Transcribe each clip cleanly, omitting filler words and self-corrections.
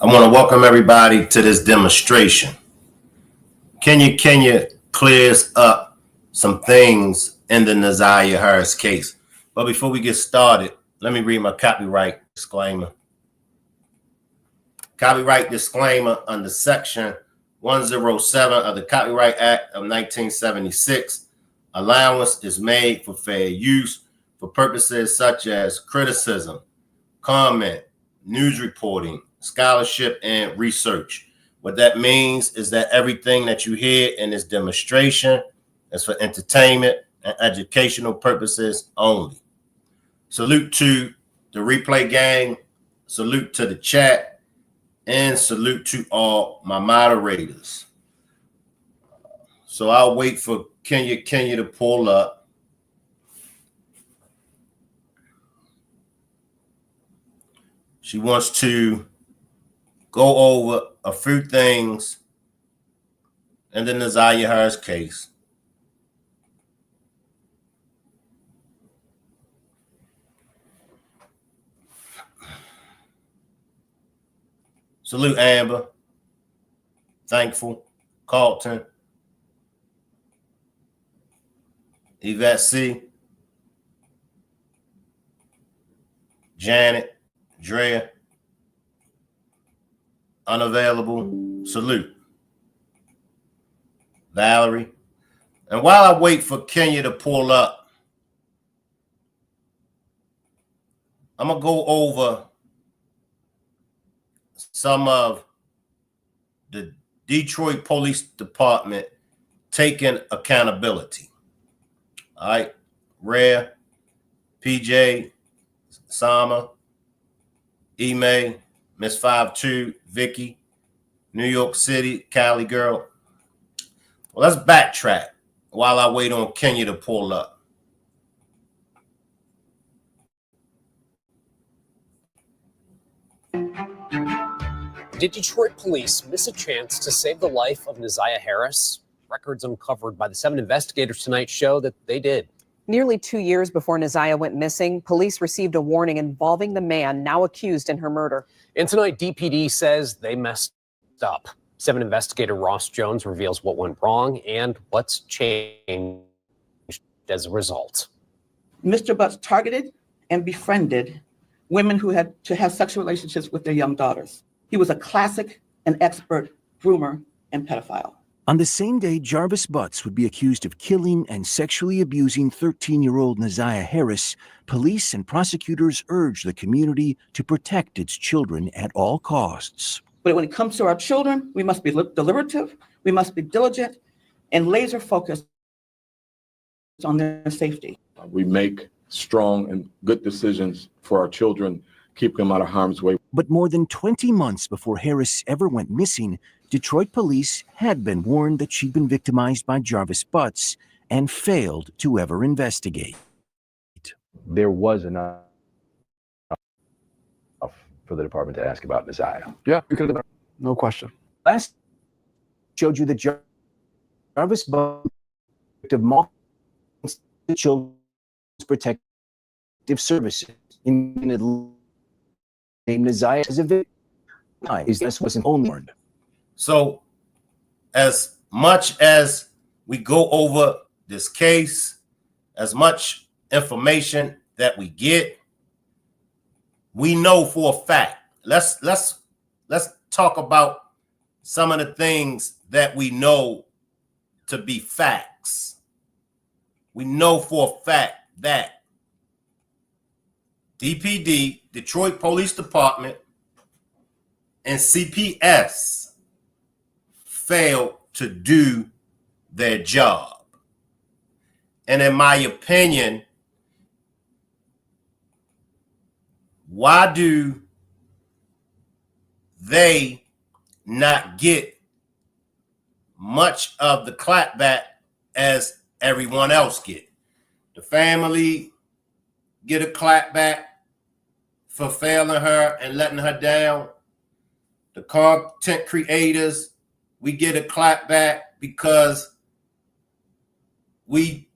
I want to welcome everybody to this demonstration. Kenya clears up some things in the Nazaria Harris case. But before we get started, let me read my copyright disclaimer. Copyright disclaimer under Section 107 of the Copyright Act of 1976. Allowance is made for fair use for purposes such as criticism, comment, news reporting, scholarship, and research. What that means is that everything that you hear in this demonstration is for entertainment and educational purposes only. Salute to the replay gang, salute to the chat, and salute to all my moderators. So I'll wait for Kenya to pull up. She wants to go over a few things in the Nazaria Harris case. Salute Amber, Thankful, Carlton, Yvette C, Janet, Drea, Unavailable, salute. Valerie. And while I wait for Kenya to pull up, I'm going to go over some of the Detroit Police Department taking accountability. All right. Rare, PJ, Sama, Ime, Miss 52, Vicky, New York City, Cali girl. Well, let's backtrack while I wait on Kenya to pull up. Did Detroit police miss a chance to save the life of Nazaria Harris? Records uncovered by the 7 investigators tonight show that they did. Nearly 2 years before Nazaria went missing, police received a warning involving the man now accused in her murder. And tonight, DPD says they messed up. 7 investigator Ross Jones reveals what went wrong and what's changed as a result. Mr. Butts targeted and befriended women who had to have sexual relationships with their young daughters. He was a classic and expert groomer and pedophile. On the same day Jarvis Butts would be accused of killing and sexually abusing 13-year-old Nazaria Harris, police and prosecutors urged the community to protect its children at all costs. But when it comes to our children, we must be deliberative, we must be diligent, and laser focused on their safety. We make strong and good decisions for our children, keep them out of harm's way. But more than 20 months before Harris ever went missing, Detroit police had been warned that she'd been victimized by Jarvis Butts and failed to ever investigate. There was enough for the department to ask about Nazaria. Yeah, we could have, no question. Last showed you that Jarvis Butts of multiple children's protective services in named Nazaria as a victim. This wasn't only warned. So as much as we go over this case, as much information that we get, we know for a fact. Let's talk about some of the things that we know to be facts. We know for a fact that DPD, Detroit Police Department, and CPS failed to do their job. And in my opinion, why do they not get much of the clapback as everyone else get? The family get a clapback for failing her and letting her down. The content creators, we get a clapback because we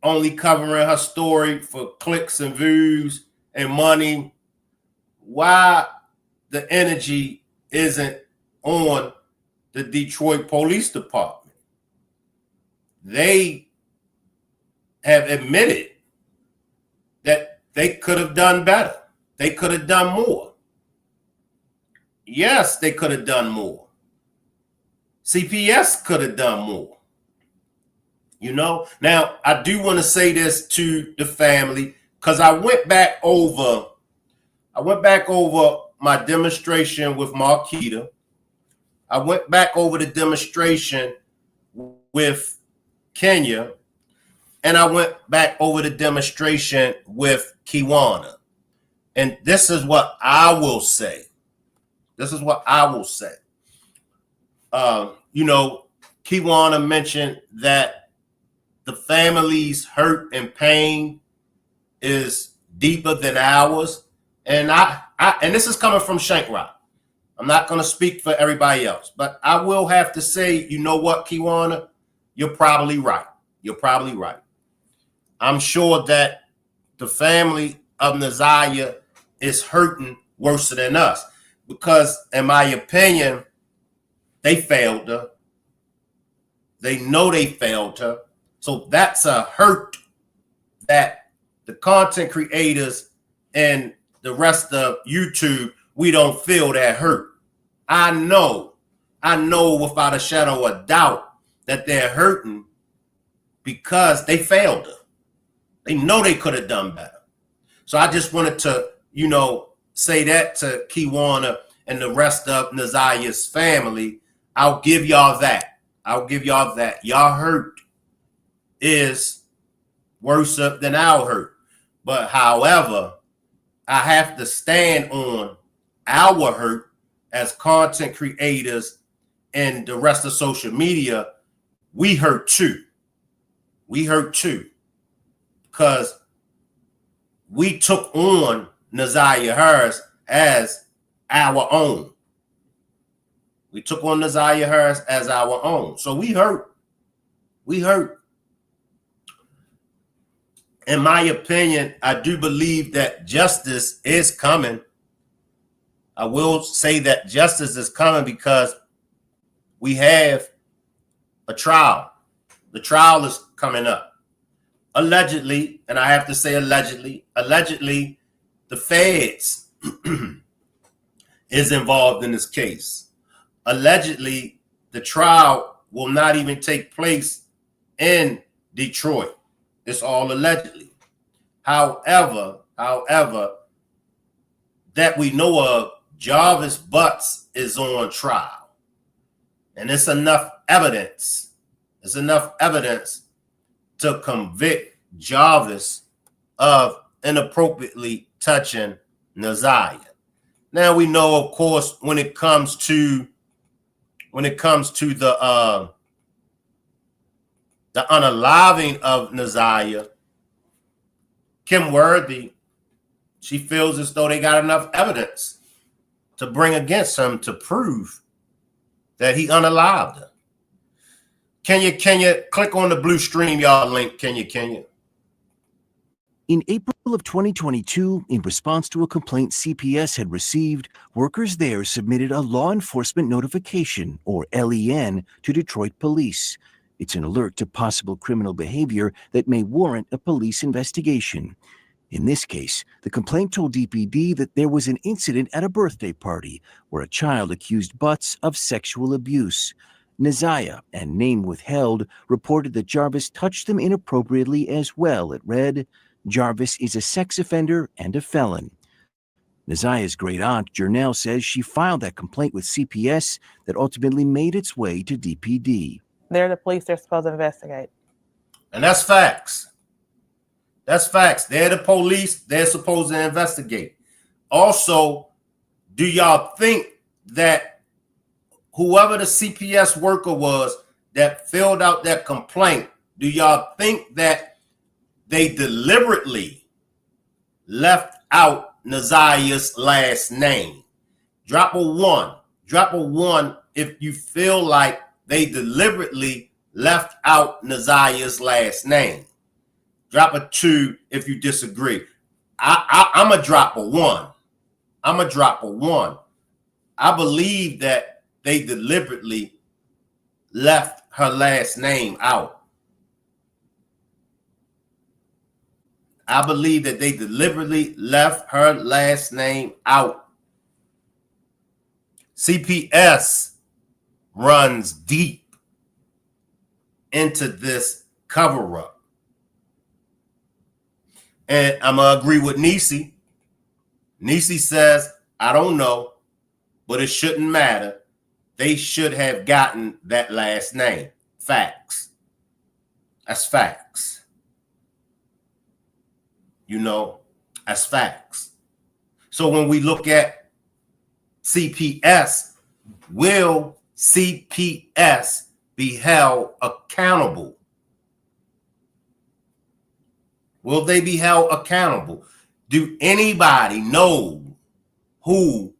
only covering her story for clicks and views and money. Why the energy isn't on the Detroit Police Department. They have admitted that they could have done better. They could have done more. Yes, they could have done more. CPS could have done more. You know, now I do want to say this to the family, because I went back over my demonstration with Marquita. I went back over the demonstration with Kenya, and I went back over the demonstration with Kiwana. And this is what I will say. This is what I will say. You know, Kiwana mentioned that the family's hurt and pain is deeper than ours. And and this is coming from Shankrock. I'm not going to speak for everybody else, but I will have to say, you know what, Kiwana, you're probably right. You're probably right. I'm sure that the family of Naziah is hurting worse than us because, in my opinion, they failed her. They know they failed her. So that's a hurt that the content creators and the rest of YouTube, we don't feel that hurt. I know without a shadow of doubt that they're hurting because they failed her. They know they could have done better. So I just wanted to, you know, say that to Kiwana and the rest of Naziah's family. I'll give y'all that. I'll give y'all that. Y'all hurt is worse than our hurt. But however, I have to stand on our hurt as content creators and the rest of social media. We hurt too. We hurt too. Because we took on Naziah Harris as our own. We took on Naziah Harris as our own. So we hurt. We hurt. In my opinion, I do believe that justice is coming. I will say that justice is coming because we have a trial. The trial is coming up. Allegedly, and I have to say allegedly, the feds is involved in this case. Allegedly, the trial will not even take place in Detroit. It's all allegedly. However, that we know of, Jarvis Butts is on trial. And it's enough evidence. It's enough evidence to convict Jarvis of inappropriately touching Naziah. Now we know, of course, when it comes to the unaliving of Naziah, Kim Worthy, she feels as though they got enough evidence to bring against him to prove that he unalived her. Can you click on the blue stream, y'all link? Can you? In April of 2022, in response to a complaint CPS had received, workers there submitted a law enforcement notification, or LEN, to Detroit police. It's an alert to possible criminal behavior that may warrant a police investigation. In this case, the complaint told DPD that there was an incident at a birthday party where a child accused Butts of sexual abuse. Naziah, and name withheld, reported that Jarvis touched them inappropriately as well. It read, "Jarvis is a sex offender and a felon." Naziah's great aunt, Jernell, says she filed that complaint with CPS that ultimately made its way to DPD. They're the police. They're supposed to investigate. And that's facts. That's facts. They're the police. They're supposed to investigate. Also, do y'all think that whoever the CPS worker was that filled out that complaint, do y'all think that they deliberately left out Naziah's last name? Drop a one. Drop a one if you feel like they deliberately left out Naziah's last name. Drop a 2 if you disagree. I'm a drop a 1. I'm a drop a 1. I believe that they deliberately left her last name out. I believe that they deliberately left her last name out. CPS runs deep into this cover up. And I'm going to agree with Nisi. Nisi says, I don't know, but it shouldn't matter. They should have gotten that last name. Facts. That's facts. You know, that's facts. So when we look at CPS, will CPS be held accountable? Will they be held accountable? Do anybody know who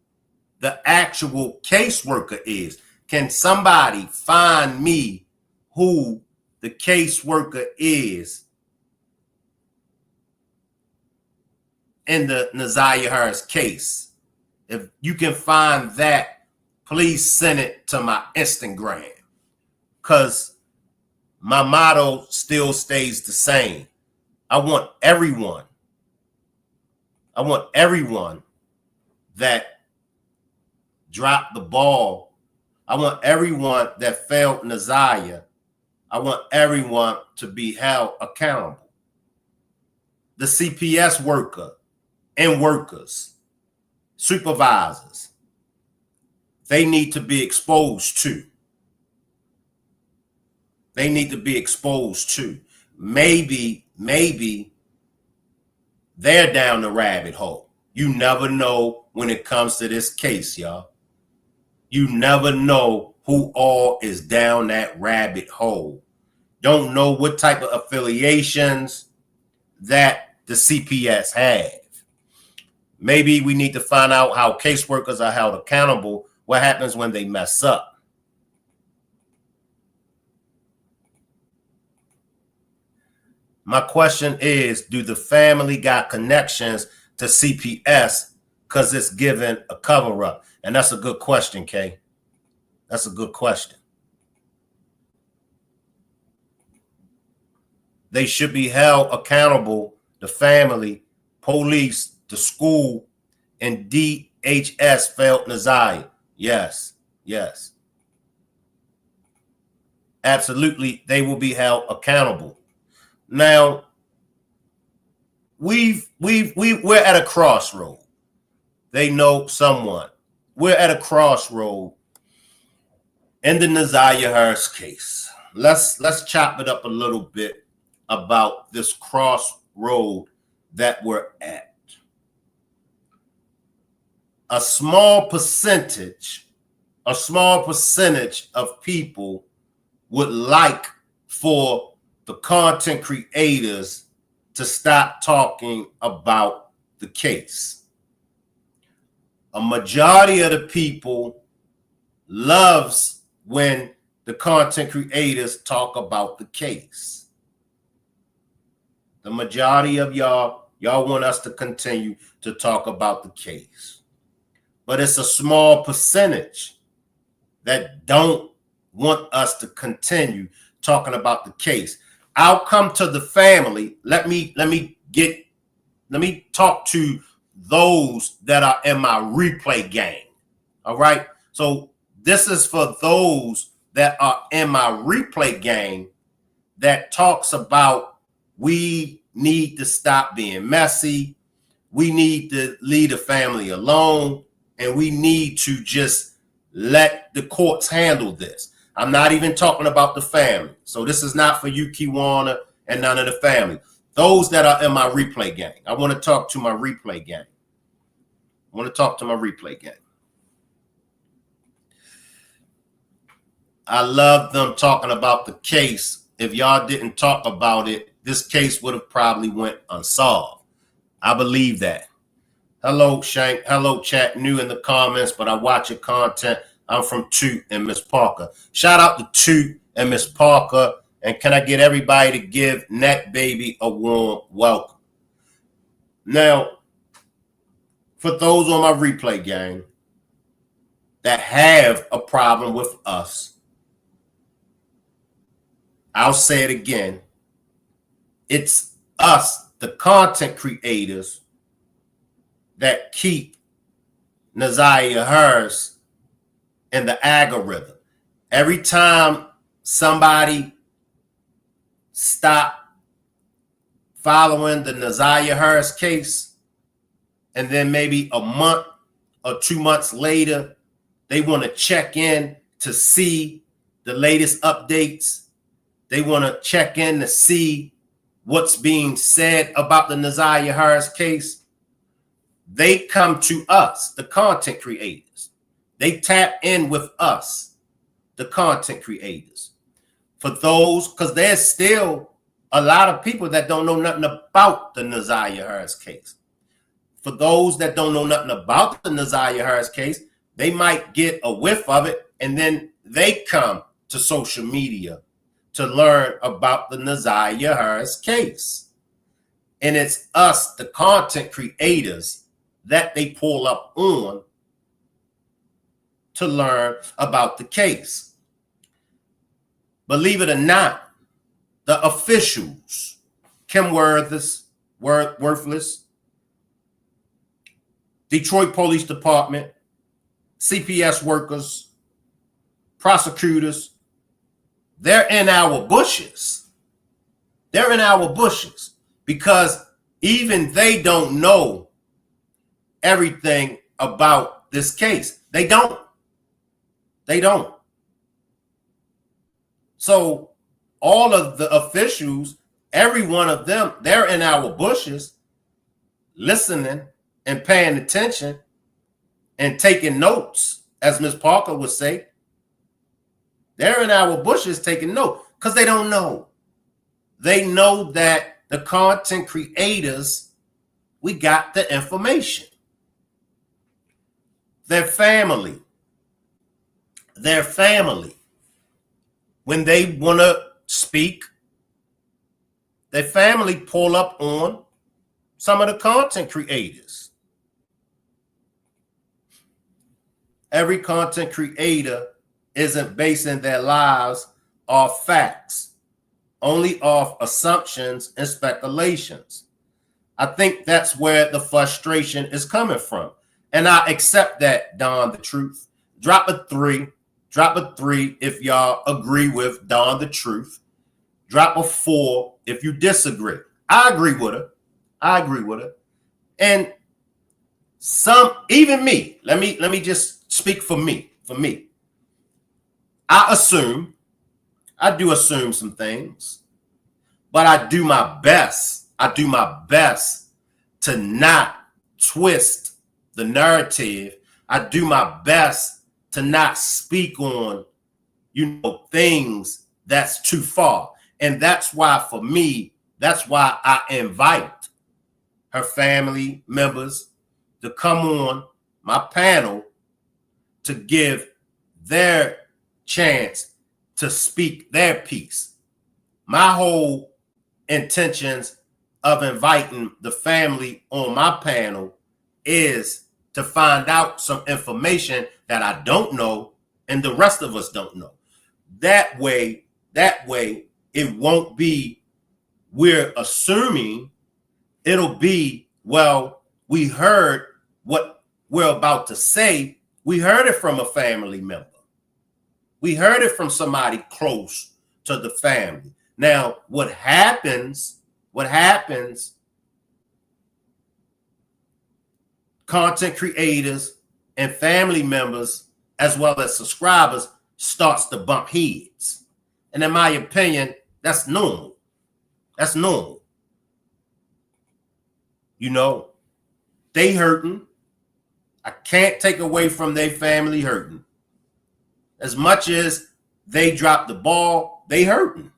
the actual caseworker is? Can somebody find me who the caseworker is in the Naziah Harris case? If you can find that, please send it to my Instagram, because my motto still stays the same. I want everyone that dropped the ball. I want everyone that failed Naziah. I want everyone to be held accountable. The CPS worker and workers, supervisors, they need to be exposed to. They need to be exposed to. Maybe they're down the rabbit hole. You never know when it comes to this case, y'all. You never know who all is down that rabbit hole. Don't know what type of affiliations that the CPS have. Maybe we need to find out how caseworkers are held accountable. What happens when they mess up? My question is, do the family got connections to CPS because it's given a cover up? And that's a good question, Kay. That's a good question. They should be held accountable, the family, police, the school, and DHS failed Naziah. Yes, yes. Absolutely, they will be held accountable. Now, we're at a crossroad. They know someone. We're at a crossroad in the Naziah Harris case. Let's chop it up a little bit about this crossroad that we're at. A small percentage of people would like for the content creators to stop talking about the case. A majority of the people loves when the content creators talk about the case. The majority of y'all want us to continue to talk about the case. But it's a small percentage that don't want us to continue talking about the case. I'll come to the family. Let me talk to those that are in my replay gang. All right. So this is for those that are in my replay gang that talks about we need to stop being messy. We need to leave the family alone, and we need to just let the courts handle this. I'm not even talking about the family. So this is not for you, Kiwana, and none of the family. Those that are in my replay gang. I want to talk to my replay gang. I love them talking about the case. If y'all didn't talk about it, this case would have probably went unsolved. I believe that. Hello, Shank. Hello, chat. New in the comments, but I watch your content. I'm from Toot and Miss Parker. Shout out to Toot and Miss Parker. And can I get everybody to give Neck Baby a warm welcome? Now, for those on my replay gang, that have a problem with us. I'll say it again. It's us, the content creators, that keep Naziah Harris in the algorithm. Every time somebody stop following the Naziah Harris case, and then maybe a month or 2 months later, they want to check in to see the latest updates. They want to check in to see what's being said about the Naziah Harris case. They come to us, the content creators. They tap in with us, the content creators. For those, because there's still a lot of people that don't know nothing about the Naziah Harris case. For those that don't know nothing about the Naziah Harris case, they might get a whiff of it, and then they come to social media to learn about the Naziah Harris case. And it's us, the content creators, that they pull up on to learn about the case. Believe it or not, the officials, Kim Worthless, Detroit Police Department, CPS workers, prosecutors, they're in our bushes. They're in our bushes because even they don't know everything about this case. They don't. They don't. So all of the officials, every one of them, they're in our bushes listening and paying attention and taking notes, as Ms. Parker would say. They're in our bushes taking notes because they don't know. They know that the content creators, we got the information. Their family, when they want to speak, their family pull up on some of the content creators. Every content creator isn't basing their lives off facts, only off assumptions and speculations. I think that's where the frustration is coming from. And I accept that, Don the Truth. Drop a 3 if y'all agree with Don the Truth. Drop a 4 if you disagree. I agree with her. And even me, let me just speak for me. I do assume some things, but I do my best to not twist the narrative. I do my best to not speak on, things that's too far. And that's why for me, that's why I invite her family members to come on my panel to give their chance to speak their piece. My whole intentions of inviting the family on my panel is to find out some information that I don't know and the rest of us don't know. That way, it won't be we're assuming. It'll be, well, we heard what we're about to say. We heard it from a family member. We heard it from somebody close to the family. Now, what happens, content creators and family members, as well as subscribers, starts to bump heads. And in my opinion, that's normal. That's normal. They hurting. I can't take away from their family hurting. As much as they dropped the ball, they hurting.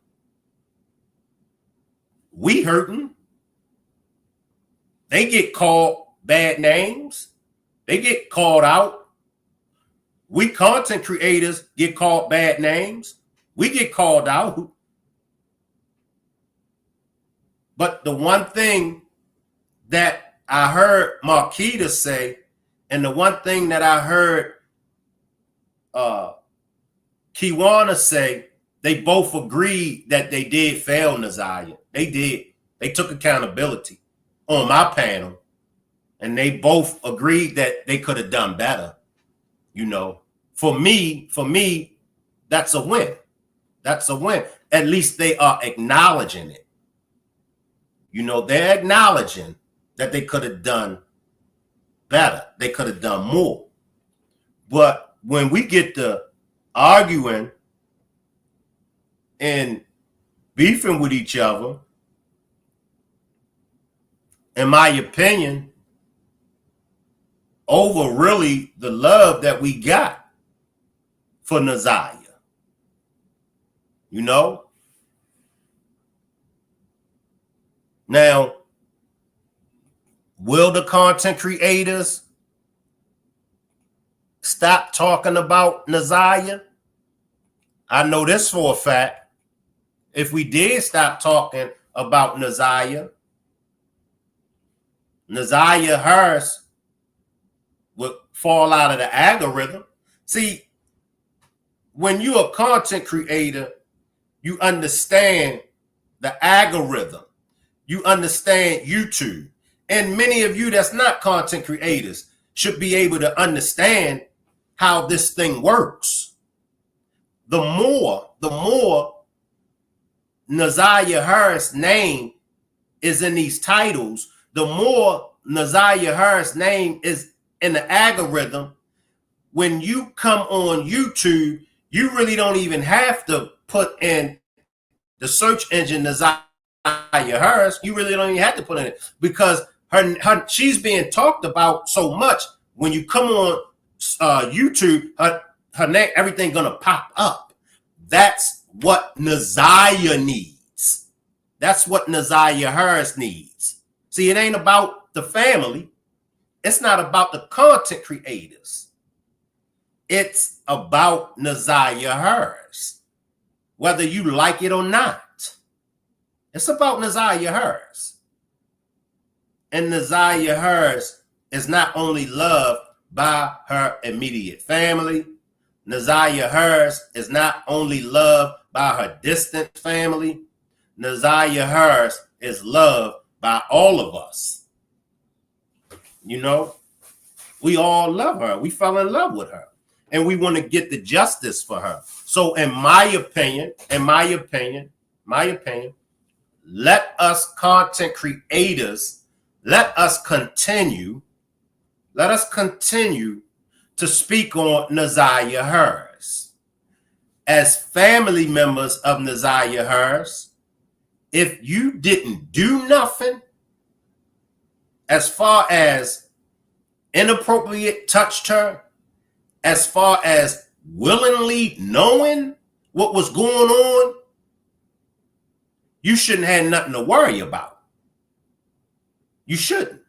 We hurting. They get called bad names. They get called out. We content creators get called bad names. We get called out. But the one thing that I heard Marquita say, and the one thing that I heard Kiwana say they both agreed that they did fail Naziah. They did. They took accountability on my panel, and they both agreed that they could have done better. You know, for me, that's a win. That's a win. At least they are acknowledging it. You know, they're acknowledging that they could have done better. They could have done more. But when we get to arguing and beefing with each other, in my opinion, over really the love that we got for Naziah, you know? Now, will the content creators stop talking about Naziah? I know this for a fact. If we did stop talking about Naziah Harris would fall out of the algorithm. See, when you're a content creator, you understand the algorithm. You understand YouTube. And many of you that's not content creators should be able to understand how this thing works. The more Naziah Harris' name is in these titles, the more Naziah Harris' name is in the algorithm. When you come on YouTube, you really don't even have to put in the search engine Naziah Harris. You really don't even have to put in it because she's being talked about so much. When you come on YouTube, her name, everything gonna pop up. That's what Naziah needs. That's what Naziah Harris needs. See, it ain't about the family. It's not about the content creators. It's about Naziah Harris, whether you like it or not. It's about Naziah Harris. And Naziah Harris is not only loved by her immediate family. Naziah Harris is not only loved by her distant family. Naziah Harris is loved by all of us. You know, we all love her. We fell in love with her. And we want to get the justice for her. So in my opinion, let us content creators, let us continue to speak on Naziah Harris. As family members of Naziah Harris, if you didn't do nothing as far as inappropriate touched her, as far as willingly knowing what was going on, you shouldn't have nothing to worry about. You shouldn't.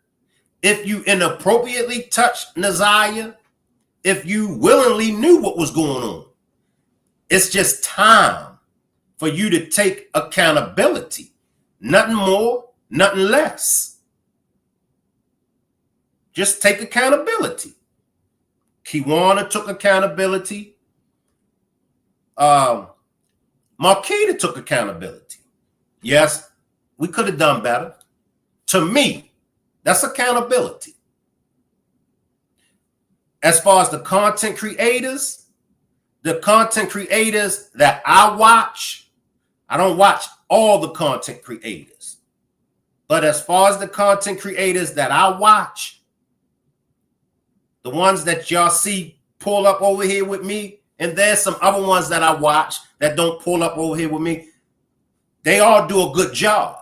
If you inappropriately touched Naziah, if you willingly knew what was going on, it's just time for you to take accountability. Nothing more, nothing less. Just take accountability. Kiwana took accountability. Marquita took accountability. Yes, we could have done better. To me, that's accountability. As far as the content creators that I watch, I don't watch all the content creators. But as far as the content creators that I watch, the ones that y'all see pull up over here with me, and there's some other ones that I watch that don't pull up over here with me, they all do a good job.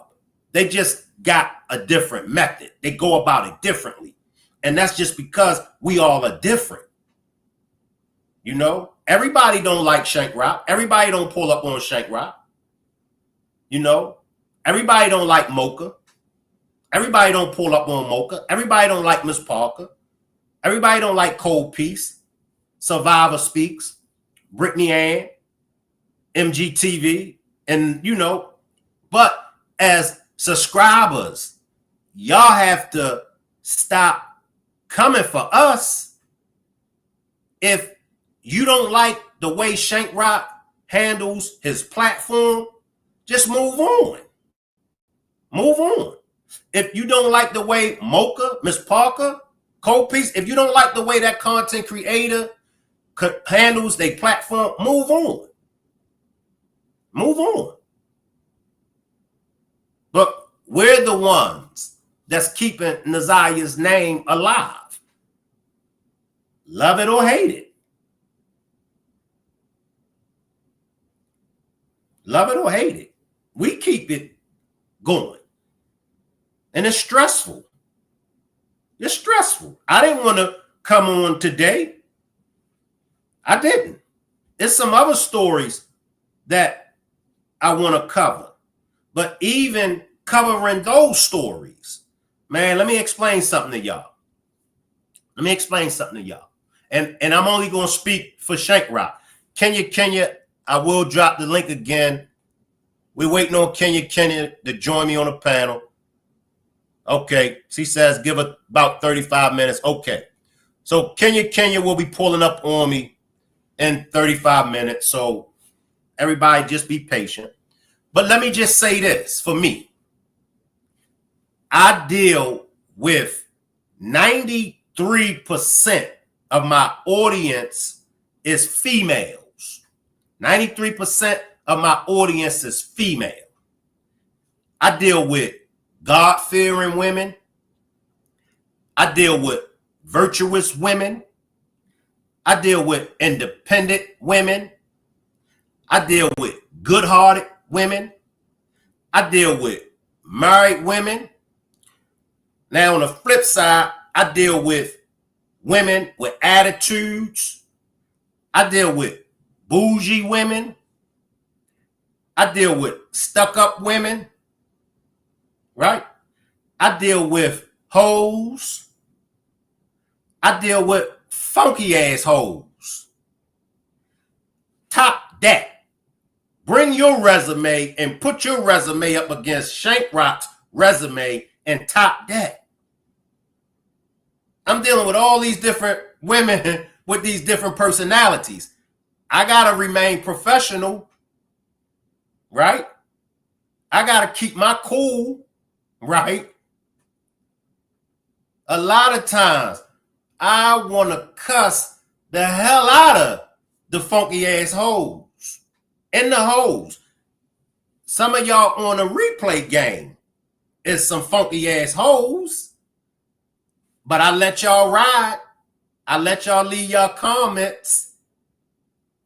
They just got a different method. They go about it differently. And that's just because we all are different. You know, everybody don't like Shank Rock. Everybody don't pull up on Shank Rock. You know, everybody don't like Mocha. Everybody don't pull up on Mocha. Everybody don't like Miss Parker. Everybody don't like Cold Peace, Survivor Speaks, Brittany Ann, MGTV, and you know, but as subscribers, y'all have to stop coming for us if you don't like the way Shank Rock handles his platform, just move on. Move on. If you don't like the way Mocha, Miss Parker, Copiece, if you don't like the way that content creator handles their platform, move on. Move on. But we're the ones that's keeping Naziah's name alive. Love it or hate it. Love it or hate it. We keep it going. And it's stressful. It's stressful. I didn't want to come on today. I didn't. There's some other stories that I want to cover. But even covering those stories, man, let me explain something to y'all. Let me explain something to y'all. And I'm only going to speak for Shank Rock. Kenya, I will drop the link again. We're waiting on Kenya to join me on the panel. Okay. She says give it about 35 minutes. Okay. So Kenya will be pulling up on me in 35 minutes. So everybody just be patient. But let me just say this for me. I deal with 93% of my audience is females. 93% of my audience is female. I deal with God-fearing women. I deal with virtuous women. I deal with independent women. I deal with good-hearted women. I deal with married women. Now, on the flip side, I deal with women with attitudes. I deal with bougie women. I deal with stuck-up women, right? I deal with hoes. I deal with funky-ass hoes. Top that. Bring your resume and put your resume up against Shank Rock's resume and top that. I'm dealing with all these different women with these different personalities. I got to remain professional, right? I got to keep my cool, right? A lot of times, I want to cuss the hell out of the funky ass hoes and the hoes. Some of y'all on a replay game is some funky ass hoes. But I let y'all ride. I let y'all leave y'all comments.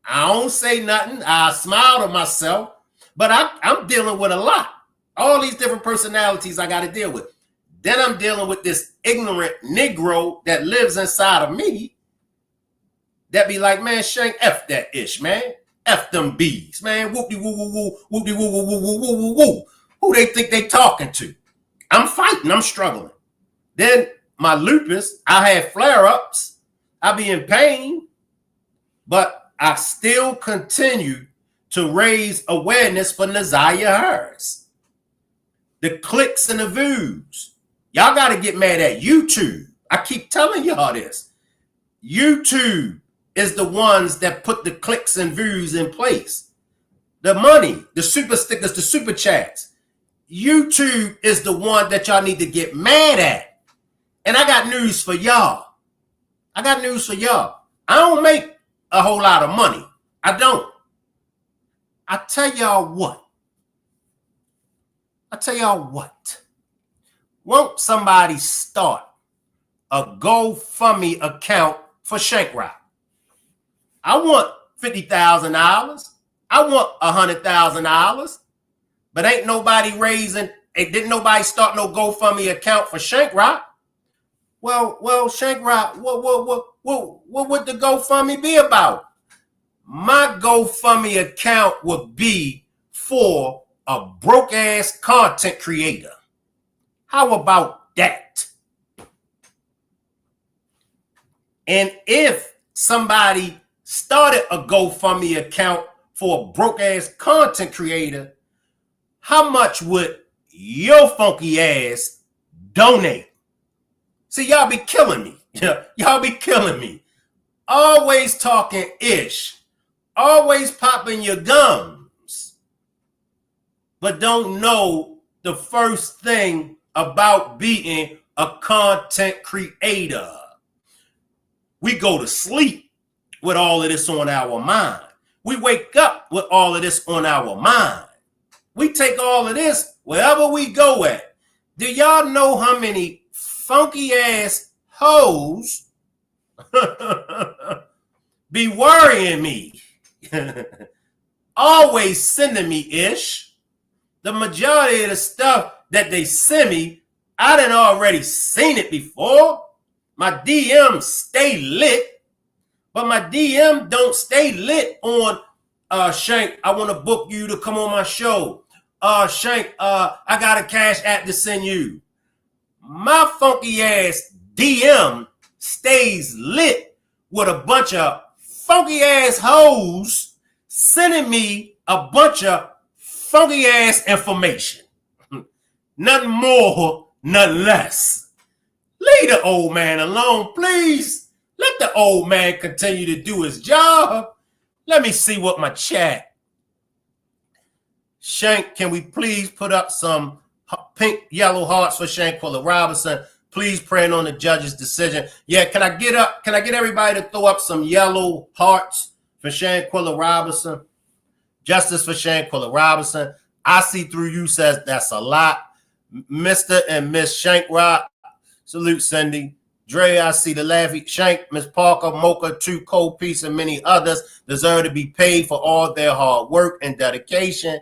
I don't say nothing. I smile to myself. But I'm dealing with a lot. All these different personalities I got to deal with. Then I'm dealing with this ignorant Negro that lives inside of me that be like, man, Shank, F that ish, man. F them bees, man. Whoop-de-woo-woo-woo, whoop-de-woo-woo-woo-woo-woo-woo. Who they think they talking to? I'm fighting. I'm struggling. Then my lupus, I had flare-ups. I be in pain, but I still continue to raise awareness for Naziah Harris. The clicks and the views. Y'all got to get mad at YouTube. I keep telling y'all this. YouTube is the ones that put the clicks and views in place. The money, the super stickers, the super chats. YouTube is the one that y'all need to get mad at. And I got news for y'all. I got news for y'all. I don't make a whole lot of money. I don't. I tell y'all what. Won't somebody start a GoFundMe account for Shank Rock? I want $50,000. I want $100,000. But ain't nobody raising, didn't nobody start no GoFundMe account for Shank Rock? Well, Shank Rock, what would the GoFundMe be about? My GoFundMe account would be for a broke-ass content creator. How about that? And if somebody started a GoFundMe account for a broke-ass content creator, how much would your funky ass donate? See, y'all be killing me. Y'all be killing me. always talking ish, always popping your gums, but don't know the first thing about being a content creator. We go to sleep with all of this on our mind. We wake up with all of this on our mind. We take all of this wherever we go at. Do y'all know how many funky ass hoes be worrying me? Always sending me ish. The majority of the stuff that they send me, I done already seen it before. My DM stay lit, but my DM don't stay lit on Shank, I want to book you to come on my show. Shank, I got a cash app to send you. My funky ass DM stays lit with a bunch of funky ass hoes sending me a bunch of funky ass information. Nothing more, nothing less. Leave the old man alone, please. Let the old man continue to do his job. Let me see what my chat. Shank, can we please put up some pink, yellow hearts for Shanquilla Robinson? Please praying on the judge's decision. Yeah, can I get everybody to throw up some yellow hearts for Shanquilla Robinson? Justice for Shanquilla Robinson. I see through you says that's a lot. Mr. and Miss Shankrock. Salute, Cindy. Dre, I see the Laffy. Shank, Miss Parker, Mocha, 2 Cold Piece, and many others deserve to be paid for all their hard work and dedication.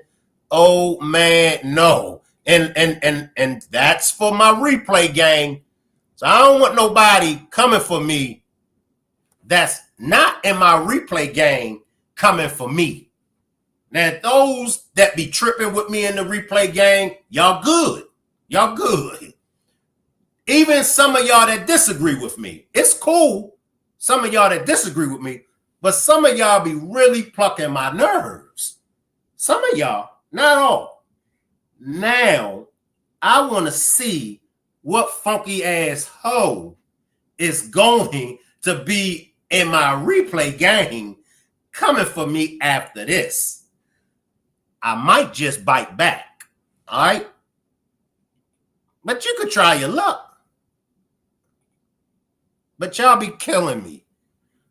Oh man, no. And that's for my replay gang. So I don't want nobody coming for me that's not in my replay gang coming for me. Now, those that be tripping with me in the replay gang, y'all good. Y'all good. Even some of y'all that disagree with me. It's cool. Some of y'all that disagree with me, but some of y'all be really plucking my nerves. Some of y'all, not all. Now, I want to see what funky ass hoe is going to be in my replay gang coming for me after this. I might just bite back. All right. But you could try your luck. But y'all be killing me.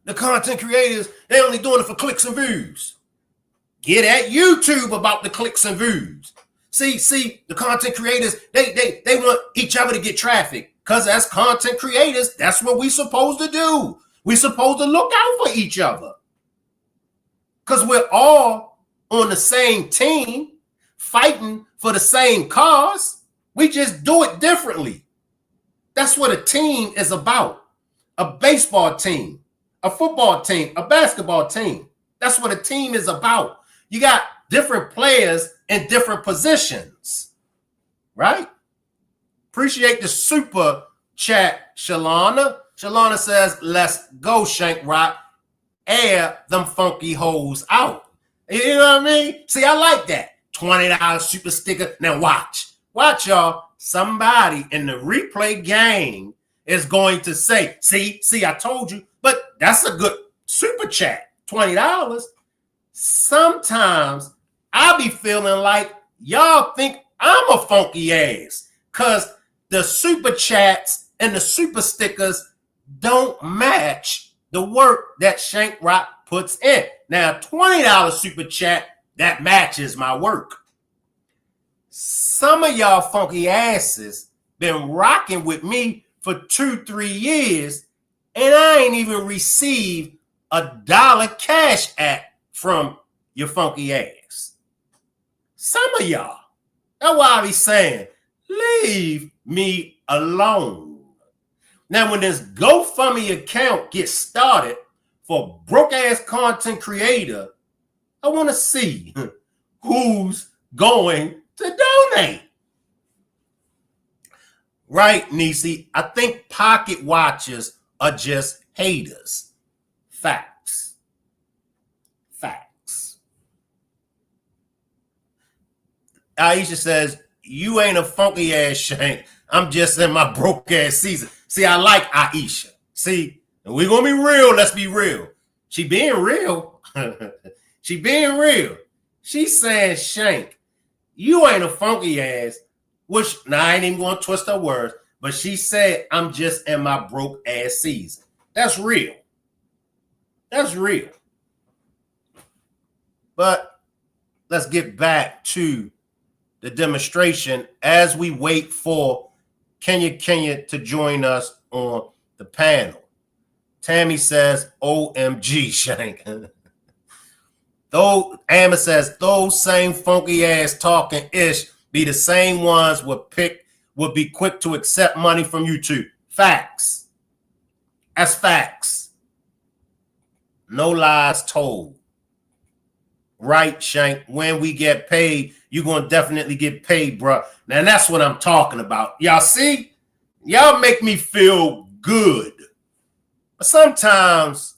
The content creators, they only doing it for clicks and views. Get at YouTube about the clicks and views. See, the content creators, they want each other to get traffic. Because as content creators, that's what we supposed to do. We supposed to look out for each other. Because we're all on the same team, fighting for the same cause. We just do it differently. That's what a team is about. A baseball team, a football team, a basketball team. That's what a team is about. You got different players in different positions, right? Appreciate the super chat, Shalana. Shalana says, let's go, Shank Rock. Air them funky hoes out. You know what I mean? See, I like that. $20 super sticker. Now watch, y'all. Somebody in the replay gang is going to say, see, I told you, but that's a good super chat, $20. Sometimes I be feeling like y'all think I'm a funky ass because the super chats and the super stickers don't match the work that Shank Rock puts in. Now, $20 super chat, that matches my work. Some of y'all funky asses been rocking with me for 2-3 years, and I ain't even received $1 cash app from your funky ass. Some of y'all. That's why I be saying, leave me alone. Now, when this GoFundMe account gets started for broke-ass content creator, I want to see who's going to donate. Right, Nisi? I think pocket watchers are just haters. Facts. Aisha says, you ain't a funky ass Shank. I'm just in my broke ass season. See, I like Aisha. See, And we're going to be real. Let's be real. She being real. She being real. She's saying, Shank, you ain't a funky ass, which now I ain't even going to twist her words, but she said, I'm just in my broke ass season. That's real. That's real. But let's get back to the demonstration as we wait for Kenya to join us on the panel. Tammy says, OMG, Shank. Though Amma says those same funky ass talking ish be the same ones would be quick to accept money from you too. Facts. That's facts. No lies told. Right, Shank. When we get paid, you're going to definitely get paid, bro. Now, that's what I'm talking about. Y'all see? Y'all make me feel good. But sometimes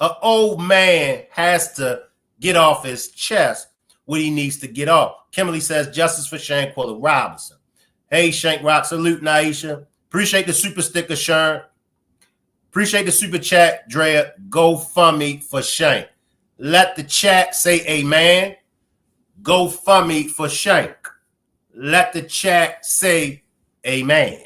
an old man has to get off his chest what he needs to get off. Kimberly says, justice for Shanquella Robinson. Hey, Shank Rock. Salute, Naisha. Appreciate the super sticker, Sharon. Appreciate the super chat, Drea. GoFundMe for Shank. Let the chat say amen. GoFundMe for Shank. Let the chat say amen.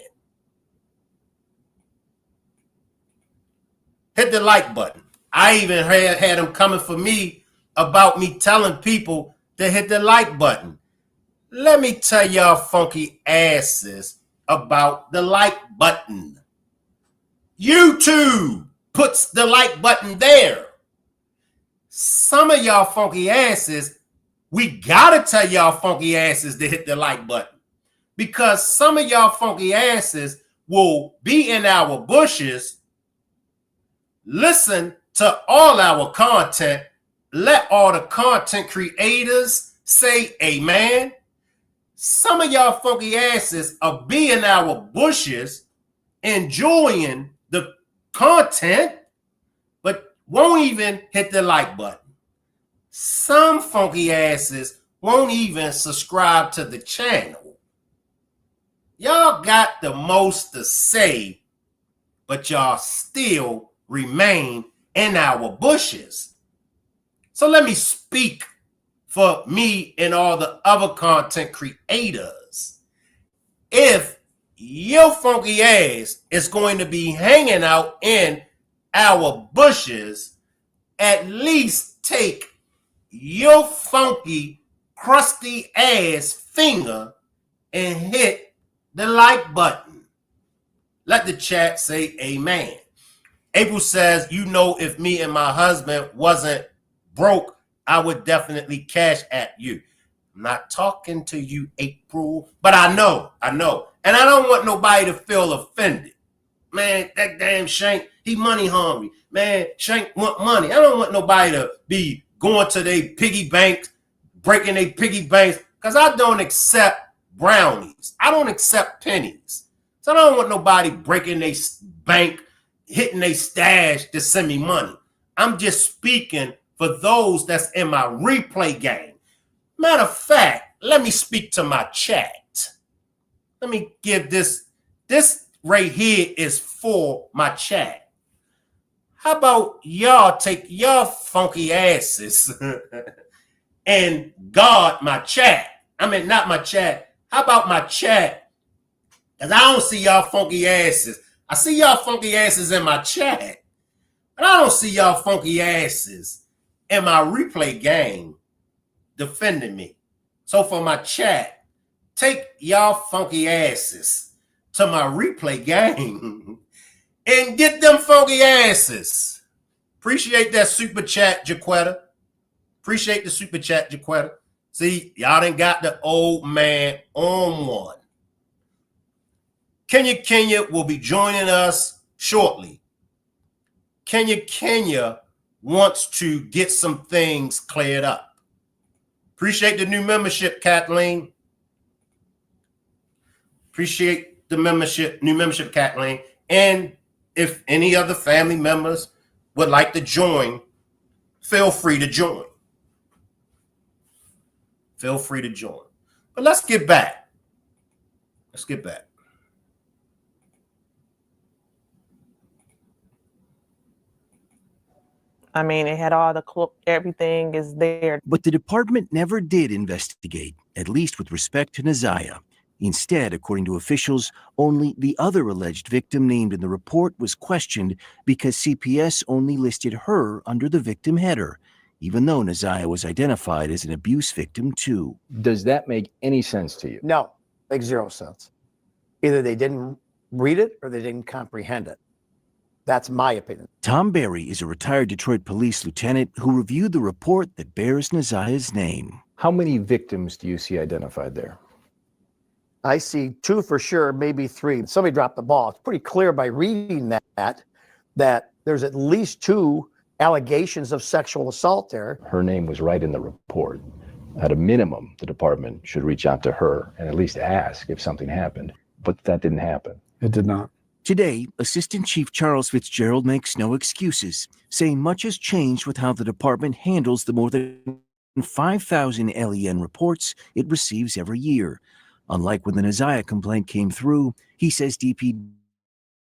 Hit the like button. I even had them coming for me about me telling people to hit the like button. Let me tell y'all funky asses about the like button. YouTube puts the like button there. Some of y'all funky asses, we gotta tell y'all funky asses to hit the like button, because some of y'all funky asses will be in our bushes, listen to all our content, let all the content creators say amen. Some of y'all funky asses are be in our bushes enjoying the content, but won't even hit the like button. Some funky asses won't even subscribe to the channel. Y'all got the most to say, but y'all still remain in our bushes. So let me speak for me and all the other content creators. If your funky ass is going to be hanging out in our bushes, at least take your funky, crusty ass finger and hit the like button. Let the chat say amen. April says, you know, if me and my husband wasn't broke, I would definitely cash at you. I'm not talking to you, April, but I know. And I don't want nobody to feel offended. Man, that damn Shank, he money hungry. Man, Shank want money. I don't want nobody to be going to their piggy banks, breaking their piggy banks, because I don't accept brownies. I don't accept pennies. So I don't want nobody breaking their bank, hitting their stash to send me money. I'm just speaking for those that's in my replay game. Matter of fact, let me speak to my chat. Let me give this right here is for my chat. How about y'all take your funky asses and guard my chat? I mean, not my chat. How about my chat? Because I don't see y'all funky asses. I see y'all funky asses in my chat, but I don't see y'all funky asses in my replay game defending me. So for my chat, take y'all funky asses to my replay game and get them funky asses. Appreciate that super chat, Jaquetta. Appreciate the super chat, Jaquetta. See, y'all done got the old man on one. Kenya will be joining us shortly. Kenya wants to get some things cleared up. Appreciate the new membership, Kathleen. Appreciate the new membership, Kathleen. And if any other family members would like to join, feel free to join. Feel free to join. But let's get back. I mean, it had all the everything is there. But the department never did investigate, at least with respect to Neziah. Instead, according to officials, only the other alleged victim named in the report was questioned because CPS only listed her under the victim header, even though Neziah was identified as an abuse victim too. Does that make any sense to you? No, makes zero sense. Either they didn't read it or they didn't comprehend it. That's my opinion. Tom Berry is a retired Detroit police lieutenant who reviewed the report that bears Neziah's name. How many victims do you see identified there? I see 2 for sure, maybe 3. Somebody dropped the ball. It's pretty clear by reading that there's at least 2 allegations of sexual assault there. Her name was right in the report. At a minimum, the department should reach out to her and at least ask if something happened. But that didn't happen. It did not. Today, Assistant Chief Charles Fitzgerald makes no excuses, saying much has changed with how the department handles the more than 5,000 LEN reports it receives every year. Unlike when the Neziah complaint came through, he says DPD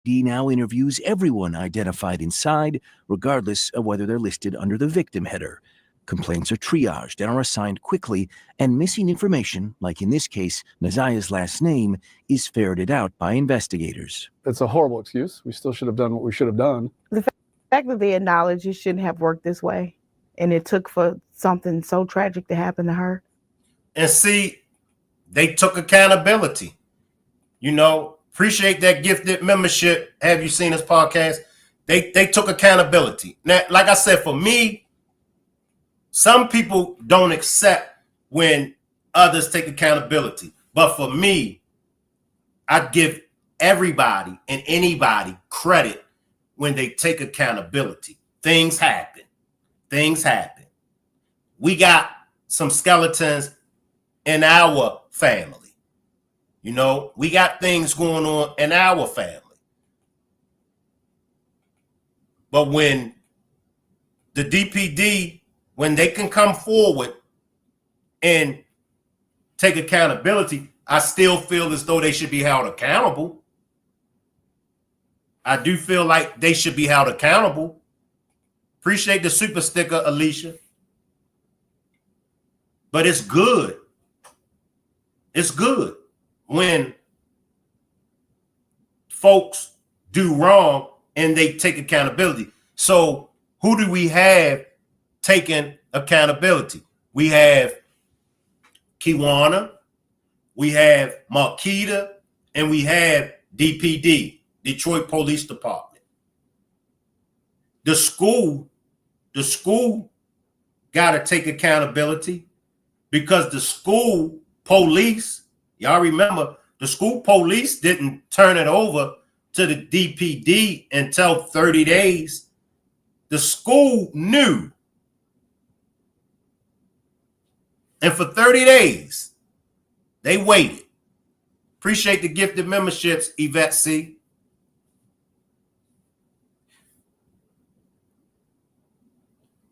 now interviews everyone identified inside, regardless of whether they're listed under the victim header. Complaints are triaged and are assigned quickly, and missing information, like in this case, Neziah's last name, is ferreted out by investigators. It's a horrible excuse. We still should have done what we should have done. The fact that they acknowledge it shouldn't have worked this way, and it took for something so tragic to happen to her. And see, they took accountability. You know, appreciate that gifted membership. Have you seen this podcast? They took accountability. Now, like I said, for me, some people don't accept when others take accountability. But for me, I give everybody and anybody credit when they take accountability. Things happen. Things happen. We got some skeletons in our family. You know, we got things going on in our family. But when the DPD, when they can come forward and take accountability, I still feel as though they should be held accountable. I do feel like they should be held accountable. Appreciate the super sticker, Alicia. But it's good. It's good when folks do wrong and they take accountability. So who do we have taking accountability? We have Kiwana, we have Marquita, and we have DPD, Detroit Police Department. The school got to take accountability because the school police, y'all remember, the school police didn't turn it over to the DPD until 30 days. The school knew. And for 30 days, they waited. Appreciate the gifted memberships, Yvette C.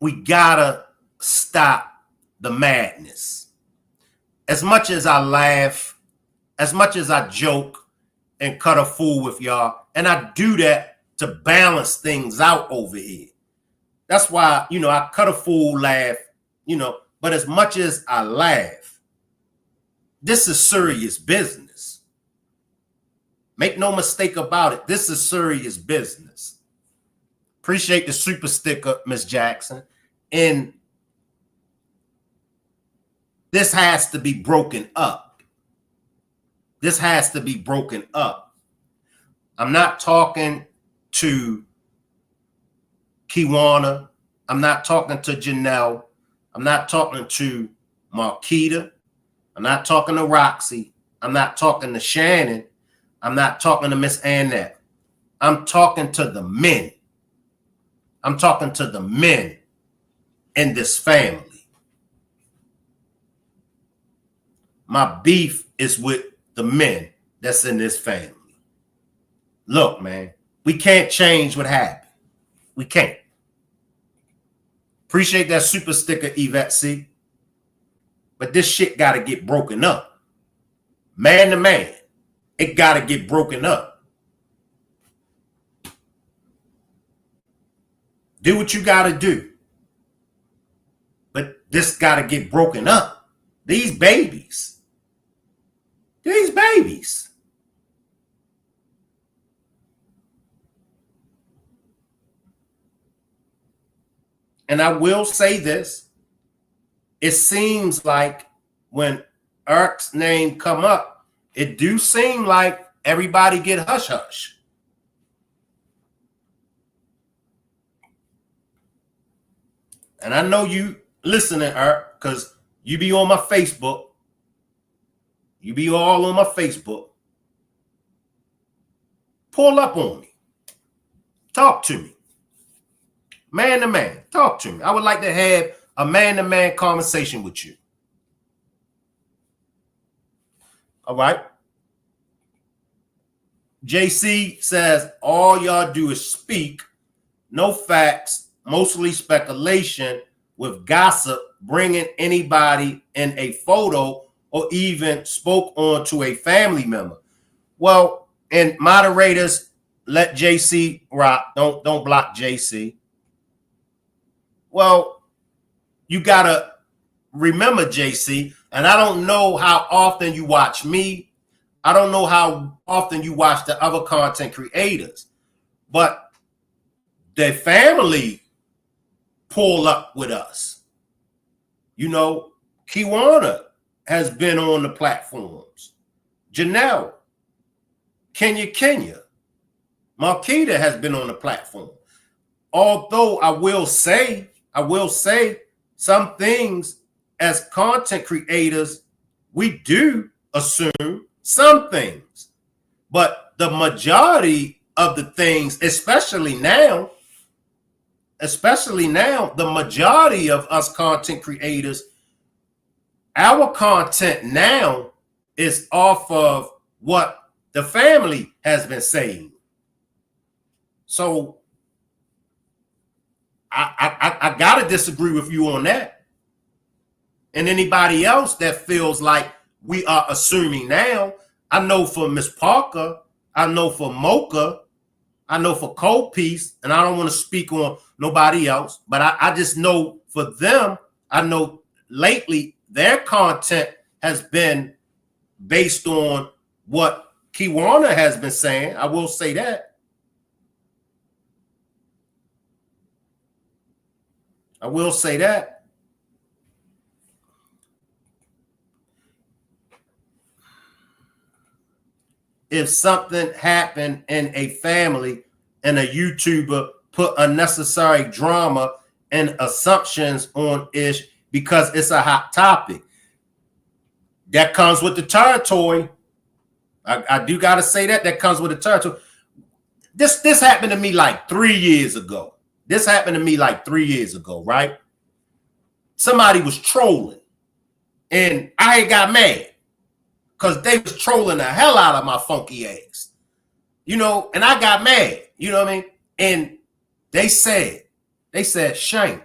We gotta stop the madness. As much as I laugh, as much as I joke and cut a fool with y'all, and I do that to balance things out over here. That's why, you know, I cut a fool, laugh, you know, but as much as I laugh, this is serious business. Make no mistake about it. This is serious business. Appreciate the super sticker, Miss Jackson. And this has to be broken up. This has to be broken up. I'm not talking to Kiwana. I'm not talking to Janelle. I'm not talking to Marquita. I'm not talking to Roxy. I'm not talking to Shannon. I'm not talking to Miss Annette. I'm talking to the men. I'm talking to the men in this family. My beef is with the men that's in this family. Look, man, we can't change what happened. We can't. Appreciate that super sticker, Yvette C. But this shit got to get broken up. Man to man, it got to get broken up. Do what you got to do. this got to get broken up. These babies. These babies. And I will say this. It seems like when Eric's name come up, it do seem like everybody get hush hush. And I know you listening, Eric, because you be on my Facebook. You be all on my Facebook. Pull up on me. Talk to me. Man to man. Talk to me. I would like to have a man-to-man conversation with you. All right. JC says, all y'all do is speak. No facts, mostly speculation with gossip, bringing anybody in a photo or even spoke on to a family member. Well, and moderators, let JC rock. Don't block JC. Well, you got to remember, JC, and I don't know how often you watch me. I don't know how often you watch the other content creators, but their family pull up with us. You know, Kiwana has been on the platforms. Janelle, Kenya, Marquita has been on the platform. Although I will say some things as content creators, we do assume some things, but the majority of the things, especially now, the majority of us content creators, our content now is off of what the family has been saying. So I gotta disagree with you on that. And anybody else that feels like we are assuming now, I know for Miss Parker, I know for Mocha, I know for Cold Piece, and I don't want to speak on nobody else, but I just know for them, I know lately their content has been based on what Kiwana has been saying. I will say that. I will say that. If something happened in a family and a YouTuber put unnecessary drama and assumptions on ish because it's a hot topic, that comes with the territory. I do got to say that comes with the territory. This happened to me like 3 years ago. Right? Somebody was trolling and I got mad because they was trolling the hell out of my funky ass, you know, and I got mad, you know what I mean? And they said, Shank,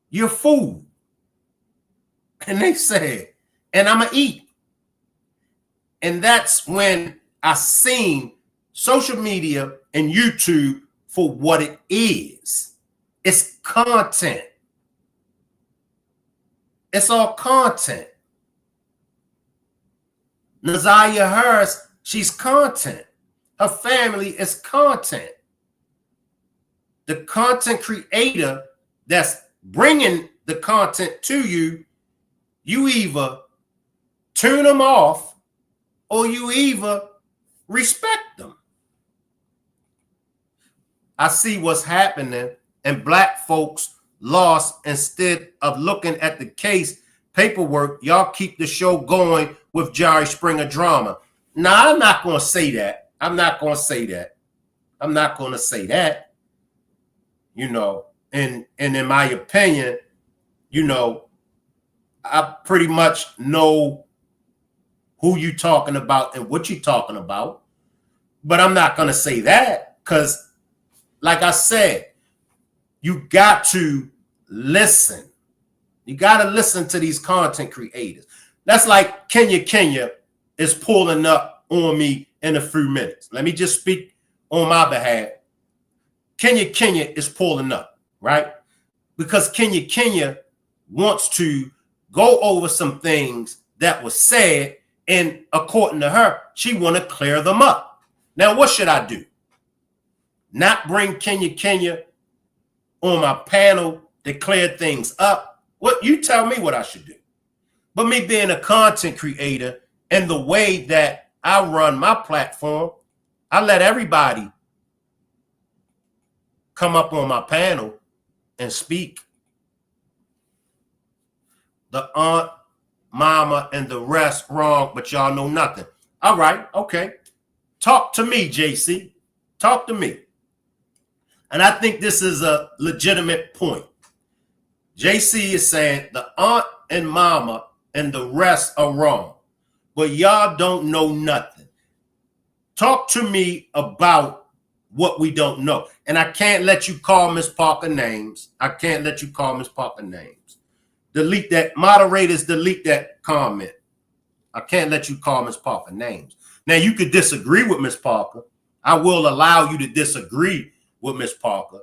you're food. And they said, and I'ma eat. And that's when I seen social media and YouTube for what it is. It's content. It's all content. Naziah Harris, she's content. Her family is content. The content creator that's bringing the content to you, you either turn them off or you either respect them. I see what's happening, and black folks lost instead of looking at the case paperwork. Y'all keep the show going with Jerry Springer drama. Now, I'm not going to say that. You know, and in my opinion, you know, I pretty much know who you talking about and what you talking about. But I'm not going to say that because, like I said, you got to listen. You got to listen to these content creators. That's like Kenya is pulling up on me in a few minutes. Let me just speak on my behalf. Kenya is pulling up, right? because Kenya wants to go over some things that was said, and according to her, she want to clear them up. Now, what should I do? Not bring Kenya on my panel to clear things up? What, you tell me what I should do. But me being a content creator and the way that I run my platform, I let everybody come up on my panel and speak. The aunt, mama, and the rest wrong, but y'all know nothing. All right, okay. Talk to me, JC. Talk to me. And I think this is a legitimate point. JC is saying the aunt and mama and the rest are wrong, but y'all don't know nothing. Talk to me about what we don't know. And I can't let you call Miss Parker names. I can't let you call Miss Parker names. Delete that. Moderators, delete that comment. I can't let you call Miss Parker names. Now, you could disagree with Miss Parker. I will allow you to disagree with Miss Parker,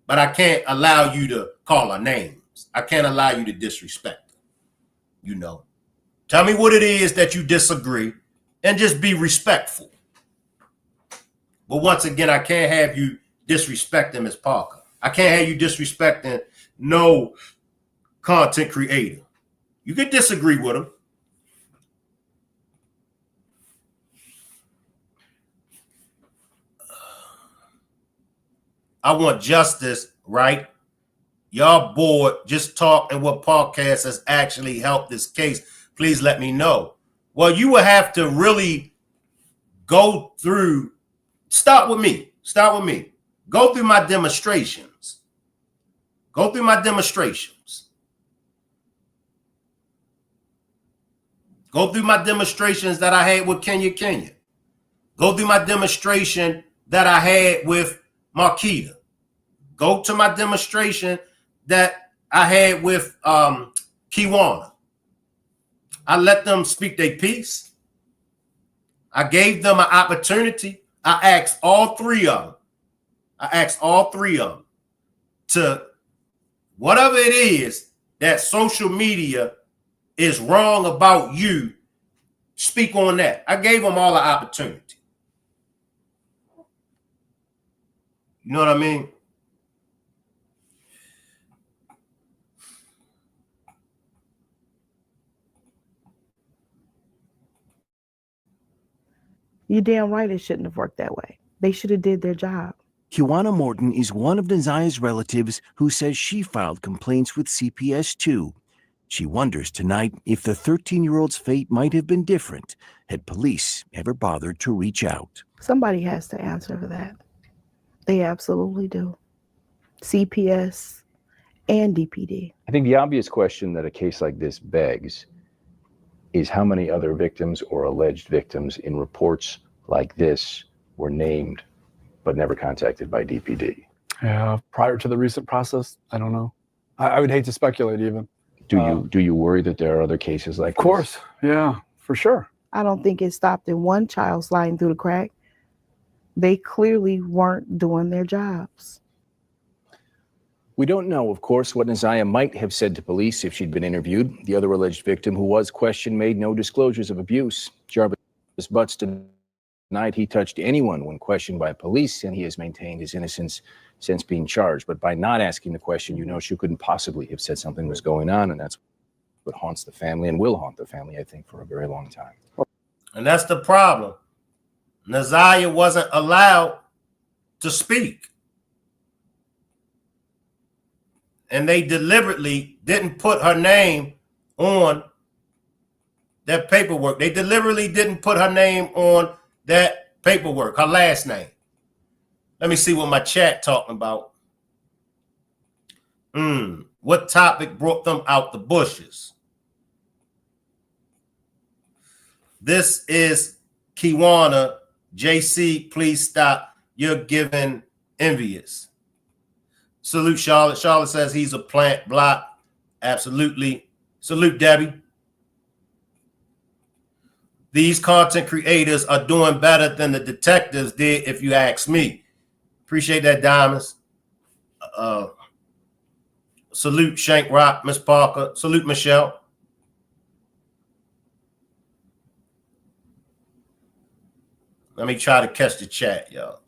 but I can't allow you to call her names. I can't allow you to disrespect her. You know, tell me what it is that you disagree and just be respectful. But once again, I can't have you disrespecting Miss Parker. I can't have you disrespecting no content creator. You can disagree with them. I want justice, right? Y'all bored just talking what podcast has actually helped this case. Please let me know. Well, you will have to really go through. Start with me. Start with me. Go through my demonstrations. Go through my demonstrations. Go through my demonstrations that I had with Kenya. Go through my demonstration that I had with Marquita. Go to my demonstration that I had with Kiwana. I let them speak their piece. I gave them an opportunity. I asked all three of them. To whatever it is that social media is wrong about you, speak on that. I gave them all an opportunity. You know what I mean? You're damn right it shouldn't have worked that way. They should have did their job. Kiwana Morton is one of Naziah's relatives who says she filed complaints with CPS too. She wonders tonight if the 13-year-old's fate might have been different had police ever bothered to reach out. Somebody has to answer for that. They absolutely do. CPS and DPD. I think the obvious question that a case like this begs is how many other victims or alleged victims in reports like this were named but never contacted by DPD? Yeah, prior to the recent process, I don't know. I would hate to speculate even. Do you worry that there are other cases like this? Of course, yeah, for sure. I don't think it stopped at one child sliding through the crack. They clearly weren't doing their jobs. We don't know, of course, what Naziah might have said to police if she'd been interviewed. The other alleged victim who was questioned made no disclosures of abuse. Jarvis Butts denied he touched anyone when questioned by police, and he has maintained his innocence since being charged. But by not asking the question, you know she couldn't possibly have said something was going on, and that's what haunts the family and will haunt the family, I think, for a very long time. And that's the problem. Naziah wasn't allowed to speak. And they deliberately didn't put her name on that paperwork. They deliberately didn't put her name on that paperwork, her last name. Let me see what my chat talking about. What topic brought them out the bushes? This is Kiwana. JC, please stop. You're giving envious. Salute Charlotte. Charlotte says he's a plant block. Absolutely. Salute Debbie. These content creators are doing better than the detectives did, if you ask me. Appreciate that, Diamonds. Salute Shank Rock, Miss Parker. Salute Michelle. Let me try to catch the chat, y'all.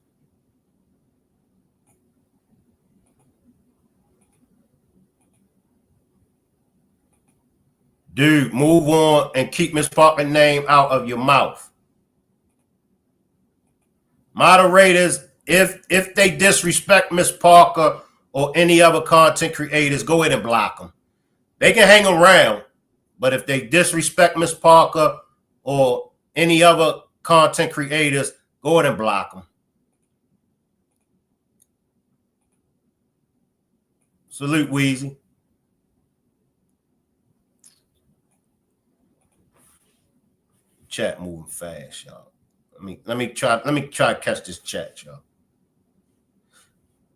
Dude, move on and keep Miss Parker's name out of your mouth. Moderators, if they disrespect Miss Parker or any other content creators, go ahead and block them. They can hang around, but if they disrespect Miss Parker or any other content creators, go ahead and block them. Salute Weezy. Chat moving fast, y'all. Let me try to catch this chat, y'all.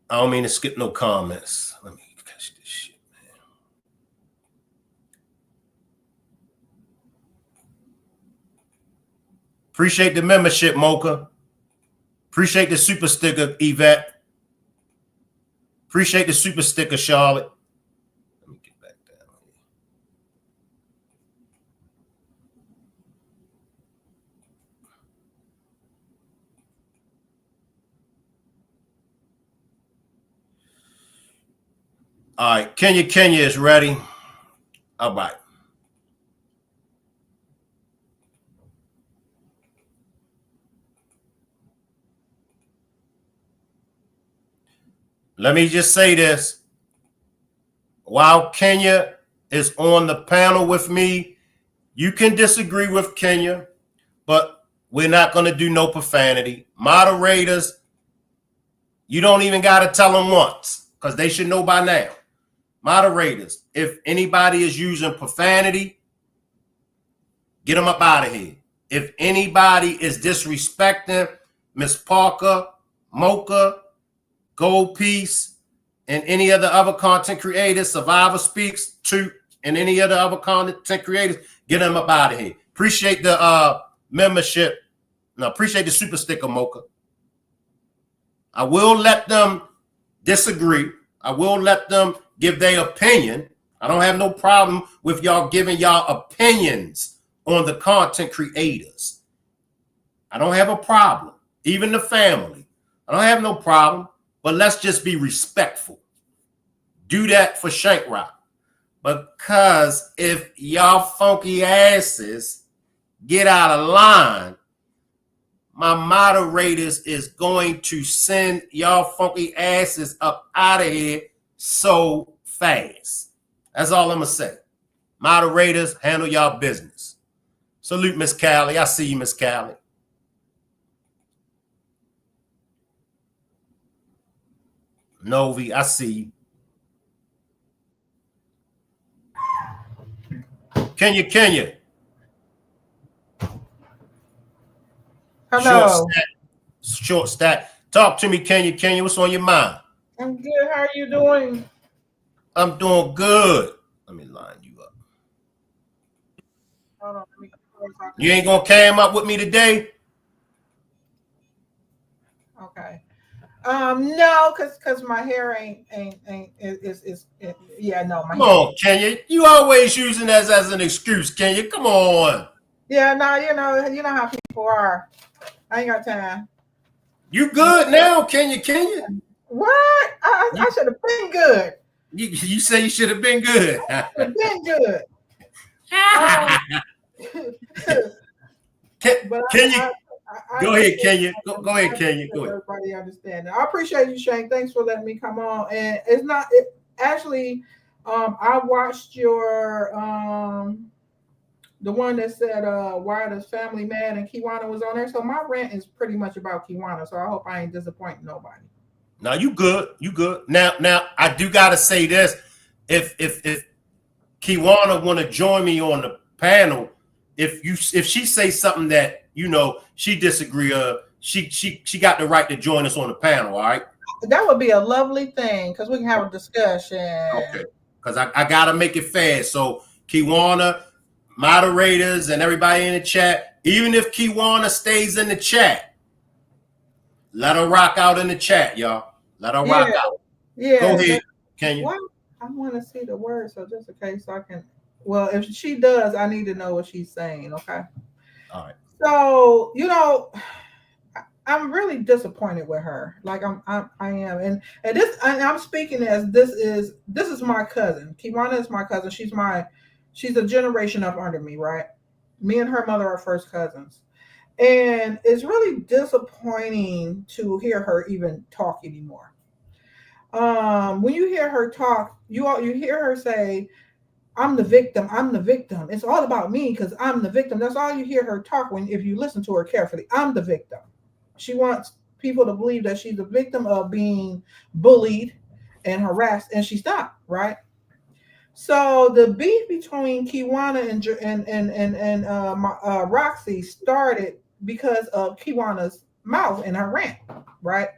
I don't mean to skip no comments. Let me catch this shit, man. Appreciate the membership, Mocha. Appreciate the super sticker, Yvette. Appreciate the super sticker, Charlotte. Let me get back down here. All right, Kenya is ready. All right. Let me just say this. While Kenya is on the panel with me, you can disagree with Kenya, but we're not going to do no profanity. Moderators, you don't even got to tell them once because they should know by now. Moderators, if anybody is using profanity, get them up out of here. If anybody is disrespecting Miss Parker, Mocha, Gold Piece, and any of the other content creators, Survivor Speaks, Truth, and any of the other content creators, get them up out of here. Appreciate the membership. No, appreciate the super sticker, Mocha. I will let them disagree. I will let them give their opinion. I don't have no problem with y'all giving y'all opinions on the content creators. I don't have a problem. Even the family. I don't have no problem. But let's just be respectful. Do that for Shank Rock. Because if y'all funky asses get out of line, my moderators is going to send y'all funky asses up out of here so fast. That's all I'm going to say. Moderators, handle y'all business. Salute, Miss Callie. I see you, Miss Callie. Novi, I see you. Kenya. Hello. Short stack. Talk to me, Kenya. What's on your mind? I'm good. How are you doing? I'm doing good. Let me line you up. Hold on, you ain't gonna cam up with me today? Okay. No, cause my hair ain't yeah, no, my Come on, Kenya. You always using that as an excuse, Kenya. Come on. Yeah, no, you know how people are. I ain't got time. You good now, Kenya? What? I should have been good. You say you should have been good. Been good. Go ahead, Kenya. Go ahead, Kenya. Go ahead. Everybody understand. I appreciate you, Shank. Thanks for letting me come on. And it's not actually. I watched your the one that said why does family mad and Kiwana was on there. So my rant is pretty much about Kiwana. So I hope I ain't disappointing nobody. Now you good. Now I do gotta say this. If Kiwana want to join me on the panel, if she say something that she disagree, she got the right to join us on the panel. All right. That would be a lovely thing because we can have a discussion. Okay. Because I gotta make it fast. So Kiwana, moderators, and everybody in the chat, even if Kiwana stays in the chat, let her rock out in the chat, y'all. Let her rock out. Yeah. Go ahead, Kenya. I want to see the word, so just in case I can. Well, if she does, I need to know what she's saying. Okay. All right. So I'm really disappointed with her. Like I am, and I'm speaking as this is my cousin. Kiwana is my cousin. She's a generation up under me, right? Me and her mother are first cousins, and it's really disappointing to hear her even talk anymore. When you hear her talk, you hear her say, I'm the victim. I'm the victim. It's all about me because I'm the victim. That's all you hear her talk if you listen to her carefully. I'm the victim. She wants people to believe that she's the victim of being bullied and harassed, and she's not, right? So the beef between Kiwana and Roxy started because of Kiwana's mouth and her rant, right?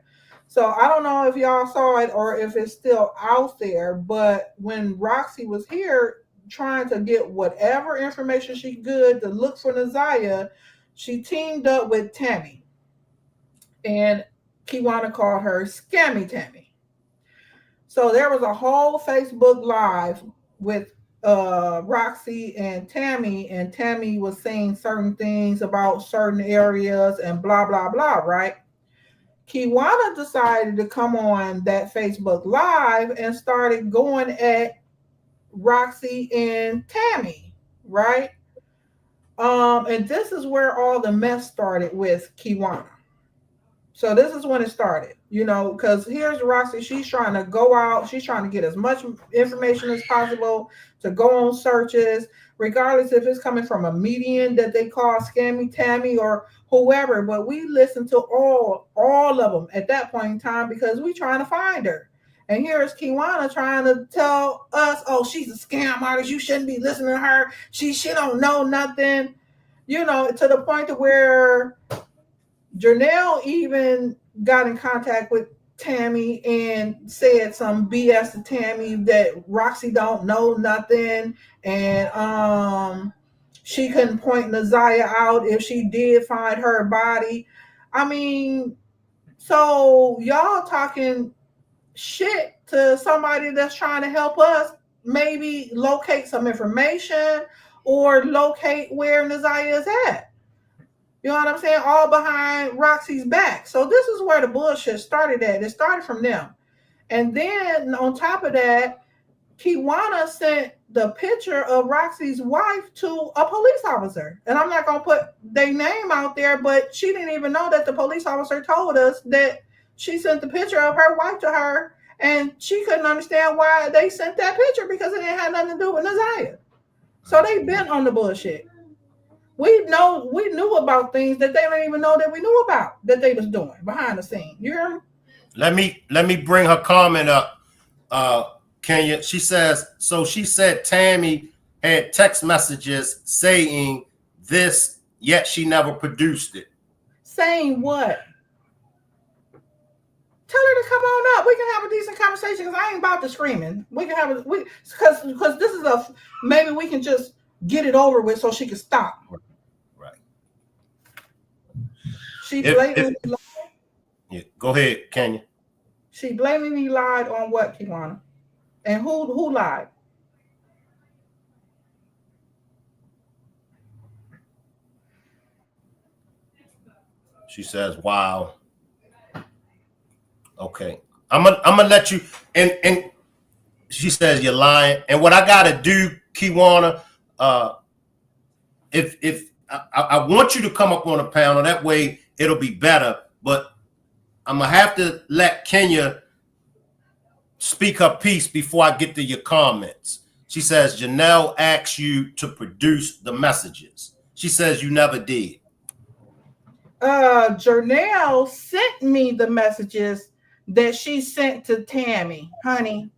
So I don't know if y'all saw it or if it's still out there, but when Roxy was here trying to get whatever information she could to look for Naziah, she teamed up with Tammy. And Kiwana called her Scammy Tammy. So there was a whole Facebook Live with Roxy and Tammy was saying certain things about certain areas and blah, blah, blah, right? Kiwana decided to come on that Facebook Live and started going at Roxy and Tammy, right? And this is where all the mess started with Kiwana. So this is when it started, because here's Roxy. She's trying to go out. She's trying to get as much information as possible to go on searches, regardless if it's coming from a medium that they call Scammy Tammy or whoever. But we listen to all of them at that point in time because we're trying to find her. And here's Kiwana trying to tell us, oh, she's a scam artist. You shouldn't be listening to her. She don't know nothing, to the point to where Janelle even got in contact with Tammy and said some BS to Tammy that Roxy don't know nothing, and she couldn't point Naziah out if she did find her body. I mean, so y'all talking shit to somebody that's trying to help us maybe locate some information or locate where Naziah is at. You know what I'm saying? All behind Roxy's back. So this is where the bullshit started at. It started from them. And then on top of that, Kiwana sent the picture of Roxy's wife to a police officer. And I'm not going to put their name out there, but she didn't even know that the police officer told us that she sent the picture of her wife to her. And she couldn't understand why they sent that picture because it didn't have nothing to do with Naziah. So they've been on the bullshit. We knew about things that they didn't even know that we knew about that they was doing behind the scene. You hear me? Let me bring her comment up. Kenya, she says, so she said Tammy had text messages saying this, yet she never produced it. Saying what? Tell her to come on up. We can have a decent conversation because I ain't about to screaming. We can have because this is maybe we can just get it over with so she can stop. Right. She blatantly lied. Yeah, go ahead, Kenya. She blatantly lied on what, Kiwana? And who lied? She says, wow. Okay. I'm gonna let you and she says you're lying. And what I gotta do, Kiwana, if I want you to come up on a panel, that way it'll be better. But I'm gonna have to let Kenya speak her piece before I get to your comments. She says Janelle asked you to produce the messages. She says you never did. Janelle sent me the messages that she sent to Tammy, honey.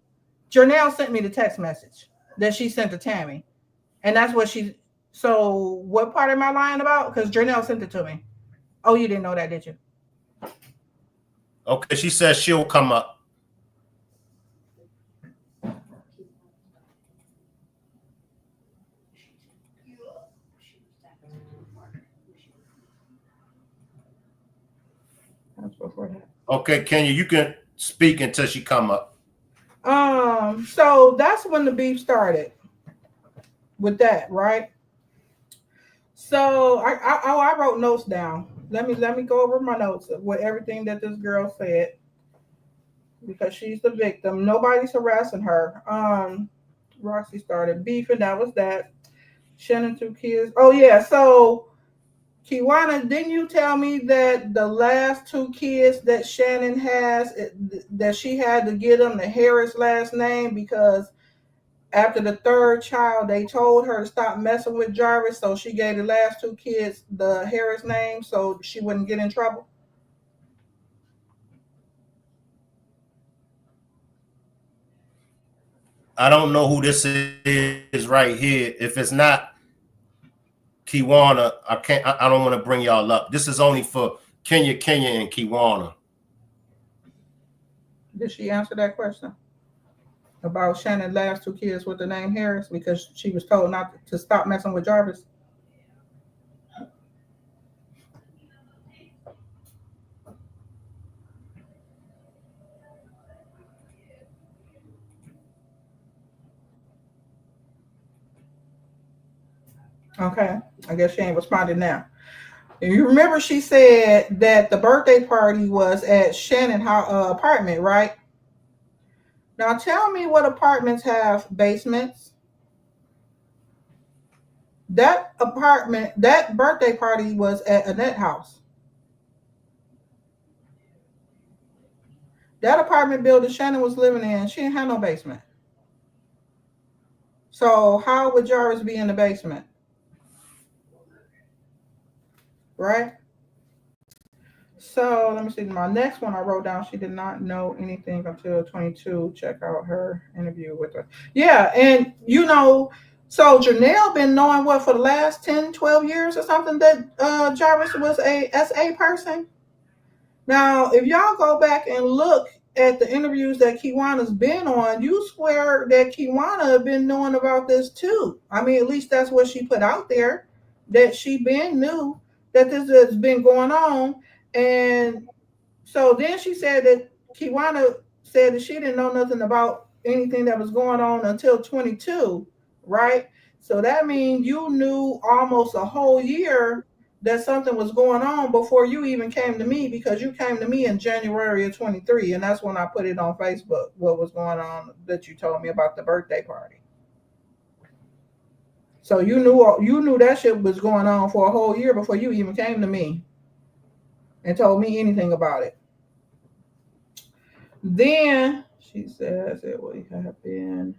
Janelle sent me the text message that she sent to Tammy. And that's what so what part am I lying about? Because Janelle sent it to me. Oh, you didn't know that, did you? Okay, she says she'll come up. Okay, Kenya, you can speak until she come up. So that's when the beef started with that, right? So I wrote notes down. Let me go over my notes with everything that this girl said because she's the victim. Nobody's harassing her. Roxy started beefing. That was that. Shannon 2 kids. Oh yeah. So Kiwana, didn't you tell me that the last 2 kids that Shannon has, that she had to get them the Harris last name because after the 3rd child, they told her to stop messing with Jarvis, so she gave the last 2 kids the Harris name so she wouldn't get in trouble? I don't know who this is right here. If it's not Kiwana, I don't want to bring y'all up. This is only for Kenya, and Kiwana. Did she answer that question about Shannon's last 2 kids with the name Harris because she was told not to stop messing with Jarvis? Okay, I guess she ain't responding now. And you remember she said that the birthday party was at Shannon's apartment, right? Now tell me what apartments have basements. That birthday party was at Annette's house. That apartment building Shannon was living in, she didn't have no basement. So how would Jarvis be in the basement? Right? So let me see. My next one I wrote down, she did not know anything until 22. Check out her interview with her. Yeah, and so Janelle been knowing what for the last 10, 12 years or something that Jarvis was a SA person. Now, if y'all go back and look at the interviews that Kiwana's been on, you swear that Kiwana been knowing about this too. I mean, at least that's what she put out there, that she been knew that this has been going on. And so then she said that Kiwana said that she didn't know nothing about anything that was going on until 22, right? So that means you knew almost a whole year that something was going on before you even came to me, because you came to me in January of 23, and that's when I put it on Facebook, what was going on that you told me about the birthday party. So you knew that shit was going on for a whole year before you even came to me and told me anything about it. Then she says it would have been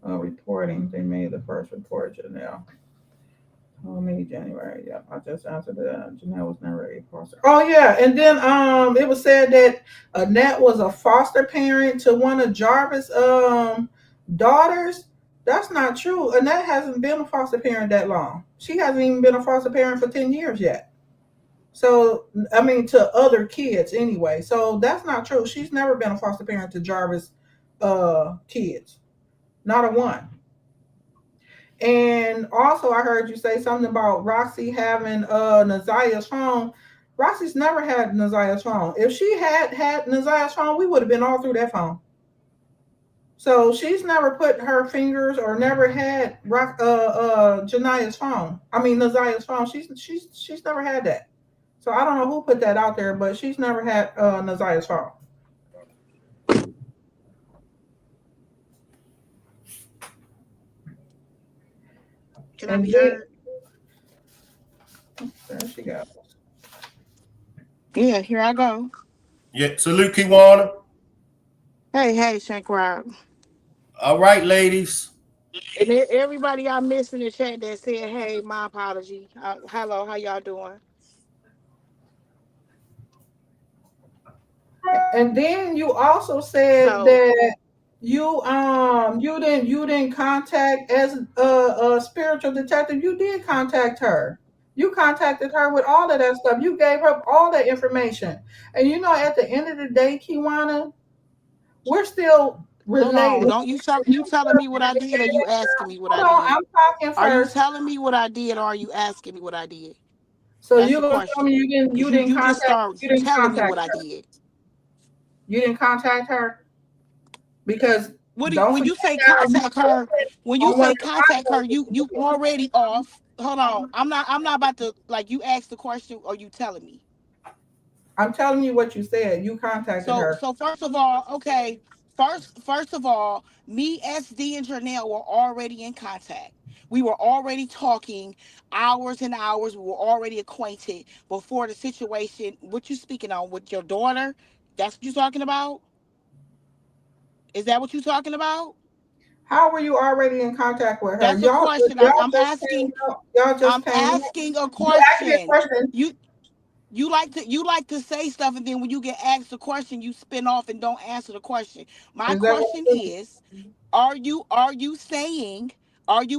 reporting. They made the first report, Janelle. Told me January. Yep, I just answered that. Janelle was never a foster. Oh yeah, and then it was said that Annette was a foster parent to one of Jarvis' daughters. That's not true. Annette hasn't been a foster parent that long. She hasn't even been a foster parent for 10 years yet. So, I mean, to other kids anyway. So that's not true. She's never been a foster parent to Jarvis' kids. Not a one. And also, I heard you say something about Roxy having Nazia's phone. Roxy's never had Nazia's phone. If she had Nazia's phone, we would have been all through that phone. So she's never put her fingers or never had Jania's phone. I mean, Nazia's phone. She's never had that. So I don't know who put that out there, but she's never had Nazia's phone. Can I be heard? There she goes. Yeah, here I go. Yeah, salute Kiwana. Hey, Shank Rob. All right, ladies. And everybody I missed in the chat that said, hey, my apology. Hello, how y'all doing? And then you also said that you didn't contact as a spiritual detective. You did contact her. You contacted her with all of that stuff. You gave her all that information. And at the end of the day, Kiwana, we're still related. Don't you telling me what I did, or you asking me what I did? I'm talking first. Are you telling me what I did, or are you asking me what I did? So you're gonna tell me you didn't contact telling me what I did. You didn't contact her because Don't when you forget say now, contact her, when you on one say of the contact her, podcasts, you already off. Hold on. I'm not about to, like, you asked the question or you telling me. I'm telling you what you said. You contacted her. So first of all, okay. First of all, me, SD, and Janelle were already in contact. We were already talking hours and hours. We were already acquainted before the situation. What you speaking on with your daughter? That's what you talking about? Is that what you talking about? How were you already in contact with her? That's a question. Y'all just came out. Y'all just I'm came out. asking a You asked me a question. question. You like to say stuff, and then when you get asked a question, you spin off and don't answer the question. My Is that what question I'm doing? is, are you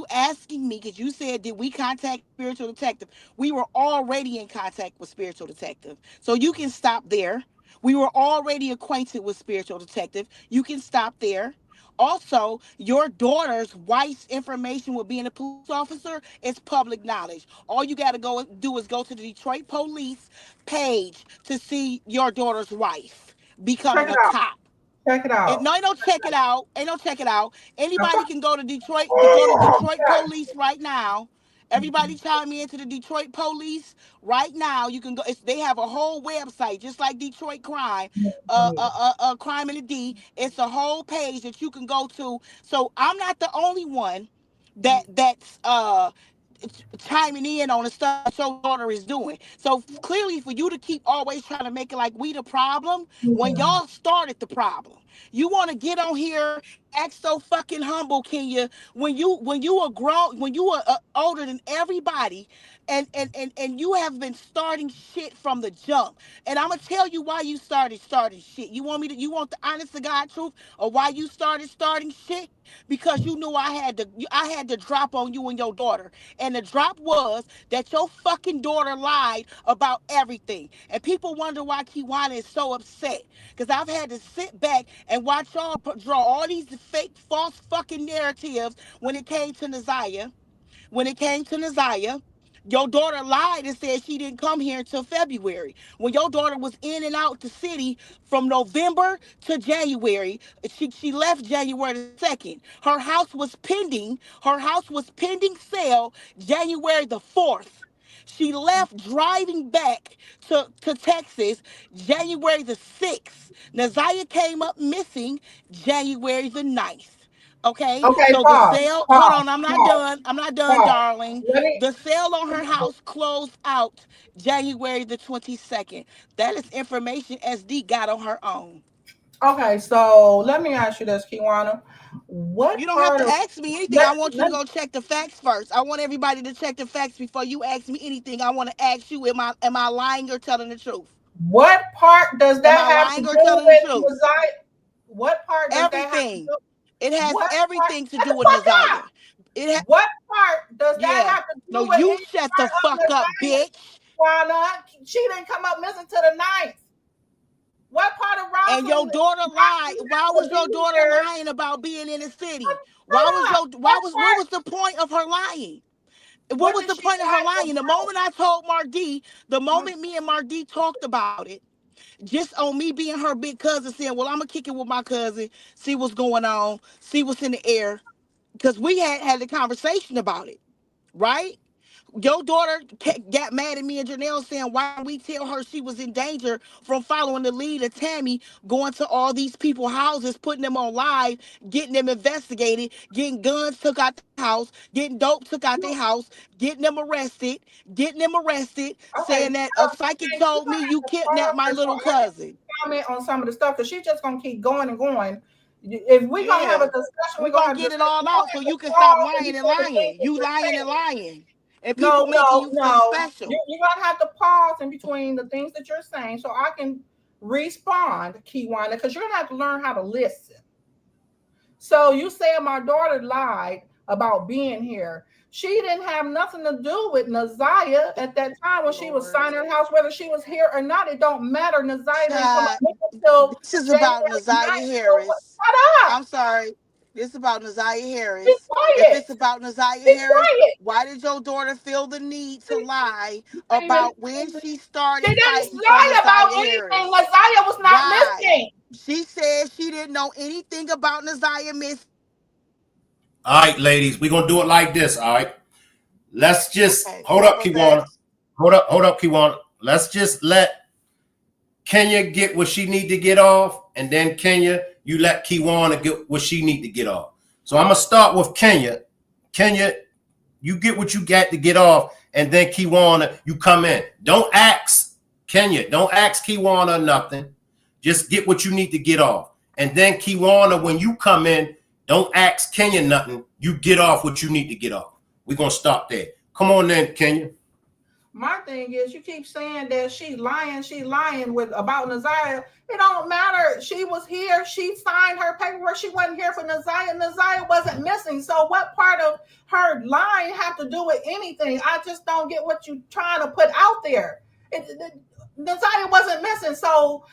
asking me, because you said, did we contact spiritual detective? We were already in contact with spiritual detective, so you can stop there. We were already acquainted with spiritual detective. You can stop there. Also, your daughter's wife's information with being a police officer is public knowledge. All you got to go do is go to the Detroit police page to see your daughter's wife Check becoming it a out. cop. Check it out. No, ain't no check it out. Ain't no check it out. I'm Anybody can go to Detroit, oh, God. police right now. Everybody chime in to the Detroit police right now. You can go. They have a whole website, just like Detroit crime, crime in the D. It's a whole page that you can go to. So I'm not the only one that's chiming in on the stuff that your daughter is doing. So clearly, for you to keep always trying to make it like we the problem, when y'all started the problem, you want to get on here, act so fucking humble, can you? When you are grown, when you are older than everybody, and you have been starting shit from the jump. And I'm gonna tell you why you started shit. You want the honest to God truth of why you starting shit? Because you knew I had to drop on you and your daughter. And the drop was that your fucking daughter lied about everything. And people wonder why Kiwana is so upset. Because I've had to sit back and watch y'all draw all these fake, false fucking narratives when it came to Naziah. Your daughter lied and said she didn't come here until February. When your daughter was in and out the city from November to January, she left January the 2nd. Her house was pending sale January the 4th. She left driving back to Texas January the 6th. Naziah came up missing January the 9th. Okay, Okay, so the pause. sale, hold Pause. on, I'm not Pause. done. I'm not done, Pause. darling. Let me. The sale on her house closed out January the 22nd. That is information SD got on her own. Okay, so let me ask you this, Kiwana. You What don't have part to of ask me anything. let, I want you to let go check the facts first. I want everybody to check the facts before you ask me anything. I want to ask you, am I lying or telling the truth? what part does Am that I have to lying do or telling the with truth? Messiah? What part does that have to Everything. do? It has What part? everything to Shut do the with fuck Naziah. up. It What part does that Yeah. have to No, do with you any shut the part of fuck up, Messiah? bitch. Why not? She didn't come up missing to the ninth. What part of And your Rosalind daughter lied. Why to was be your daughter here? lying about being in the city? Shut Why was up. your What what part? was the point of her lying? What What was did the she point of her lie lying? The about? moment I told Mardi, the moment me and Mardi talked about it, just on me being her big cousin saying, well, I'm gonna kick it with my cousin, see what's going on, see what's in the air. Because we had a conversation about it, right? Your daughter got mad at me and Janelle saying, why we tell her she was in danger from following the lead of Tammy, going to all these people's houses, putting them on live, getting them investigated, getting guns took out the house, getting dope took out their house, getting them arrested, Okay, saying that a psychic you're told gonna me you have to kidnapped my pause so little I can cousin. comment on some of the stuff because she's just gonna keep going and going. If we're gonna have a Yeah. discussion, we're We're gonna gonna have a get it discussion. all You're gonna out so have to you can stop pause in lying and between the things lying. that You you're lying and saying. lying. And people No, making no, you feel no. special. You're gonna have to pause in between the things that you're saying so I can respond, Kiwana, because you're gonna have to learn how to listen. So you said my daughter lied about being here. She didn't have nothing to do with Naziah at that time when she was Lord. signing her house, whether she was here or not. It don't matter. Naziah didn't come up Child, until this is January about Naziah 9th. So Harris. shut up. I'm sorry. This is about Naziah Be Harris. If quiet. it's about Naziah Be Harris, quiet. why did your daughter feel the need to lie David. about when she She started didn't fighting for lie about Naziah anything. Harris? Naziah was not Why? missing. She said she didn't know anything about Naziah Miss. All right, ladies, we're gonna do it like this. All right. Let's just Okay, hold what up, was that? Kiwana. Hold up, Kiwana. Let's just let Kenya get what she need to get off, and then Kenya, you let Kiwana get what she need to get off. So I'm gonna start with Kenya. Kenya, you get what you got to get off, and then Kiwana, you come in. Don't ask Kenya. Don't ask Kiwana nothing. Just get what you need to get off, and then Kiwana, when you come in, don't ask Kenya nothing. You get off what you need to get off. We're gonna stop there. Come on then, Kenya. My thing is, you keep saying that she lying with about Naziah. It don't matter. She was here. She signed her paperwork. She wasn't here for Naziah. Naziah wasn't missing. So what part of her lying have to do with anything? I just don't get what you're trying to put out there. Naziah wasn't missing. So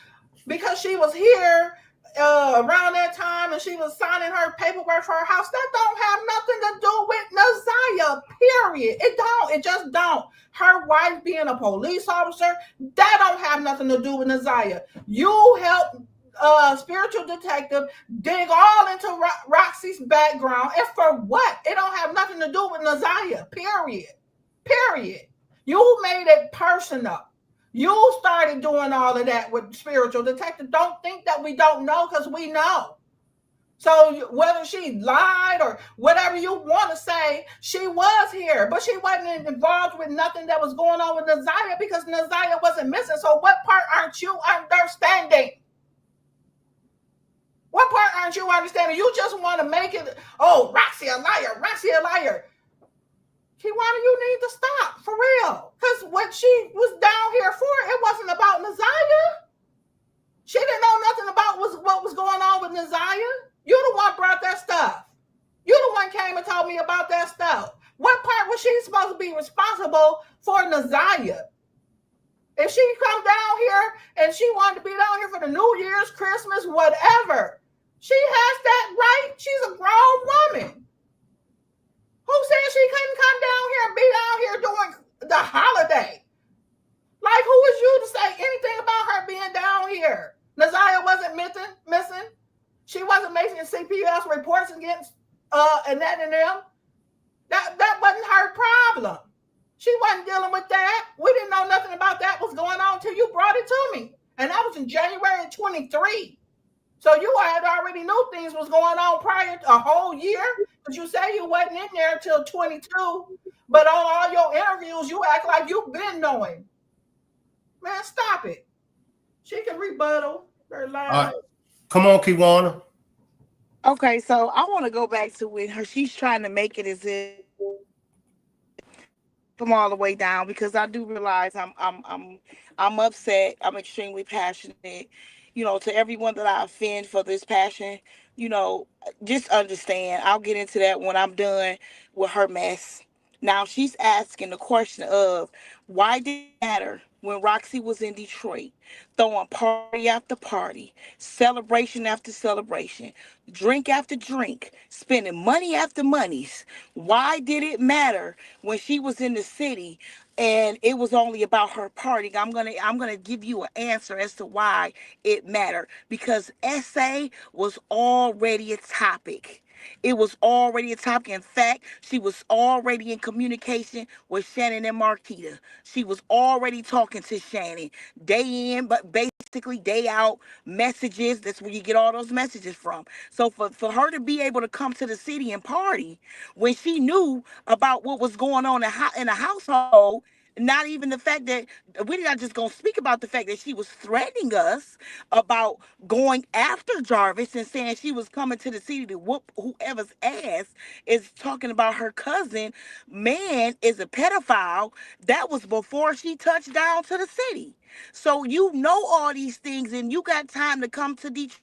because she was here around that time and she was signing her paperwork for her house, that don't have nothing to do with Naziah, period. It don't. It just don't. Her wife being a police officer, that don't have nothing to do with Naziah. You helped spiritual detective dig all into Roxy's background, and for what? It don't have nothing to do with Naziah, period. You made it personal. You started doing all of that with spiritual detective. Don't think that we don't know, because we know. So whether she lied or whatever you want to say, she was here, but she wasn't involved with nothing that was going on with Naziah, because Naziah wasn't missing. So what part aren't you understanding? What part aren't you understanding? You just want to make it, oh, Roxy a liar, Roxy a liar. Kiwana, you need to stop, for real. Because what she was down here for, it wasn't about Naziah. She didn't know nothing about what was going on with Naziah. You the one brought that stuff. You the one came and told me about that stuff. What part was she supposed to be responsible for Naziah? If she comes down here and she wanted to be down here for the New Year's, Christmas, whatever, she has that right. She's a grown woman. Who said she couldn't come down here and be down here during the holiday? Like, who is you to say anything about her being down here? Naziah wasn't missing. She wasn't making CPS reports against Annette and them. That wasn't her problem. She wasn't dealing with that. We didn't know nothing about that was going on until you brought it to me. And that was in January 23. So you had already knew things was going on prior to a whole year, because you say you wasn't in there until 22. But on all your interviews, you act like you've been knowing. Man, stop it. She can rebuttal her lies. All right. Come on, Kiwana. Okay, so I want to go back to when she's trying to make it as if from all the way down, because I do realize I'm upset. I'm extremely passionate. To everyone that I offend for this passion, just understand. I'll get into that when I'm done with her mess. Now she's asking the question of, why did it matter when Roxy was in Detroit, throwing party after party, celebration after celebration, drink after drink, spending money after monies? Why did it matter when she was in the city and it was only about her partying? I'm gonna give you an answer as to why it mattered. Because SA was already a topic. It was already a topic. In fact, she was already in communication with Shannon and Marquita. She was already talking to Shannon day in, but basically day out messages. That's where you get all those messages from. So for her to be able to come to the city and party when she knew about what was going on in the household, not even the fact that we're not just going to speak about the fact that she was threatening us about going after Jarvis and saying she was coming to the city to whoop whoever's ass, is talking about her cousin, man, is a pedophile. That was before she touched down to the city. So you know all these things and you got time to come to Detroit.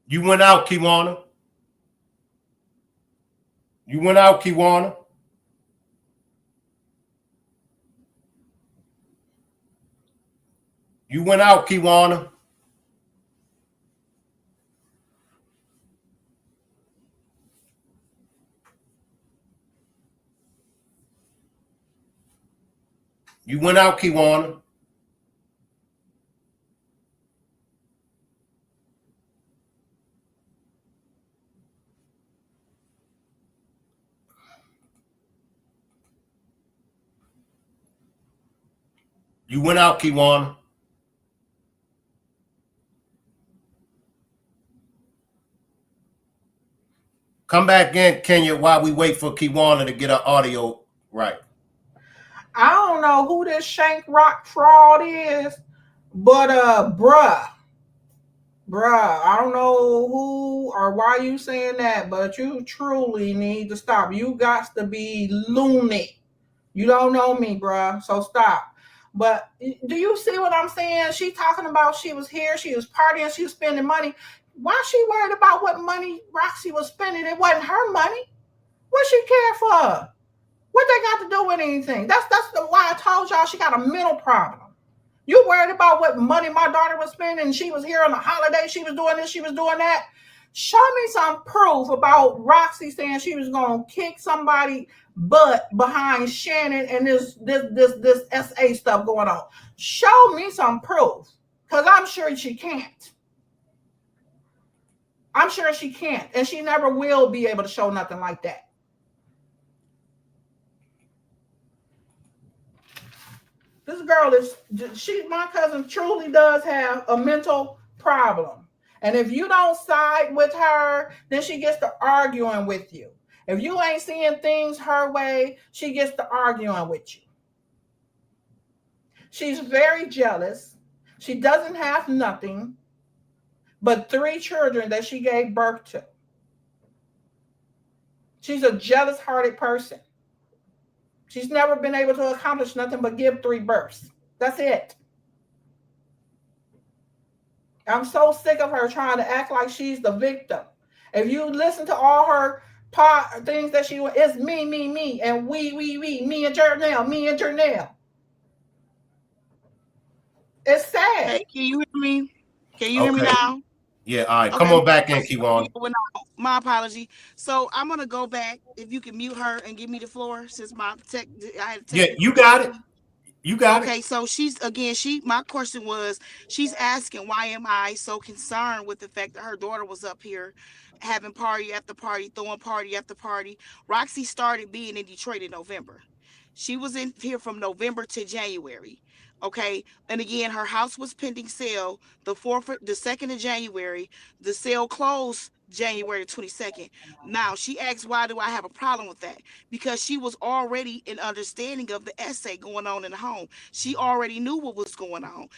You went out, Kiwana. You went out, Kiwana. You went out, Kiwana. You went out, Kiwana. You went out, Kiwana. Come back in, Kenya, while we wait for Kiwana to get her audio right. I don't know who this Shank Rock fraud is, but bruh, I don't know who or why you saying that, but you truly need to stop. You got to be loony. You don't know me, bruh, so stop. But do you see what I'm saying? She talking about she was here, she was partying, she was spending money. Why she worried about what money Roxy was spending? It wasn't her money. What she care for? What they got to do with anything? That's why I told y'all she got a mental problem. You worried about what money my daughter was spending? She was here on a holiday. She was doing this. She was doing that. Show me some proof about Roxy saying she was gonna kick somebody butt behind Shannon and this SA stuff going on. Show me some proof, because I'm sure she can't. I'm sure she can't, and she never will be able to show nothing like that. This girl my cousin truly does have a mental problem. And if you don't side with her, then she gets to arguing with you. If you ain't seeing things her way, she gets to arguing with you. She's very jealous. She doesn't have nothing but 3 children that she gave birth to. She's a jealous-hearted person. She's never been able to accomplish nothing but give 3 births. That's it. I'm so sick of her trying to act like she's the victim. If you listen to all her things that she it's me, and we, me and Janelle. It's sad. Hey, can you hear me? Can you hear me now? Yeah, all right. Okay. Come on back in, Kiwana. My apology. So I'm gonna go back. If you can mute her and give me the floor, since I had yeah, you got it. You got it. Okay, so my question was, she's asking, why am I so concerned with the fact that her daughter was up here having party after party, throwing party after party? Roxy started being in Detroit in November. She was in here from November to January. Okay, and again, her house was pending sale the 2nd of January. The sale closed January 22nd. Now she asked, why do I have a problem with that? Because she was already in understanding of the essay going on in the home. She already knew what was going on.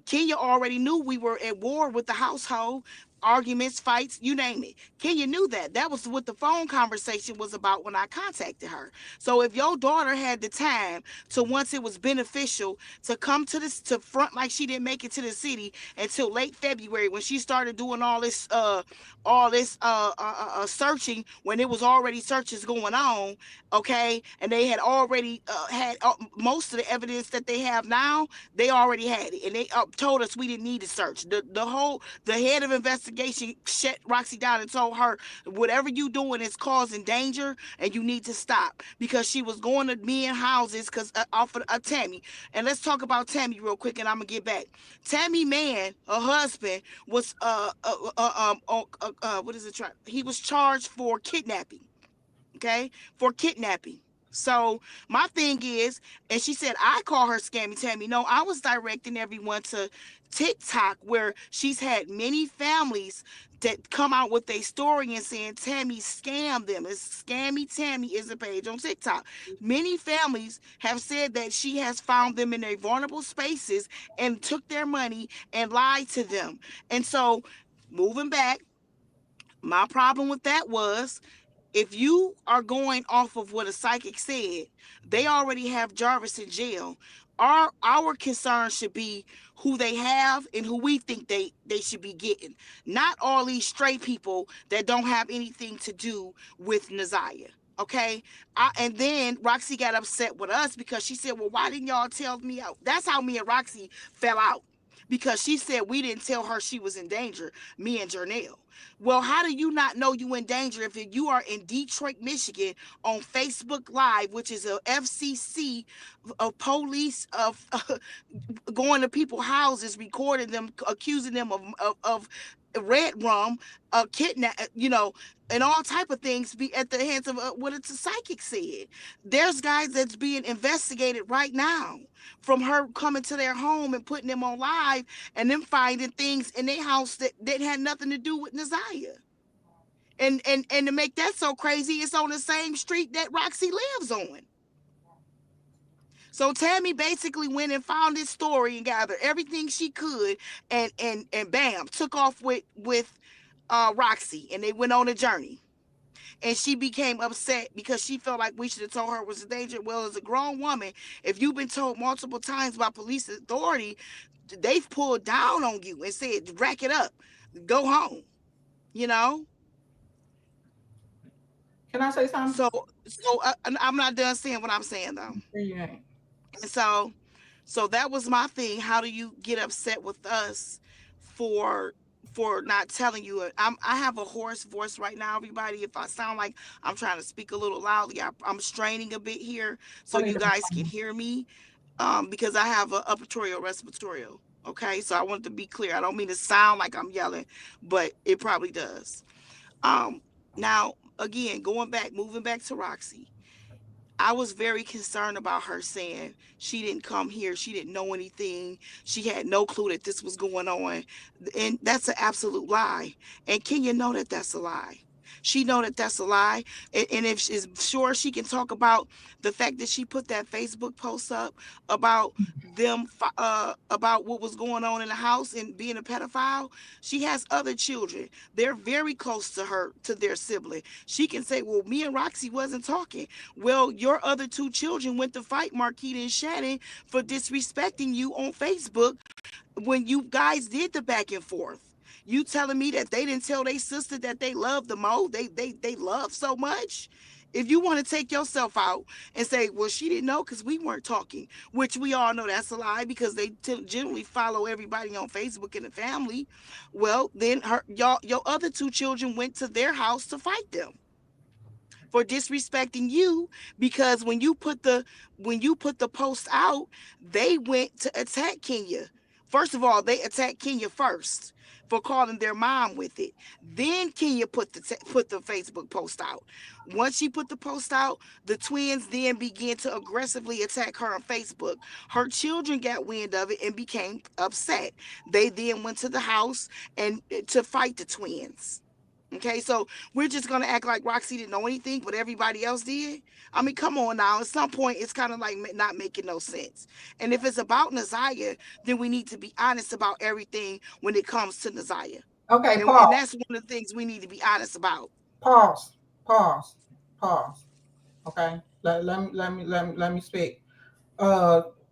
Kenya already knew we were at war with the household. Arguments, fights, you name it. Kenya knew that. That was what the phone conversation was about when I contacted her. So if your daughter had the time to, once it was beneficial, to come to front like she didn't make it to the city until late February, when she started doing all this searching, when it was already searches going on, okay, and they had already had most of the evidence that they have now, they already had it, and they told us we didn't need to search. The head of investigation shut Roxy down and told her, whatever you doing is causing danger and you need to stop, because she was going to men houses because off of Tammy. And let's talk about Tammy real quick, and I'm gonna get back. Tammy man, her husband, was what is it? He was charged for kidnapping. Okay, for kidnapping. So my thing is, and she said, I call her Scammy Tammy. No, I was directing everyone to TikTok, where she's had many families that come out with a story and saying Tammy scammed them. It's Scammy Tammy is a page on TikTok. Many families have said that she has found them in their vulnerable spaces and took their money and lied to them. And so, moving back, my problem with that was, if you are going off of what a psychic said, they already have Jarvis in jail. Our concern should be who they have and who we think they should be getting. Not all these stray people that don't have anything to do with Naziah. Okay? And then Roxy got upset with us because she said, well, why didn't y'all tell me out? That's how me and Roxy fell out. Because she said we didn't tell her she was in danger, me and Janelle. Well, how do you not know you in danger if you are in Detroit, Michigan on Facebook Live, which is a FCC of police of going to people's houses, recording them, accusing them of red rum, kidnap, and all type of things be at the hands of what it's a psychic said. There's guys that's being investigated right now from her coming to their home and putting them on live and them finding things in their house that had nothing to do with Naziah. And to make that so crazy, it's on the same street that Roxy lives on. So Tammy basically went and found this story and gathered everything she could, and bam, took off with Roxy, and they went on a journey. And she became upset because she felt like we should have told her it was a danger. Well, as a grown woman, if you've been told multiple times by police authority, they've pulled down on you and said, rack it up, go home, Can I say something? So I'm not done saying what I'm saying, though. You ain't. And so that was my thing. How do you get upset with us for not telling you? I have a hoarse voice right now, everybody. If I sound like I'm trying to speak a little loudly, I'm straining a bit here so you guys can hear me, because I have a upper respiratory. Okay, so I want to be clear. I don't mean to sound like I'm yelling, but it probably does. Now again, moving back to Roxy. I was very concerned about her saying she didn't come here. She didn't know anything. She had no clue that this was going on. And that's an absolute lie. And Kenya know that that's a lie. She know that that's a lie. And if she's sure, she can talk about the fact that she put that Facebook post up about them, about what was going on in the house and being a pedophile. She has other children. They're very close to her, to their sibling. She can say, well, me and Roxy wasn't talking. Well, your other two children went to fight Marquita and Shannon for disrespecting you on Facebook when you guys did the back and forth. You telling me that they didn't tell their sister that they love the most? They love so much? If you want to take yourself out and say, well, she didn't know because we weren't talking, which we all know that's a lie because they generally follow everybody on Facebook in the family. Well, then your other two children went to their house to fight them for disrespecting you, because when you put the post out, they went to attack Kenya. First of all, they attacked Kenya first for calling their mom with it. Then Kenya put the Facebook post out. Once she put the post out, the twins then began to aggressively attack her on Facebook. Her children got wind of it and became upset. They then went to the house and to fight the twins. Okay, so we're just going to act like Roxy didn't know anything, but everybody else did? I mean, come on now. At some point, it's kind of like not making no sense. And if it's about Naziah, then we need to be honest about everything when it comes to Naziah. Okay, and that's one of the things we need to be honest about. Pause. Okay, let me speak.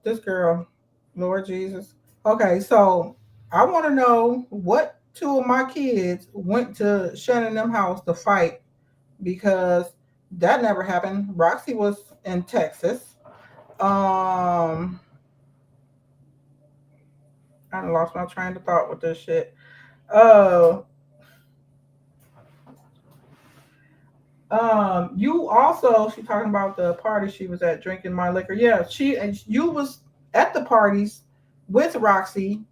This girl, Lord Jesus. Okay, so I want to know what two of my kids went to Shannon them house to fight, because that never happened. Roxy was in Texas. I lost my train of thought with this shit. You also, she talking about the party she was at drinking my liquor. Yeah, you was at the parties with Roxy.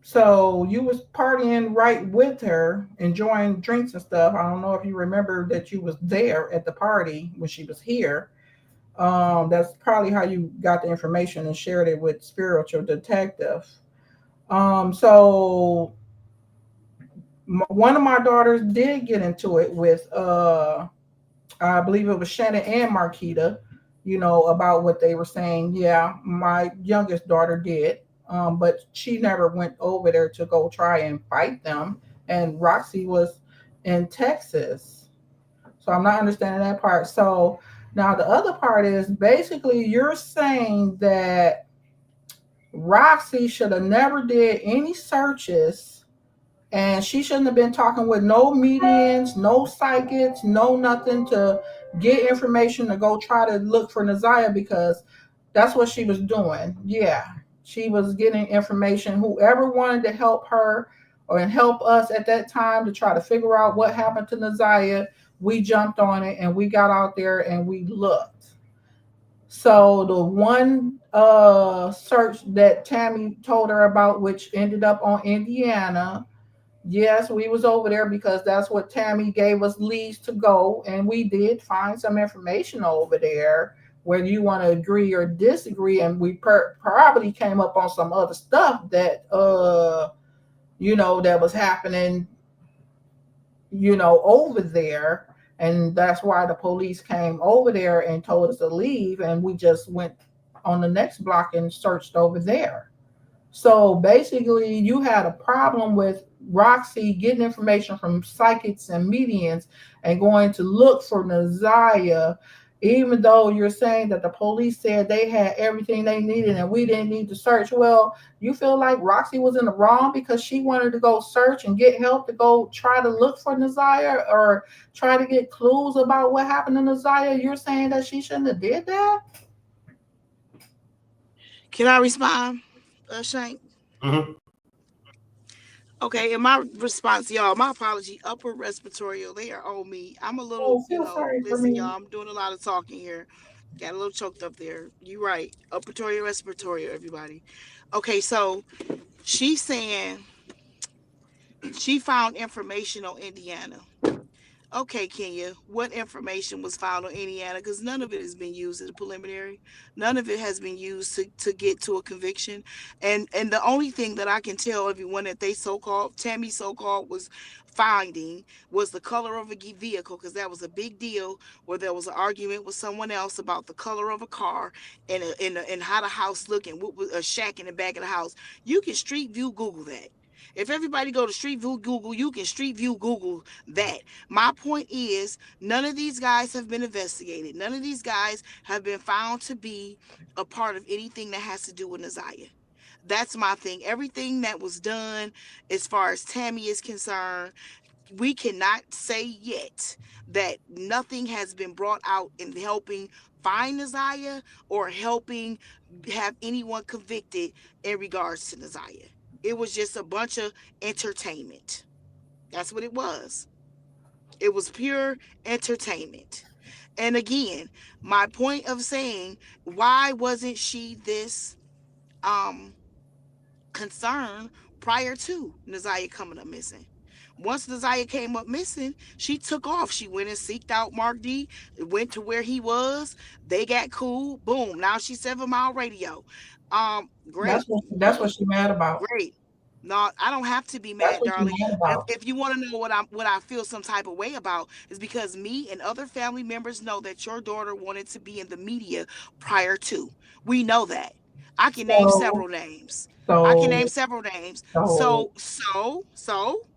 So you was partying right with her, enjoying drinks and stuff. I don't know if you remember that you was there at the party when she was here. That's probably how you got the information and shared it with Spiritual Detective. So one of my daughters did get into it with I believe it was Shannon and Marquita, about what they were saying. Yeah, my youngest daughter did. But she never went over there to go try and fight them. And Roxy was in Texas. So I'm not understanding that part. So now the other part is basically you're saying that Roxy should have never did any searches, and she shouldn't have been talking with no mediums, no psychics, no nothing to get information to go try to look for Naziah, because that's what she was doing. Yeah. She was getting information. Whoever wanted to help her or help us at that time to try to figure out what happened to Naziah, we jumped on it and we got out there and we looked. So the one search that Tammy told her about, which ended up on Indiana, Yes, we was over there because that's what Tammy gave us leads to go, and we did find some information over there. Whether you want to agree or disagree, and we probably came up on some other stuff that that was happening, over there, and that's why the police came over there and told us to leave, and we just went on the next block and searched over there. So basically, you had a problem with Roxy getting information from psychics and mediums and going to look for Naziah, even though you're saying that the police said they had everything they needed and we didn't need to search. Well, you feel like Roxy was in the wrong because she wanted to go search and get help to go try to look for Naziah or try to get clues about what happened to Naziah. You're saying that she shouldn't have did that? Can I respond, Shank? Mm-hmm. Okay, and my response, y'all, my apology, upper respiratory, they are on me. I'm a little, Oh, feel sorry for listen, me. y'all, I'm doing a lot of talking here. Got a little choked up there. You right. Upper respiratory, everybody. Okay, so she's saying she found information on Indiana. Okay, Kenya, what information was found on Indiana? Because none of it has been used as a preliminary. None of it has been used to get to a conviction. And the only thing that I can tell everyone that they so-called, Tammy so-called, was finding was the color of a vehicle, because that was a big deal where there was an argument with someone else about the color of a car and how the house looked and what was a shack in the back of the house. You can Street View Google that. If everybody go to Street View Google, you can Street View Google that. My point is, none of these guys have been investigated. None of these guys have been found to be a part of anything that has to do with Naziah. That's my thing. Everything that was done as far as Tammy is concerned, we cannot say yet that nothing has been brought out in helping find Naziah or helping have anyone convicted in regards to Naziah. It was just a bunch of entertainment. That's what it was. It was pure entertainment. And again, my point of saying, why wasn't she this um concerned prior to Naziah coming up missing? Once Naziah came up missing, she took off. She went and seeked out Mark D, went to where he was. They got cool. Boom. Now she's 7 Mile Radio. Great. That's what she's mad about. Great. No, I don't have to be That's mad, what she's darling. mad If, about. if you want to know what I feel some type of way about, is because me and other family members know that your daughter wanted to be in the media prior to. We know that. I can name So several names. I can name so several names. so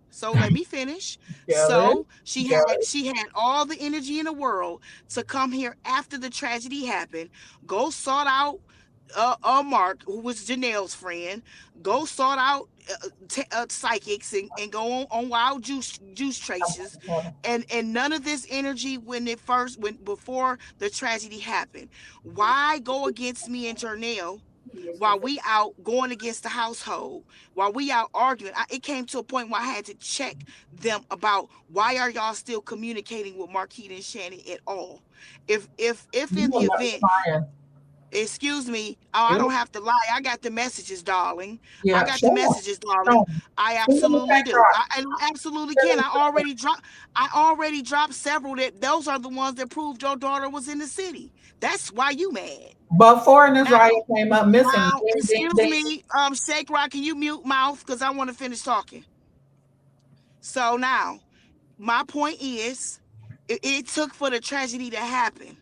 So let me finish. jealous, So she had jealous. she had all the energy in the world to come here after the tragedy happened, go sort out Mark, who was Janelle's friend, go sort out psychics and go on wild juice traces, and none of this energy when before the tragedy happened. Why go against me and Janelle while we out going against the household, while we out arguing? It came to a point where I had to check them about, why are y'all still communicating with Marquita and Shannon at all? If You in the were not event, lying. excuse me, oh, I It, don't have to lie. I got the messages, darling. I yeah, got the show them. messages, darling. Show them. I Send them a absolutely do. screenshot. I absolutely Send can. them a I already dropped several. That those are the ones that proved your daughter was in the city. That's why you mad. Before Now, Naziah came up missing, excuse me, Shake Rock, can you mute mouth? Because I want to finish talking. So now, my point is, it took for the tragedy to happen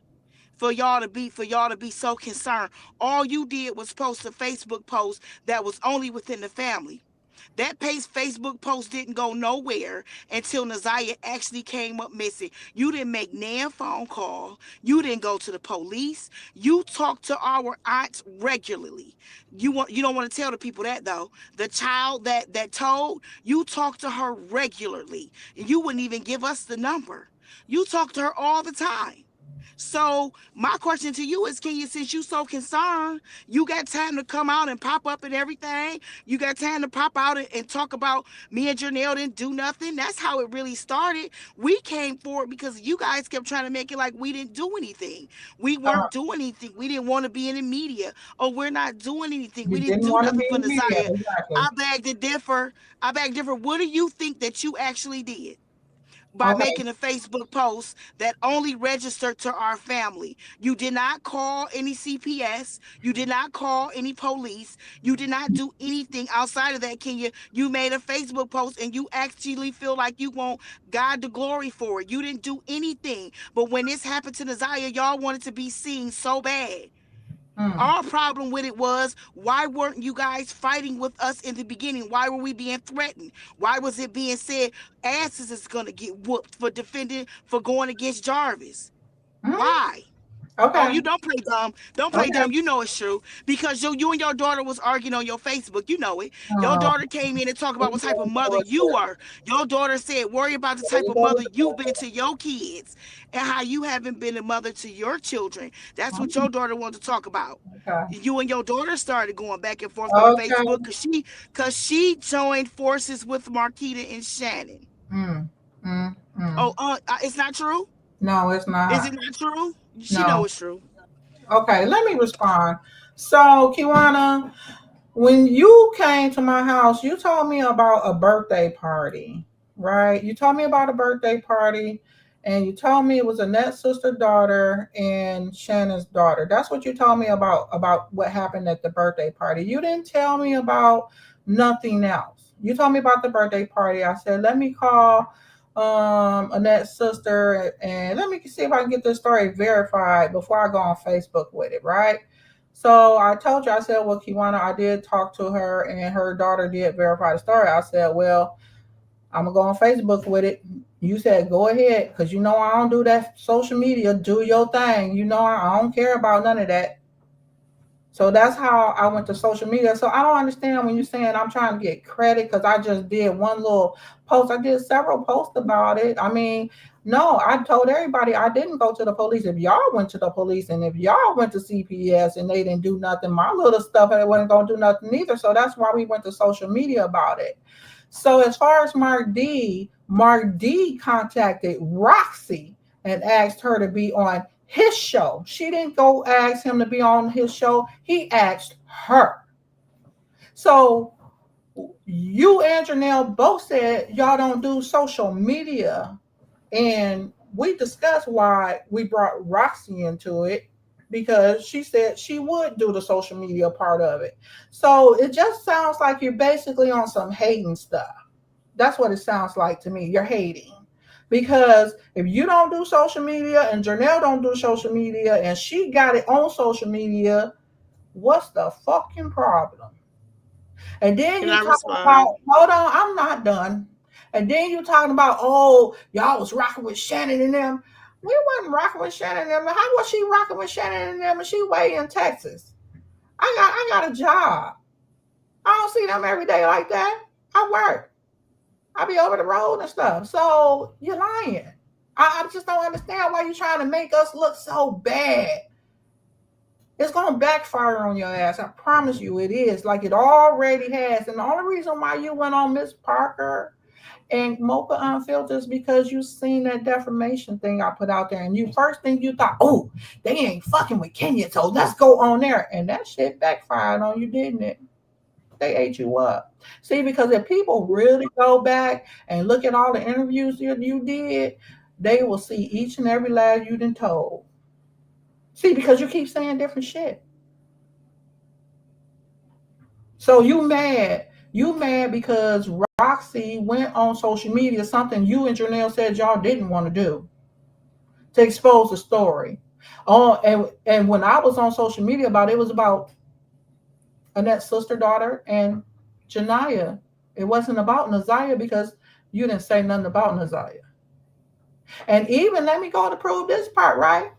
for y'all to be so concerned. All you did was post a Facebook post that was only within the family. That Facebook post didn't go nowhere until Naziah actually came up missing. You didn't make nan phone call. You didn't go to the police. You talked to our aunts regularly. You don't want to tell the people that, though. The child that told, you talked to her regularly. You wouldn't even give us the number. You talked to her all the time. So my question to you is, can you, since you so concerned, you got time to come out and pop up and everything? You got time to pop out and talk about me and Janelle didn't do nothing? That's how it really started. We came forward because you guys kept trying to make it like we didn't do anything. We weren't doing anything. We didn't want to be in the media. Oh, we're not doing anything. You We didn't didn't do want to nothing be for in media. Nasiah. Exactly. I beg to differ. I beg to differ. What do you think that you actually did by Okay. making a Facebook post that only registered to our family? You did not call any CPS. You did not call any police. You did not do anything outside of that, Kenya. You made a Facebook post and you actually feel like you want God the glory for it. You didn't do anything. But when this happened to Nasiah, y'all wanted to be seen so bad. Our problem with it was, why weren't you guys fighting with us in the beginning? Why were we being threatened? Why was it being said asses is going to get whooped for defending, for going against Jarvis? Why? Okay. Oh, you don't play dumb. Don't play Okay. dumb. You know it's true. Because you and your daughter was arguing on your Facebook. You know it. Your daughter came in and talked about what type of mother you were. Your daughter said, worry about the type of mother you've been to your kids and how you haven't been a mother to your children. That's what your daughter wanted to talk about. Okay. You and your daughter started going back and forth on Facebook because she joined forces with Marquita and Shannon. Oh, it's not true? No, it's not. Is it not true? She know it's true. Okay, let me respond. So, Kiwana, when you came to my house, you told me about a birthday party, right? You told me about a birthday party, and you told me it was Annette's sister daughter and Shannon's daughter. That's what you told me about what happened at the birthday party. You didn't tell me about nothing else. You told me about the birthday party. I said, let me call Annette's sister and let me see if I can get this story verified before I go on Facebook with it, right? So I told you, I said, well, Kiwana, I did talk to her and her daughter did verify the story. I said, well, I'm gonna go on Facebook with it. You said, go ahead, because you know I don't do that social media. Do your thing. You know I don't care about none of that. So that's how I went to social media. So I don't understand when you're saying I'm trying to get credit because I just did one little post. I did several posts about it. I mean, no, I told everybody I didn't go to the police. If y'all went to the police and if y'all went to CPS and they didn't do nothing, my little stuff, I wasn't going to do nothing either. So that's why we went to social media about it. So as far as Mark D contacted Roxy and asked her to be on his show. She didn't go ask him to be on his show. He asked her. So you and Janelle both said y'all don't do social media. And we discussed why we brought Roxy into it, because she said she would do the social media part of it. So it just sounds like you're basically on some hating stuff. That's what it sounds like to me. You're hating. Because if you don't do social media and Janelle don't do social media and she got it on social media, what's the fucking problem? And then you talk about, hold on, I'm not done. And then you talking about, oh, y'all was rocking with Shannon and them. We wasn't rocking with Shannon and them. How was she rocking with Shannon and them and she way in Texas? I got a job. I don't see them every day like that. I work. I be over the road and stuff. So you're lying. I just don't understand why you're trying to make us look so bad. It's going to backfire on your ass. I promise you it is, like it already has. And the only reason why you went on Miss Parker and Mocha Unfiltered is because you seen that defamation thing I put out there. And you first thing you thought, oh, they ain't fucking with Kenya, so let's go on there. And that shit backfired on you, didn't it? They ate you up. See, because if people really go back and look at all the interviews you did, they will see each and every lie you done told. See, because you keep saying different shit. So you mad because Roxy went on social media, something you and Janelle said y'all didn't want to do, to expose the story. Oh, and when I was on social media about it, it was about Annette's sister daughter and Janiyah. It wasn't about Nasiah because you didn't say nothing about Nasiah. And even, let me go to prove this part, right?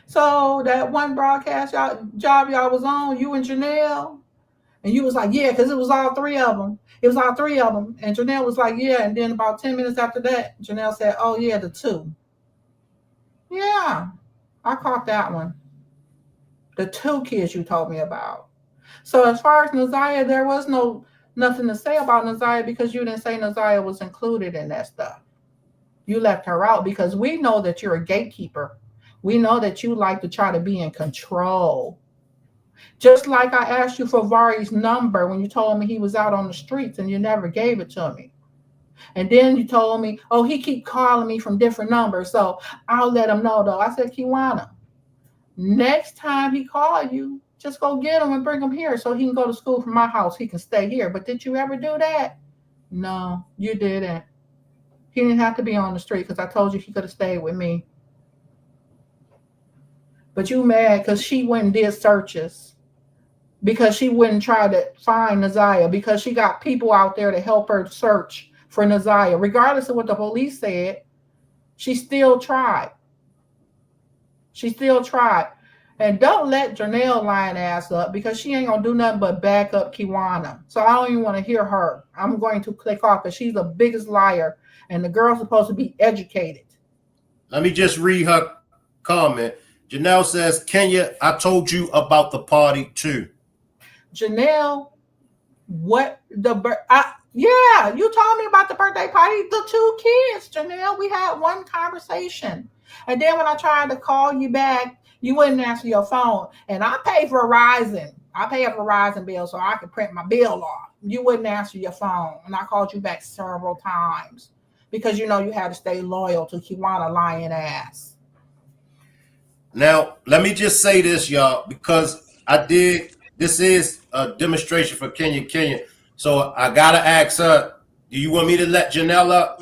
So that one broadcast job y'all was on, you and Janelle, and you was like, yeah, because it was all three of them. It was all three of them. And Janelle was like, yeah. And then about 10 minutes after that, Janelle said, oh, yeah, the two. Yeah. I caught that one. The 2 kids you told me about. So as far as Naziah, there was nothing to say about Naziah because you didn't say Naziah was included in that stuff. You left her out because we know that you're a gatekeeper. We know that you like to try to be in control. Just like I asked you for Vari's number when you told me he was out on the streets and you never gave it to me. And then you told me, oh, he keep calling me from different numbers. So I'll let him know though. I said, Kiwana, next time he call you, just go get him and bring him here so he can go to school from my house. He can stay here. But did you ever do that? No, you didn't. He didn't have to be on the street because I told you he could have stayed with me. But you mad because she went and did searches. Because she wouldn't try to find Naziah. Because she got people out there to help her search for Naziah. Regardless of what the police said, she still tried. She still tried. And don't let Janelle line ass up because she ain't going to do nothing but back up Kiwana. So I don't even want to hear her. I'm going to click off because she's the biggest liar. And the girl's supposed to be educated. Let me just read her comment. Janelle says, Kenya, I told you about the party too. Janelle, what yeah, you told me about the birthday party, the 2 kids, Janelle. We had one conversation. And then when I tried to call you back, you wouldn't answer your phone. And I pay Verizon. I pay a Verizon bill so I can print my bill off. You wouldn't answer your phone. And I called you back several times because you know you had to stay loyal to Kiwana lying ass. Now, let me just say this, y'all, because this is a demonstration for Kenya. So I got to ask her, do you want me to let Janelle up?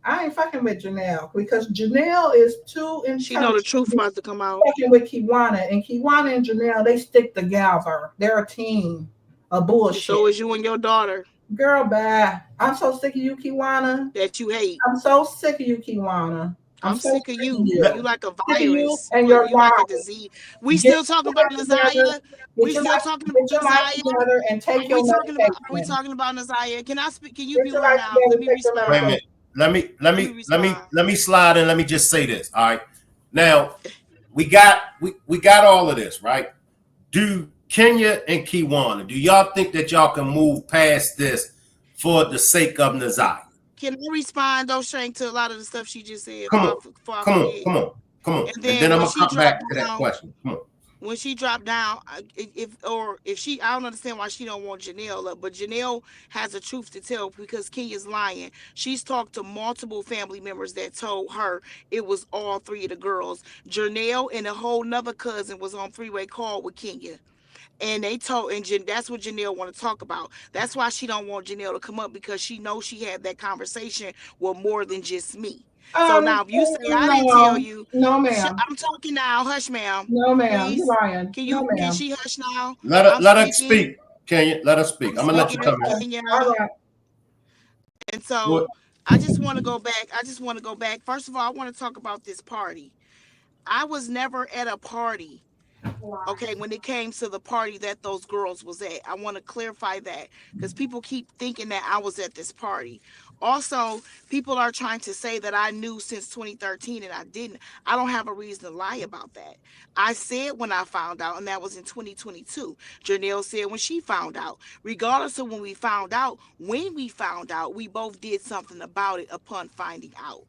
I ain't fucking with Janelle because Janelle is too in She know the truth about to come out. Fucking with Kiwana, and Kiwana and Janelle, they stick together. They're a team of bullshit. So is you and your daughter. Girl, bye. I'm so sick of you, Kiwana. That you hate. I'm so sick of you, Kiwana. I'm so sick of you. You like a virus. And you're you like a disease. We still talking about Naziah. We still talking about Naziah. And take your are we talking about Naziah? Can I speak? Can you be one now? Let me respond. Wait a minute. Let me slide in. Let me just say this. All right. Now we got all of this, right? Do Kenya and Kiwana, do y'all think that y'all can move past this for the sake of Naziah? Can I respond though, Shank, to a lot of the stuff she just said? Come on. And then I'm gonna come back to that question. Come on. When she dropped down, if she, I don't understand why she don't want Janelle up, but Janelle has the truth to tell because Kenya's lying. She's talked to multiple family members that told her it was all 3 of the girls. Janelle and a whole nother cousin was on 3-way call with Kenya. And they told, and that's what Janelle want to talk about. That's why she don't want Janelle to come up because she knows she had that conversation with more than just me. So now if you say I didn't tell you, no ma'am, I'm talking now. Hush, ma'am. No ma'am, you lying. Can she hush now? Let her speak. Kenya, let her speak. I'm gonna let you come in. All right. And so I just want to go back. First of all, I want to talk about this party. I was never at a party. Okay, when it came to the party that those girls was at, I want to clarify that because people keep thinking that I was at this party. Also, people are trying to say that I knew since 2013 and I didn't. I don't have a reason to lie about that. I said when I found out, and that was in 2022. Janelle said when she found out. Regardless of when we found out, we both did something about it upon finding out.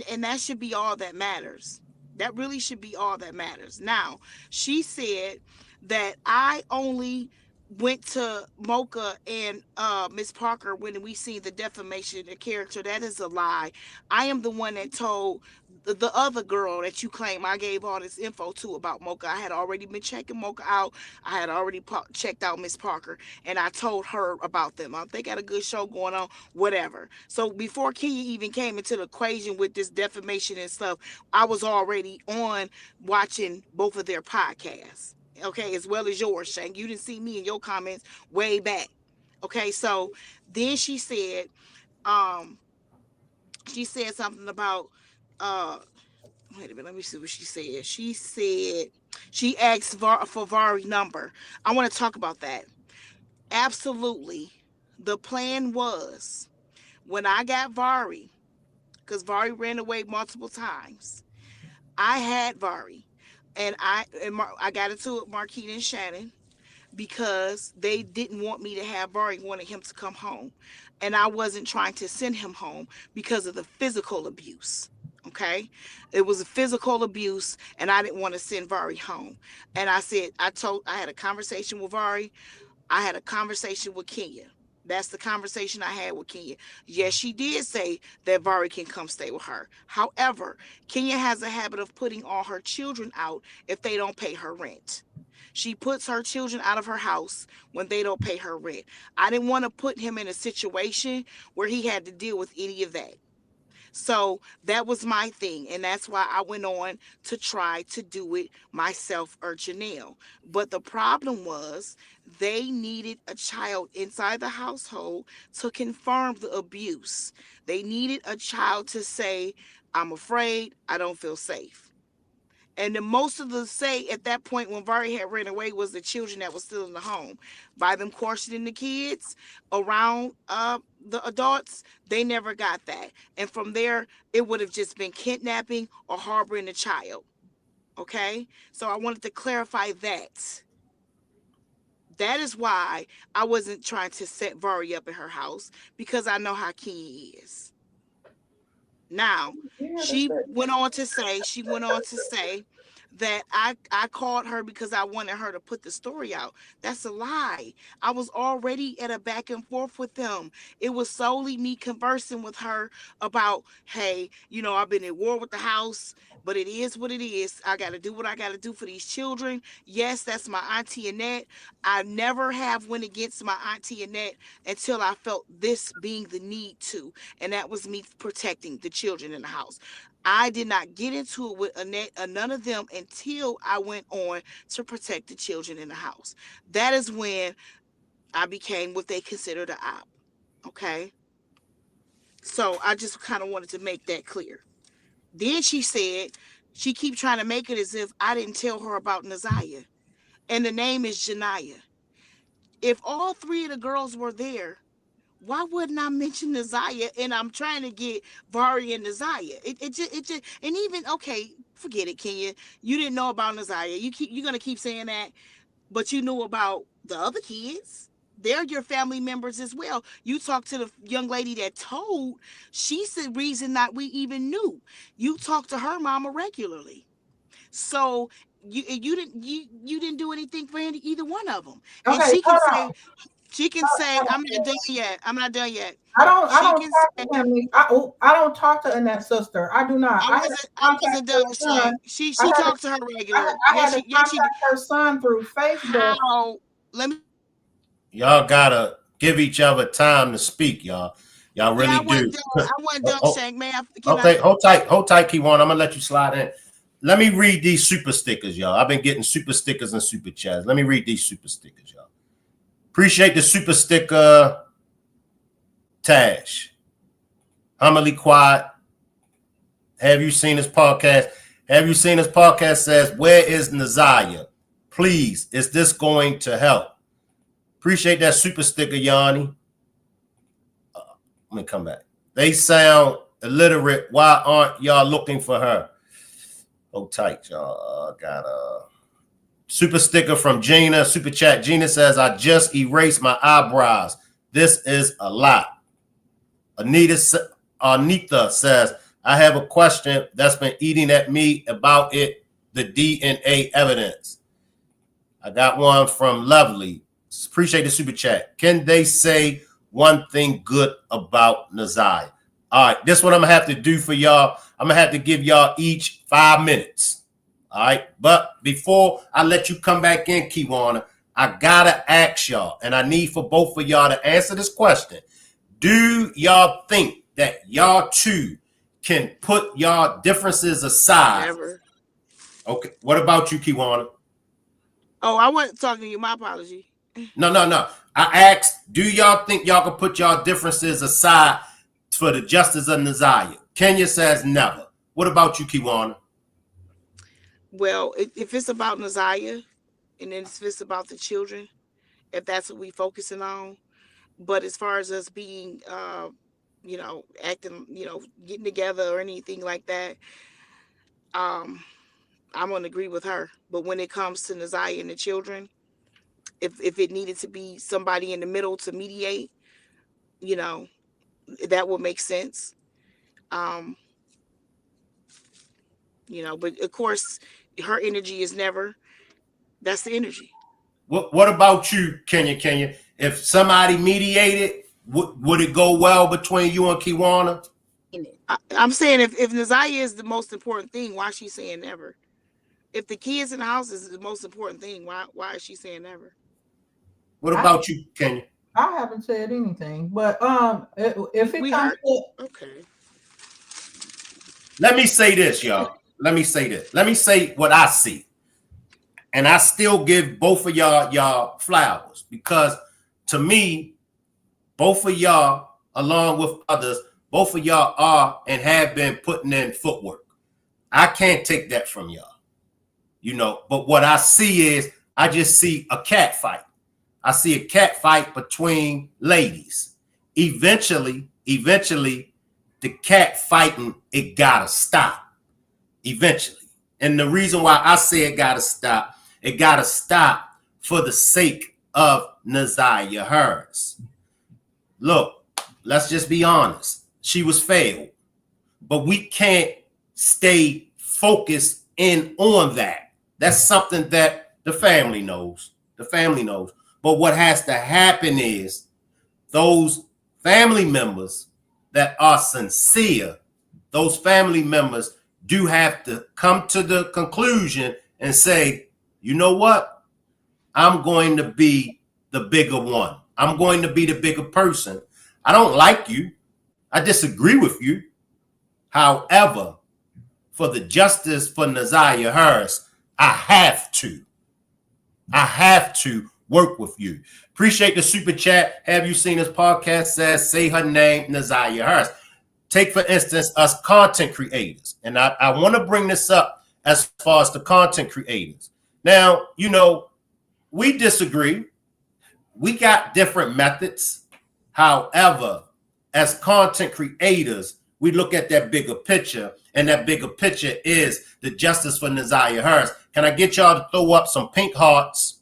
And that should be all that matters. That really should be all that matters. Now, she said that I only went to Mocha and Miss Parker when we seen the defamation of the character. That is a lie. I am the one that told the other girl that you claim I gave all this info to about Mocha. I had already been checking Mocha out. I had already checked out Miss Parker, and I told her about them. They got a good show going on, whatever. So before Kenya even came into the equation with this defamation and stuff, I was already on watching both of their podcasts. Okay, as well as yours, Shank. You didn't see me in your comments way back. Okay, so then she said something about wait a minute, let me see what she said. She said she asked for Vari's number. I want to talk about that. Absolutely. The plan was when I got Vari, because Vari ran away multiple times, I had Vari. And I got into it with Marquita and Shannon because they didn't want me to have Vari, wanted him to come home. And I wasn't trying to send him home because of the physical abuse. Okay. It was a physical abuse, and I didn't want to send Vari home. And I said, I had a conversation with Vari. I had a conversation with Kenya. That's the conversation I had with Kenya. Yes, she did say that Vari can come stay with her. However, Kenya has a habit of putting all her children out if they don't pay her rent. She puts her children out of her house when they don't pay her rent. I didn't want to put him in a situation where he had to deal with any of that. So that was my thing. And that's why I went on to try to do it myself or Janelle. But the problem was they needed a child inside the household to confirm the abuse. They needed a child to say, I'm afraid, I don't feel safe. And the most of the say at that point when Vari had ran away was the children that was still in the home. By them cautioning the kids around the adults, they never got that. And from there, it would have just been kidnapping or harboring a child. Okay? So I wanted to clarify that. That is why I wasn't trying to set Vari up in her house, because I know how Kenya is. Now, she went on to say that I called her because I wanted her to put the story out. That's a lie. I was already at a back and forth with them. It was solely me conversing with her about, hey, I've been at war with the house, but it is what it is. I got to do what I got to do for these children. Yes, that's my auntie Annette. I never have went against my auntie Annette until I felt this being the need to, and that was me protecting the children in the house. I did not get into it with Annette or none of them until I went on to protect the children in the house. That is when I became what they considered an op. Okay. So I just kind of wanted to make that clear. Then she said she keep trying to make it as if I didn't tell her about Naziah. And the name is Janiyah. If all three of the girls were there, why wouldn't I mention Naziah? And I'm trying to get Vari and Naziah. It just, and even, okay, forget it, Kenya. You didn't know about Naziah. You're gonna keep saying that, but you knew about the other kids. They're your family members as well. You talked to the young lady that told. She's the reason that we even knew. You talk to her mama regularly. So you didn't do anything for either one of them. And Okay, hold on. she can say, I'm not done yet. I'm not done yet. I She don't can talk say, to him. I don't talk to Annette's sister. I do not. I had to I contact wasn't her done son. saying. She I had to, talked to her regular. I had to Yes, she did. contact her son through Facebook. How? Let me. Y'all gotta give each other time to speak, y'all. Y'all really Yeah, I do. wasn't done. I wasn't done, Shank. Man, Okay, hold tight, Keywan. I'm gonna let you slide in. Let me read these super stickers, y'all. I've been getting super stickers and super chats. Let me read these super stickers, y'all. Appreciate the super sticker, Tash. Homily Quad. Have you seen this podcast? Have you seen this podcast? Says, where is Naziah? Please, is this going to help? Appreciate that super sticker, Yanni. Let me come back. They sound illiterate. Why aren't y'all looking for her? Hold tight, y'all. Got a super sticker from Gina. Super chat. Gina says, I just erased my eyebrows. This is a lot. Anita says, I have a question that's been eating at me about it, the DNA evidence. I got one from Lovely. Appreciate the super chat. Can they say one thing good about Naziah? All right, this one I'm going to have to do for y'all. I'm going to have to give y'all each 5 minutes. All right, but before I let you come back in, Keywana, I got to ask y'all, and I need for both of y'all to answer this question. Do y'all think that y'all two can put y'all differences aside? Never. Okay, what about you, Keywana? Oh, I wasn't talking to you. My apology. No. I asked, do y'all think y'all can put y'all differences aside for the justice of Naziah? Kenya says never. What about you, Keywana? Well, if it's about Naziah, and then if it's about the children, if that's what we focusing on. But as far as us being, acting, getting together or anything like that, I'm gonna agree with her. But when it comes to Naziah and the children, if it needed to be somebody in the middle to mediate, you know, that would make sense. Um, but of course, her energy is never. That's the energy. What about you, Kenya? If somebody mediated, would it go well between you and Kiwana? I'm saying if Naziah is the most important thing, why is she saying never? If the kids in the house is the most important thing, why is she saying never? What about you, Kenya? I haven't said anything, but if it We comes heard. to Okay. Let me say this, y'all. Let me say this. Let me say what I see. And I still give both of y'all flowers, because to me, both of y'all, along with others, both of y'all are and have been putting in footwork. I can't take that from y'all, but what I see is I just see a cat fight. I see a cat fight between ladies. Eventually, the cat fighting, it gotta stop. Eventually. And the reason why I say it gotta stop for the sake of Naziah Harris. Look, let's just be honest. She was failed, but we can't stay focused in on that. That's something that the family knows. The family knows. But what has to happen is those family members that are sincere, those family members do have to come to the conclusion and say, you know what? I'm going to be the bigger one. I'm going to be the bigger person. I don't like you. I disagree with you. However, for the justice for Naziah Harris, I have to work with you. Appreciate the super chat. Have you seen this podcast? Says, say her name, Naziah Harris. Take, for instance, us content creators. And I want to bring this up as far as the content creators. Now, we disagree. We got different methods. However, as content creators, we look at that bigger picture, and that bigger picture is the justice for Naziah Harris. Can I get y'all to throw up some pink hearts?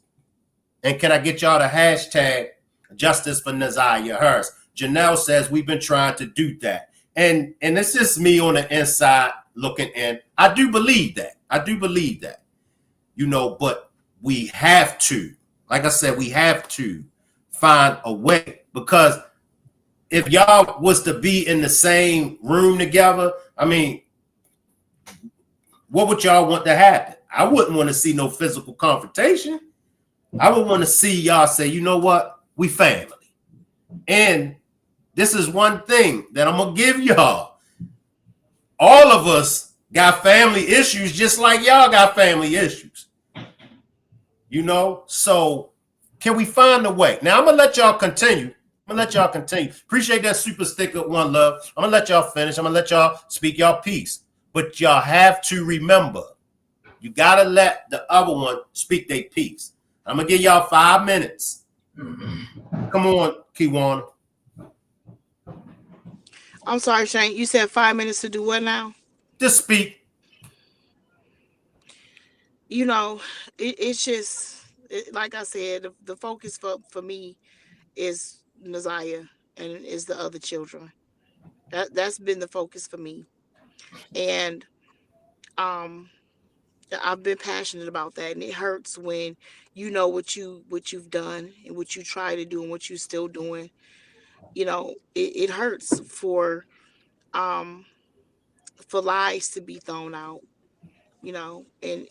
And can I get y'all to hashtag justice for Naziah Harris? Janelle says we've been trying to do that. And it's just me on the inside looking in. I do believe that. But we have to, like I said, we have to find a way, because if y'all was to be in the same room together, I mean, what would y'all want to happen? I wouldn't want to see no physical confrontation. I would want to see y'all say, you know what? We family. And this is one thing that I'm going to give y'all. All of us got family issues just like y'all got family issues. So can we find a way? Now, I'm going to let y'all continue. Appreciate that super sticker, one love. I'm going to let y'all finish. I'm going to let y'all speak y'all piece. But y'all have to remember, you got to let the other one speak their piece. I'm going to give y'all 5 minutes. Come on, Kiwana. I'm sorry, Shane. You said 5 minutes to do what now? Just speak. It's just, like I said, the focus for me is Naziah and is the other children. That's been the focus for me. And I've been passionate about that, and it hurts when you know what you've done and what you try to do and what you're still doing. It hurts for lies to be thrown out, and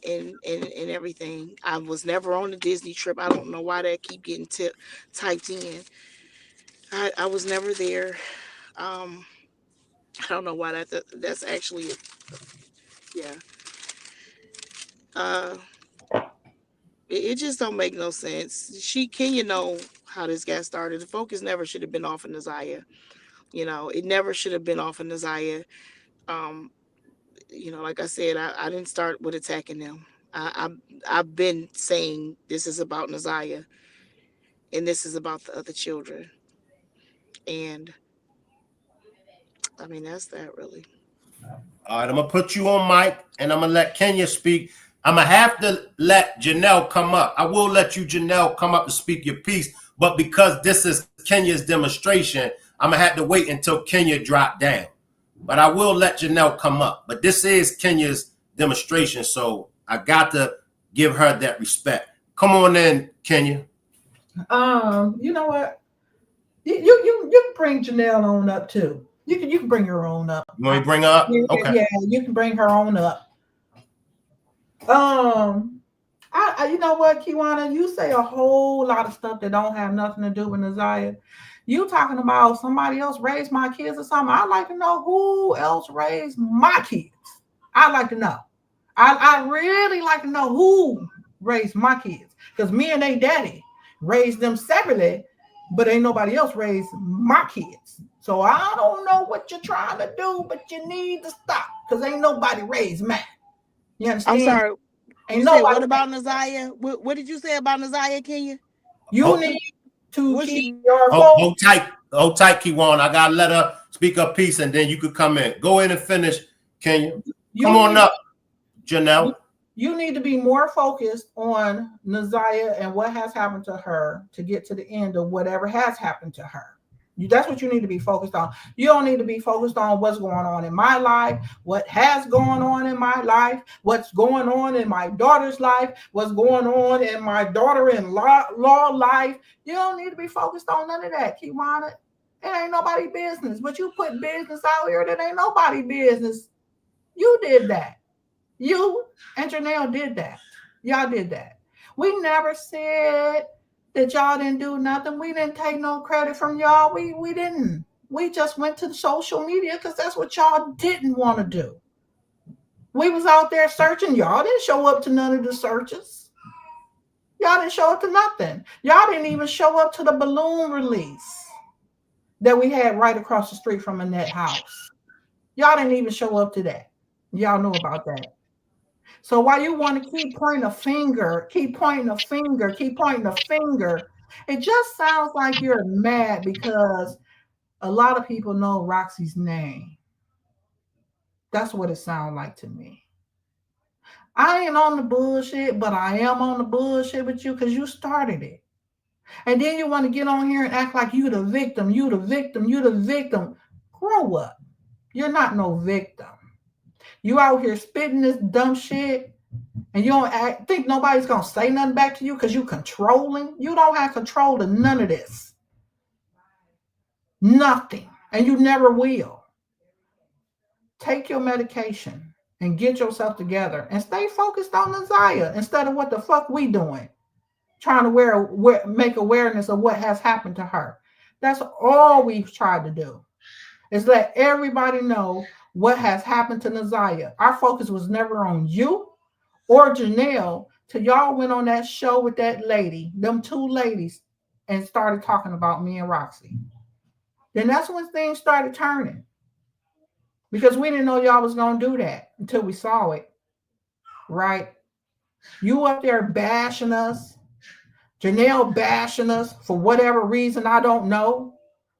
everything. I was never on a Disney trip. I don't know why that keep getting typed in. I was never there. I don't know why that's actually, yeah. Uh, it just don't make no sense. Kenya know how this got started. The focus never should have been off of Naziah. It never should have been off of Naziah. Like I said, I didn't start with attacking them. I've been saying this is about Naziah and this is about the other children. And that's that really. All right, I'm going to put you on mic, and I'm going to let Kenya speak. I'm gonna have to let Janelle come up. I will let you, Janelle, come up and speak your piece, but because this is Kenya's demonstration, I'm gonna have to wait until Kenya drop down. But I will let Janelle come up. But this is Kenya's demonstration, so I got to give her that respect. Come on in, Kenya. You know what? You can bring Janelle on up too. You can bring her on up. You want me to bring her up? Okay. Yeah, you can bring her on up. I you know what, Kiwana, you say a whole lot of stuff that don't have nothing to do with Naziah. You talking about somebody else raised my kids or something. I'd like to know who else raised my kids. I'd like to know. I really like to know who raised my kids. Because me and they daddy raised them separately, but ain't nobody else raised my kids. So I don't know what you're trying to do, but you need to stop. Because ain't nobody raised mine. You understand? I'm sorry. Ain't you said nobody what about Naziah? What did you say about Naziah, Kenya? You need to keep your hold tight, Kiwan. I gotta let her speak her piece, and then you could come in. Go in and finish, Kenya. Come on up, Janelle. You need to be more focused on Naziah and what has happened to her to get to the end of whatever has happened to her. That's what you need to be focused on. You don't need to be focused on what's going on in my life, what has gone on in my life, what's going on in my daughter's life, what's going on in my daughter-in-law life. You don't need to be focused on none of that, Kiwana. It ain't nobody business. But you put business out here that ain't nobody business. You did that. You and Janelle did that. Y'all did that. We never said that y'all didn't do nothing. We didn't take no credit from y'all. We didn't. We just went to the social media because that's what y'all didn't want to do. We was out there searching. Y'all didn't show up to none of the searches. Y'all didn't show up to nothing. Y'all didn't even show up to the balloon release that we had right across the street from Annette house. Y'all didn't even show up to that. Y'all know about that. So why you want to keep pointing a finger, it just sounds like you're mad because a lot of people know Roxy's name. That's what it sounds like to me. I ain't on the bullshit, but I am on the bullshit with you because you started it. And then you want to get on here and act like you the victim. Grow up. You're not no victim. You out here spitting this dumb shit. And you don't think nobody's going to say nothing back to you because you're controlling. You don't have control of none of this. Nothing. And you never will. Take your medication and get yourself together and stay focused on Naziah instead of what the fuck we doing. Trying to make awareness of what has happened to her. That's all we've tried to do. Is let everybody know what has happened to Naziah. Our focus was never on you or Janelle till y'all went on that show with that lady, them two ladies, and started talking about me and Roxy. Then that's when things started turning. Because we didn't know y'all was going to do that until we saw it. Right? You up there bashing us. Janelle bashing us for whatever reason, I don't know.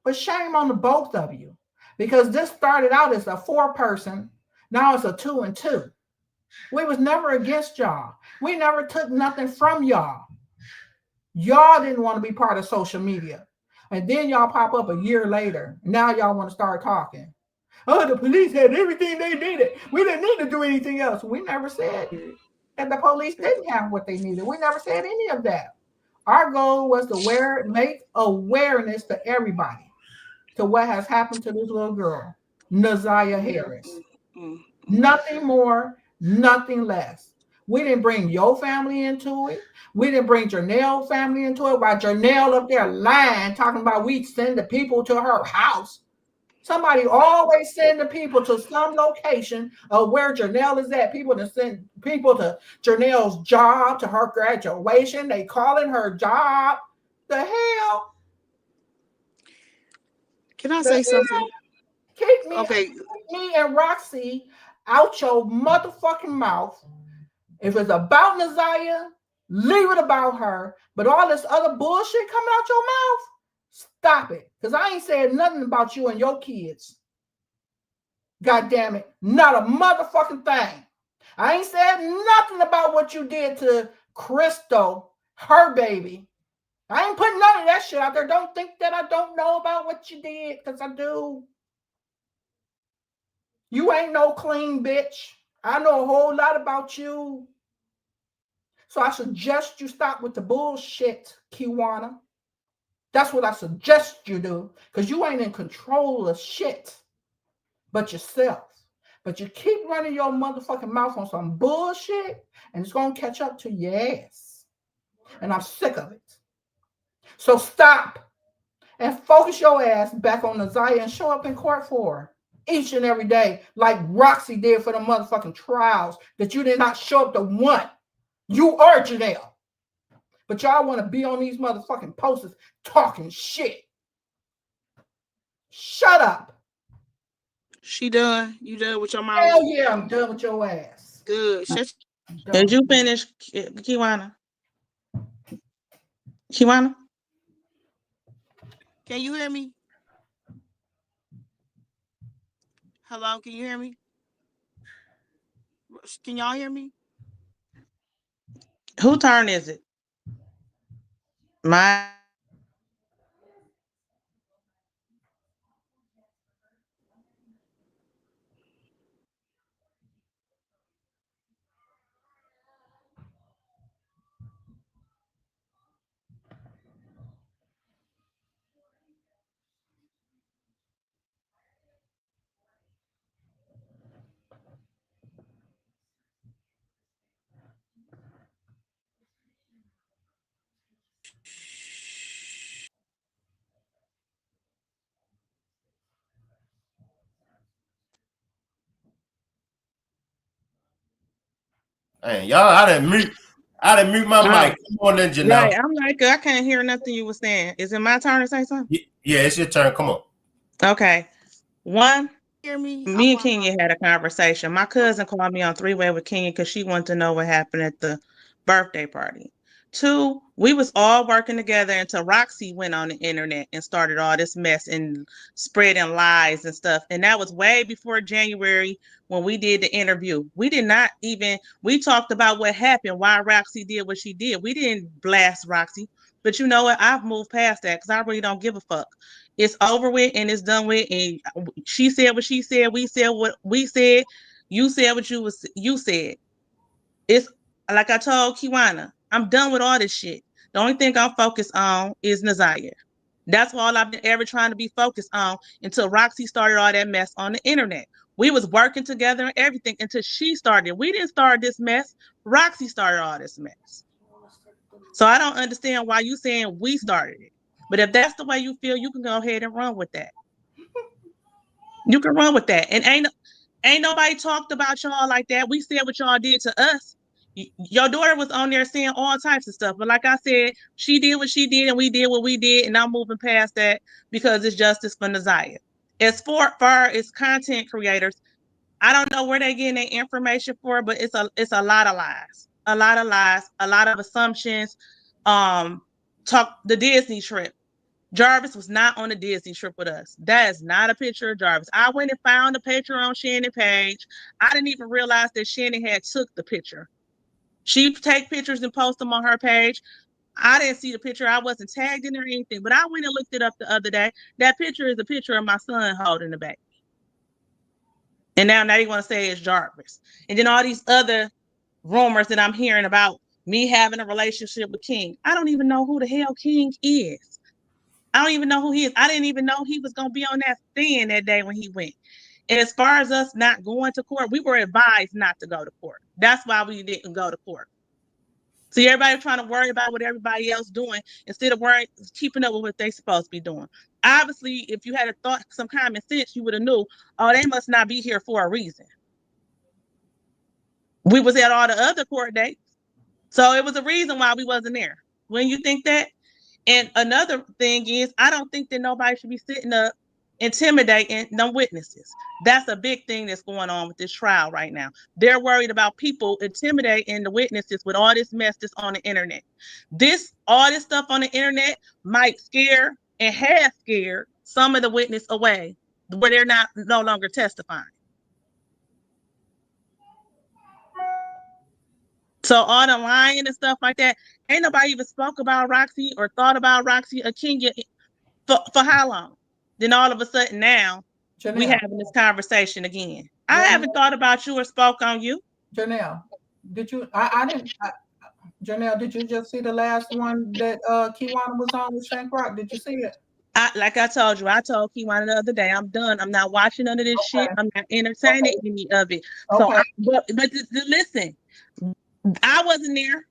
But shame on the both of you. Because this started out as a 4-person. Now it's a 2 and 2. We was never against y'all. We never took nothing from y'all. Y'all didn't want to be part of social media. And then y'all pop up a year later. Now y'all want to start talking. Oh, the police had everything they needed. We didn't need to do anything else. We never said that the police didn't have what they needed. We never said any of that. Our goal was to make awareness to everybody to what has happened to this little girl, Naziah Harris. Nothing more. Nothing less. We didn't bring your family into it. We didn't bring Janelle's family into it. While Janelle up there lying, talking about we send the people to her house. Somebody always send the people to some location of where Janelle is at. People to send people to Janelle's job, to her graduation. They calling her job. The hell? Can I say something? Keep me and Roxy out your motherfucking mouth. If it's about Naziah, leave it about her. But all this other bullshit coming out your mouth, stop it. Because I ain't saying nothing about you and your kids. God damn it. Not a motherfucking thing. I ain't said nothing about what you did to Crystal, her baby. I ain't putting none of that shit out there. Don't think that I don't know about what you did, because I do. You ain't no clean bitch. I know a whole lot about you. So I suggest you stop with the bullshit, Kiwana. That's what I suggest you do, because you ain't in control of shit but yourself. But you keep running your motherfucking mouth on some bullshit, and it's going to catch up to your ass. And I'm sick of it. So stop and focus your ass back on Naziah and show up in court for her each and every day, like Roxy did for the motherfucking trials that you did not show up to one. You are Janelle. But y'all want to be on these motherfucking posters talking shit. Shut up. She done. You done with your mouth? Hell yeah, I'm done with your ass. Good. Did you finish, Kiwana? Kiwana? Can you hear me? Hello, can you hear me? Can y'all hear me? Whose turn is it? Mine. Man, y'all, I didn't mute my mic. Come on then, Janelle. Right, I'm like, I can't hear nothing you were saying. Is it my turn to say something? Yeah, it's your turn. Come on. Okay. One, Hear me? me and Kenya had a conversation. My cousin called me on three-way with Kenya because she wanted to know what happened at the birthday party. Two, we was all working together until Roxy went on the internet and started all this mess and spreading lies and stuff. And that was way before January when we did the interview. We talked about what happened, why Roxy did what she did. We didn't blast Roxy. But you know what? I've moved past that because I really don't give a fuck. It's over with and it's done with. And she said what she said. We said what we said. You said what you said. It's like I told Kiwana, I'm done with all this shit. The only thing I'm focused on is Naziah. That's all I've been ever trying to be focused on until Roxy started all that mess on the internet. We was working together and everything until she started. We didn't start this mess. Roxy started all this mess. So I don't understand why you saying we started it. But if that's the way you feel, you can go ahead and run with that. You can run with that. And ain't nobody talked about y'all like that. We said what y'all did to us. Your daughter was on there saying all types of stuff. But like I said, she did what she did and we did what we did. And I'm moving past that because it's justice for Naziah. As far as content creators, I don't know where they're getting their information for, but it's a lot of lies. A lot of lies, a lot of assumptions. Talk the Disney trip. Jarvis was not on the Disney trip with us. That is not a picture of Jarvis. I went and found a picture on Shannon's page. I didn't even realize that Shannon had took the picture. She take pictures and post them on her page. I didn't see the picture. I wasn't tagged in or anything, but I went and looked it up the other day. That picture is a picture of my son holding the baby. And now they want to say it's Jarvis. And then all these other rumors that I'm hearing about me having a relationship with King. I don't even know who the hell King is. I don't even know who he is. I didn't even know he was going to be on that stand that day when he went. And as far as us not going to court, we were advised not to go to court. That's why we didn't go to court. See, everybody trying to worry about what everybody else doing instead of keeping up with what they supposed to be doing. Obviously, if you had a thought, some common sense, you would have knew, oh, they must not be here for a reason. We was at all the other court dates. So it was a reason why we wasn't there. When you think that? And another thing is, I don't think that nobody should be sitting up intimidating no witnesses. That's a big thing that's going on with this trial right now. They're worried about people intimidating the witnesses with all this mess that's on the internet. All this stuff on the internet might scare and has scared some of the witness away where they're no longer testifying. So all the lying and stuff like that, ain't nobody even spoke about Roxy or thought about Roxy or Kenya for how long? Then all of a sudden now we Janelle, having this conversation again. I haven't thought about you or spoke on you. Janelle, did you? I didn't. Janelle, did you just see the last one that Kiwana was on with Shank Rock? Did you see it? Like I told you, I told Kiwana the other day, I'm done. I'm not watching none of this shit. I'm not entertaining any of it. So, but listen, I wasn't there.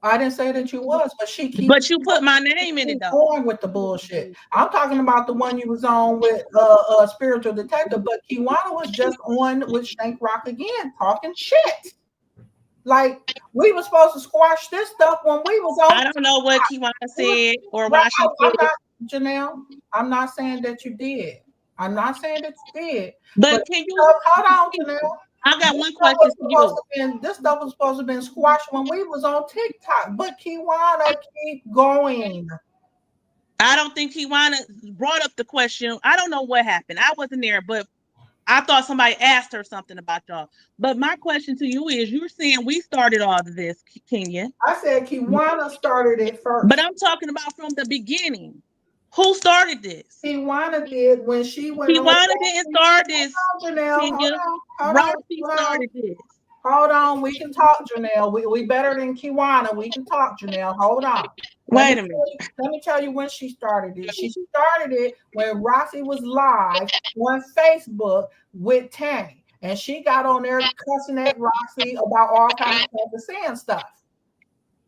I didn't say that you was, but she keeps. But you put my name in it though. Going with the bullshit. I'm talking about the one you was on with Spiritual Detective, but Kiwana was just on with Shank Rock again, talking shit. Like we were supposed to squash this stuff when we was on. I don't know what Kiwana said or why she said it. Janelle, I'm not saying that you did. I'm not saying that you did. But can you hold on, Janelle? I got one question for you. This stuff was supposed to have been squashed when we was on TikTok, but Kiwana keep going. I don't think Kiwana brought up the question. I don't know what happened. I wasn't there, but I thought somebody asked her something about y'all. But my question to you is, you're saying we started all of this, Kenya. I said Kiwana started it first. But I'm talking about from the beginning. Who started this? Kiwana did when she went. Kiwana didn't start this. Janelle, Roxy started this. Hold on, we can talk, Janelle. We better than Kiwana. We can talk, Janelle. Hold on. Wait a minute. Let me tell you when she started it. She started it when Roxy was live on Facebook with Tammy. And she got on there cussing at Roxy about all kinds of stuff and saying stuff.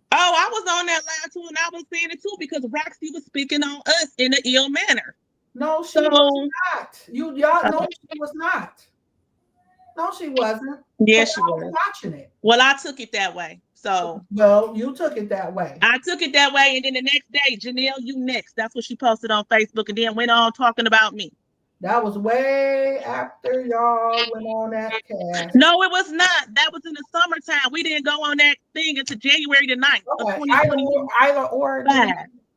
Oh, I was on that live too, and I was saying it too because Roxy was speaking on us in an ill manner. No, she was not. Y'all know she was not. No, she wasn't. Yeah, she was watching it. Well, I took it that way. So well, you took it that way. I took it that way, and then the next day, Janelle, you next. That's what she posted on Facebook, and then went on talking about me. That was way after y'all went on that cast. No, it was not. That was in the summertime. We didn't go on that thing until January the 9th of 2020. Either or.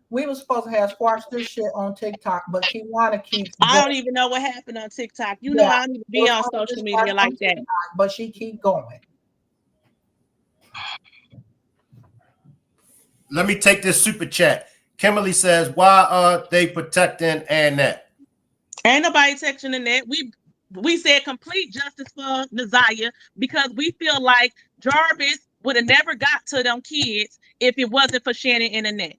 We were supposed to have squashed this shit on TikTok, but Kiwana keeps. I don't even know what happened on TikTok. You know, I don't even be on social media like that. But she keep going. Let me take this super chat. Kimberly says, why are they protecting Annette? Ain't nobody texting Annette. We said complete justice for Naziah because we feel like Jarvis would have never got to them kids if it wasn't for Shannon and Annette.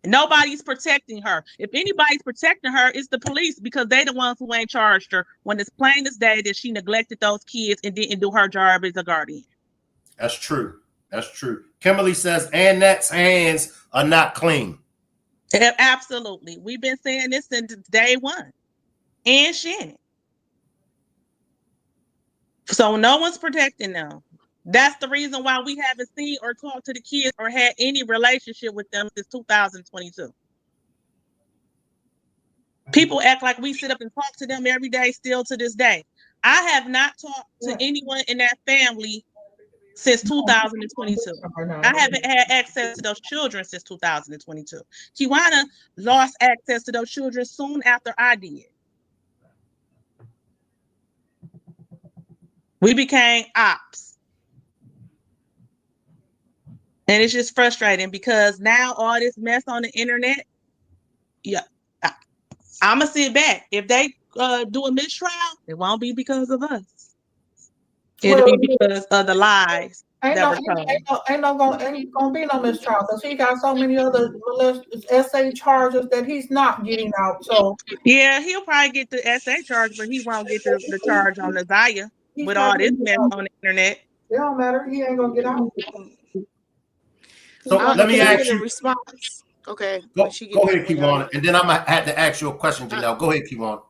Nobody's protecting her. If anybody's protecting her, it's the police because they the ones who ain't charged her when it's plain as day that she neglected those kids and didn't do her job as a guardian. That's true. That's true. Kimberly says Annette's hands are not clean. Absolutely. We've been saying this since day one. And Shannon. So no one's protecting them. That's the reason why we haven't seen or talked to the kids or had any relationship with them since 2022. People act like we sit up and talk to them every day still to this day. I have not talked to anyone in that family since 2022. I haven't had access to those children since 2022. Kiwana lost access to those children soon after I did. We became ops. And it's just frustrating because now all this mess on the internet, I'm going to sit back. If they do a mistrial, it won't be because of us. It'll be because of the lies that were told. Ain't gonna be no mistrial because he got so many other SA charges that he's not getting out. So yeah, he'll probably get the SA charge, but he won't get the charge on Naziah with all this mess on the internet. It don't matter. He ain't gonna get out. So let me ask you. Response. Okay. Go ahead, Kiwana, and then I'm gonna have to ask you a question, Janelle. Go ahead, Kiwana.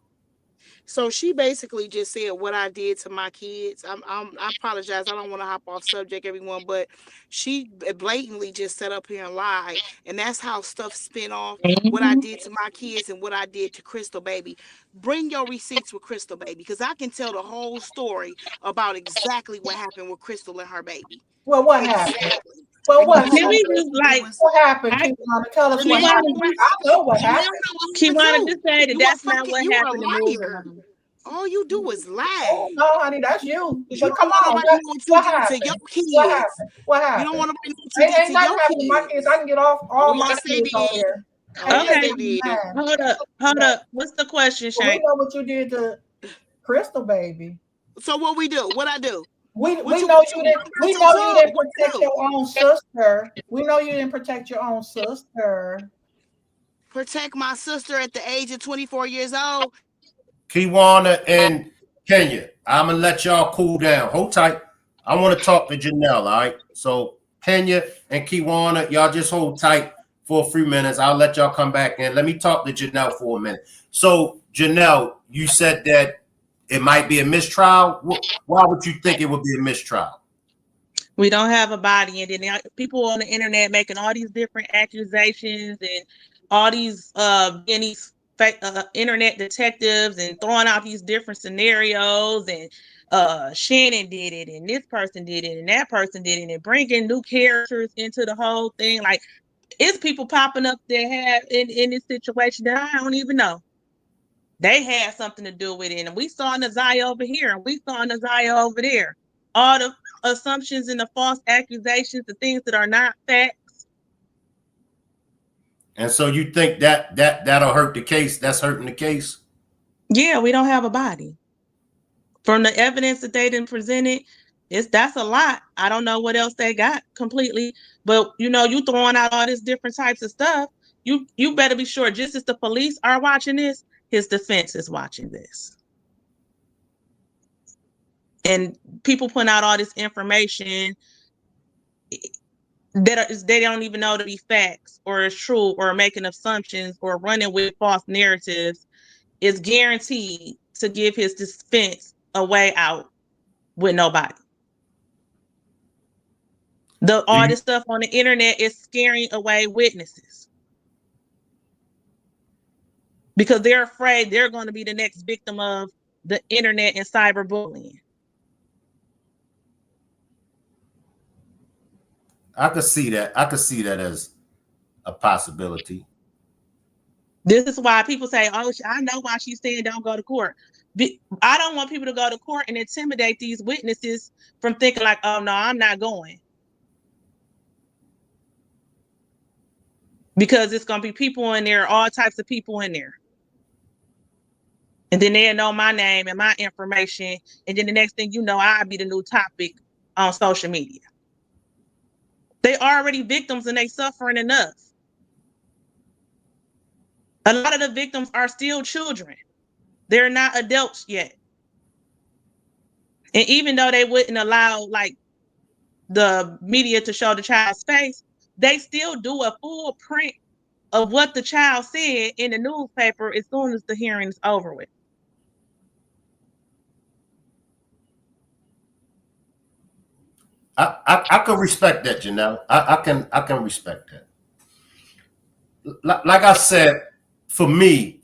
So she basically just said what I did to my kids. I apologize. I don't want to hop off subject, everyone, but she blatantly just sat up here and lied, and that's how stuff spin off. What I did to my kids and what I did to Crystal Baby. Bring your receipts with Crystal Baby, because I can tell the whole story about exactly what happened with Crystal and her baby. Well, what happened? Well, what happened? What happened? Kiwana, tell us what happened. I know what happened. Kiwana just said that's not what happened. All you do is lie. Oh no, honey, that's you. You But don't come want on, nobody to know what you what did to happened? your kids. What happened? What happened? You don't want nobody to know what you Ain't, did ain't to nothing your happened to my kids. kids. I can get off Oh, all my yes, they kids on did. here. Oh, Ain't yes, nothing they did. mine. Hold up. What's the question, Well, we Shane? know what you did to Crystal, baby. So what we do? What I do? We What know you what didn't. We so know you didn't what protect do? your own sister. We know you didn't protect your own sister. Protect my sister at the age of 24 years old. Kiwana and Kenya, I'm gonna let y'all cool down. Hold tight. I want to talk to Janelle. All right. So Kenya and Kiwana, y'all just hold tight for a few minutes. I'll let y'all come back in. Let me talk to Janelle for a minute. So Janelle, you said that it might be a mistrial. Why would you think it would be a mistrial? We don't have a body, and then people on the internet making all these different accusations and all these internet detectives and throwing out these different scenarios, and Shannon did it, and this person did it, and that person did it, and bringing new characters into the whole thing. Like, it's people popping up that have in this situation that I don't even know. They had something to do with it. And we saw Naziah over here, and we saw Naziah over there. All the assumptions and the false accusations, the things that are not facts. And so you think that'll hurt the case? That's hurting the case? Yeah, we don't have a body. From the evidence that they didn't present it, that's a lot. I don't know what else they got completely. But you throwing out all this different types of stuff. You better be sure, just as the police are watching this, his defense is watching this. And people putting out all this information that they don't even know to be facts or is true, or making assumptions or running with false narratives, is guaranteed to give his defense a way out with nobody. All this stuff on the internet is scaring away witnesses because they're afraid they're going to be the next victim of the internet and cyberbullying. I could see that. I could see that as a possibility. This is why people say, "Oh, I know why she's saying don't go to court." I don't want people to go to court and intimidate these witnesses from thinking like, "Oh no, I'm not going," because it's gonna be people in there, all types of people in there, and then they'll know my name and my information, and then the next thing you know, I'll be the new topic on social media. They already victims and they suffering enough. A lot of the victims are still children. They're not adults yet. And even though they wouldn't allow like the media to show the child's face, they still do a full print of what the child said in the newspaper as soon as the hearing is over with. I can respect that, Janelle. I can respect that. Like I said, for me,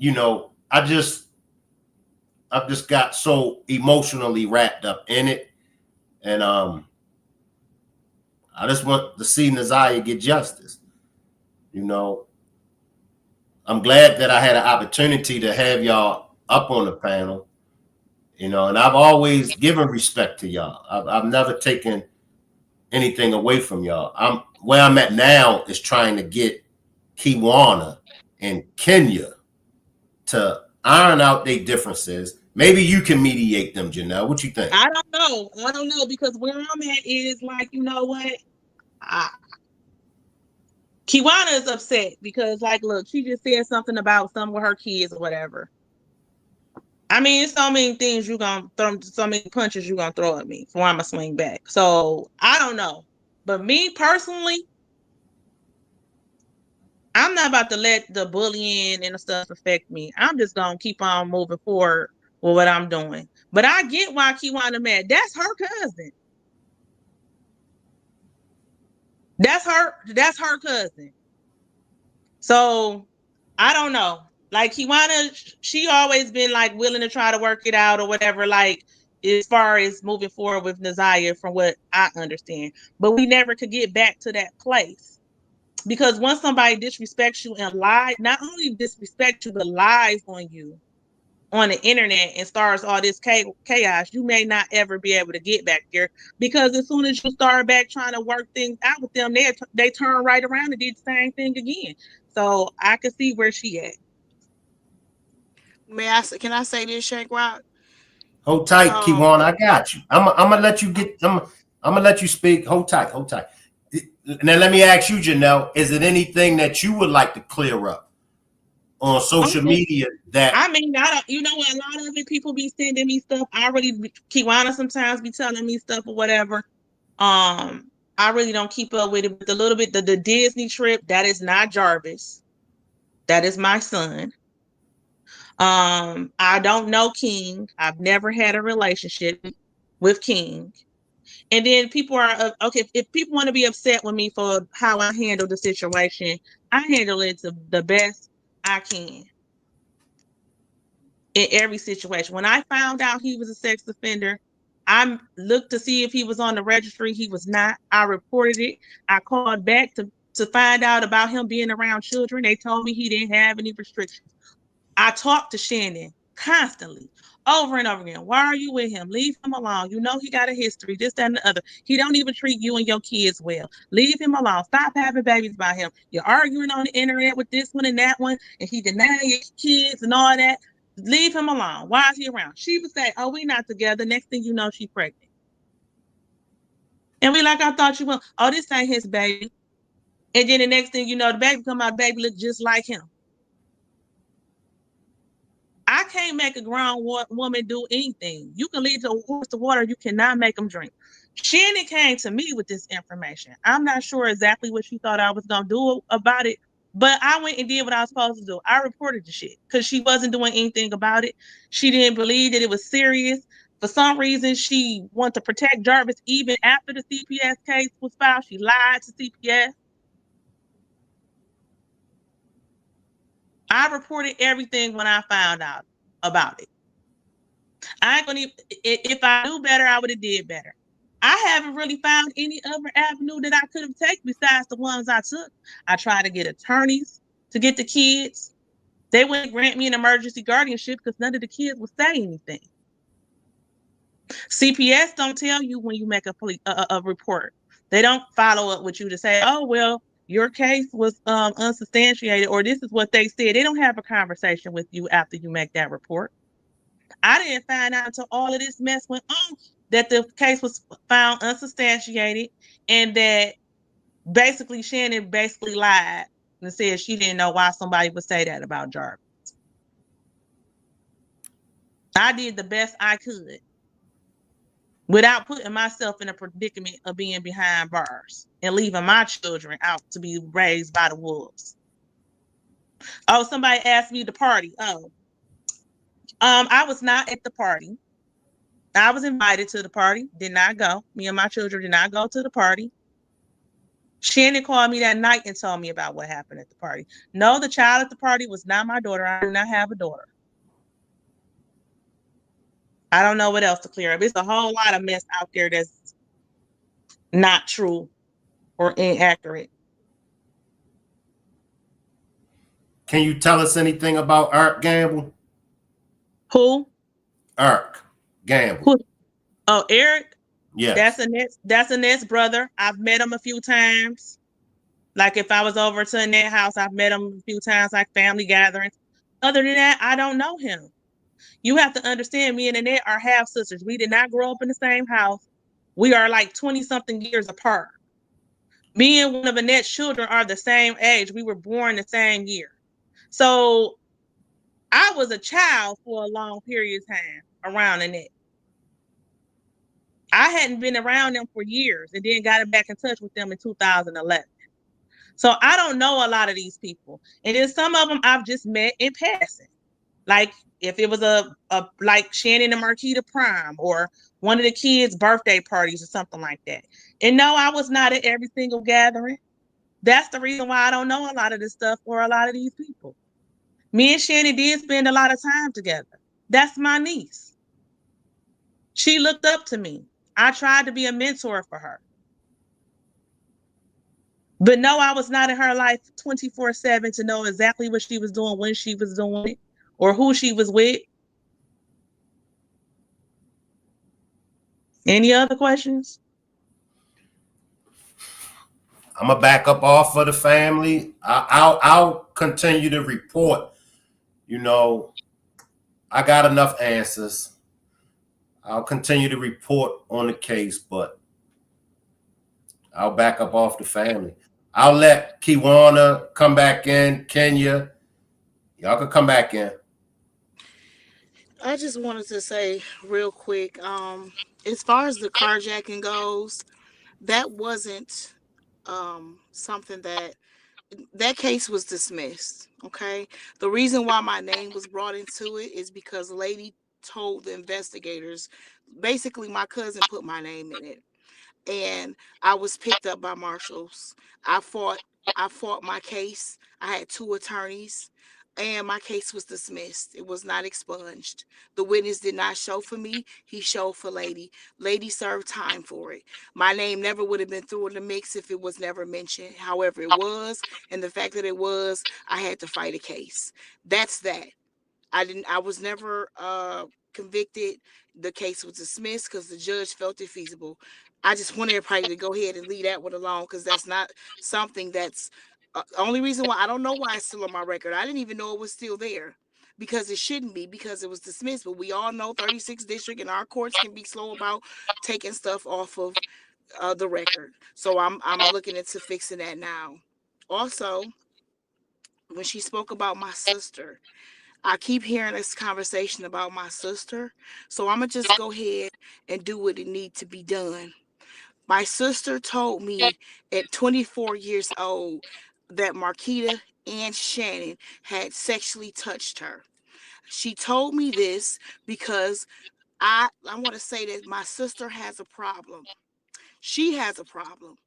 I've just got so emotionally wrapped up in it, and I just want to see Naziah get justice. I'm glad that I had an opportunity to have y'all up on the panel, and I've always given respect to y'all. I've never taken anything away from y'all. Where I'm at now is trying to get Kiwana and Kenya to iron out their differences. Maybe you can mediate them, Janelle. What you think? I don't know because where I'm at is like, you know what? Kiwana is upset because, like, look, she just said something about some of her kids or whatever. I mean, it's so many things you're going to throw, so many punches you're going to throw at me before I'm going to swing back. So I don't know. But me personally, I'm not about to let the bullying and the stuff affect me. I'm just going to keep on moving forward with what I'm doing. But I get why Kiwana mad. That's her cousin. That's her cousin. So I don't know. Like Kiwana, she always been like willing to try to work it out or whatever, like as far as moving forward with Naziah from what I understand. But we never could get back to that place. Because once somebody disrespects you and lies, not only disrespect you, but lies on you, on the internet and starts all this chaos, you may not ever be able to get back there, because as soon as you start back trying to work things out with them, they turn right around and did the same thing again. So I can see where she at. Can I say this, Shake Rock? Hold tight, Kiwan. I got you. I'm gonna let you get. I'm gonna let you speak. Hold tight. Hold tight. Now let me ask you, Janelle. Is it anything that you would like to clear up on social media? That I mean, I don't. You know what? A lot of it, people be sending me stuff. Kiwana sometimes be telling me stuff or whatever. I really don't keep up with it. But a little bit, the Disney trip, that is not Jarvis. That is my son. I don't know King. I've never had a relationship with King. And then people are okay. If people want to be upset with me for how I handle the situation, I handle it to the best I can in every situation. When I found out he was a sex offender, I looked to see if he was on the registry. He was not. I reported it. I called back to find out about him being around children. They told me he didn't have any restrictions. I talked to Shannon constantly, over and over again. Why are you with him? Leave him alone. You know he got a history, this, that, and the other. He don't even treat you and your kids well. Leave him alone. Stop having babies by him. You're arguing on the internet with this one and that one, and he denying your kids and all that. Leave him alone. Why is he around? She would say, oh, we not together. Next thing you know, she's pregnant. And we like, I thought you were. Oh, this ain't his baby. And then the next thing you know, the baby come out, baby look just like him. I can't make a grown woman do anything. You can lead a horse to water. You cannot make them drink. Shannon came to me with this information. I'm not sure exactly what she thought I was going to do about it, but I went and did what I was supposed to do. I reported the shit because she wasn't doing anything about it. She didn't believe that it was serious. For some reason, she wanted to protect Jarvis even after the CPS case was filed. She lied to CPS. I reported everything when I found out about it. I ain't gonna even, if I knew better, I would have did better. I haven't really found any other avenue that I could have taken besides the ones I took. I tried to get attorneys to get the kids. They wouldn't grant me an emergency guardianship because none of the kids would say anything. CPS don't tell you when you make a report. They don't follow up with you to say, oh, well, your case was unsubstantiated, or this is what they said. They don't have a conversation with you after you make that report. I didn't find out until all of this mess went on that the case was found unsubstantiated, and that basically Shannon basically lied and said she didn't know why somebody would say that about Jarvis. I did the best I could without putting myself in a predicament of being behind bars and leaving my children out to be raised by the wolves. Oh, somebody asked me to party. I was not at the party. I was invited to the party, did not go. Me and my children did not go to the party. Shannon called me that night and told me about what happened at the party. No, the child at the party was not my daughter. I do not have a daughter. I don't know what else to clear up. It's a whole lot of mess out there that's not true or inaccurate. Can you tell us anything about Art Gamble? Who? Art Gamble. Who? Oh, Eric? Yes. That's Annette's brother. I've met him a few times. Like if I was over to Annette's house, I've met him a few times, like family gatherings. Other than that, I don't know him. You have to understand, me and Annette are half sisters. We did not grow up in the same house. We are like 20-something years apart. Me and one of Annette's children are the same age. We were born the same year. So I was a child for a long period of time around Annette. I hadn't been around them for years and then got back in touch with them in 2011. So I don't know a lot of these people. And then some of them I've just met in passing. Like if it was a like Shannon and Marquita Prime or one of the kids' birthday parties or something like that. And no, I was not at every single gathering. That's the reason why I don't know a lot of this stuff or a lot of these people. Me and Shannon did spend a lot of time together. That's my niece. She looked up to me. I tried to be a mentor for her. But no, I was not in her life 24/7 to know exactly what she was doing, when she was doing it, or who she was with. Any other questions? I'm gonna back up off of the family. I'll continue to report. You know, I got enough answers. I'll continue to report on the case, but I'll back up off the family. I'll let Kiwana come back in. Kenya, y'all can come back in. I just wanted to say real quick, as far as the carjacking goes, that wasn't something that case was dismissed. Okay. The reason why my name was brought into it is because a lady told the investigators, basically my cousin put my name in it, and I was picked up by marshals. I fought I fought my case. I had two attorneys, and my case was dismissed. It was not expunged. The witness did not show for me. He showed for Lady. Lady served time for it. My name never would have been through in the mix if it was never mentioned. However, it was, and the fact that it was, I had to fight a case. That's that. I was never convicted. The case was dismissed because the judge felt it feasible. I just want everybody to go ahead and leave that one alone, because that's not something that's only reason why I don't know why it's still on my record. I didn't even know it was still there, because it shouldn't be, because it was dismissed. But we all know 36th district and our courts can be slow about taking stuff off of the record. So I'm looking into fixing that now. Also, when she spoke about my sister, I keep hearing this conversation about my sister, so I'm gonna just go ahead and do what it needs to be done. My sister told me at 24 years old that Marquita and Shannon had sexually touched her. She told me this because I want to say that my sister has a problem. She has a problem,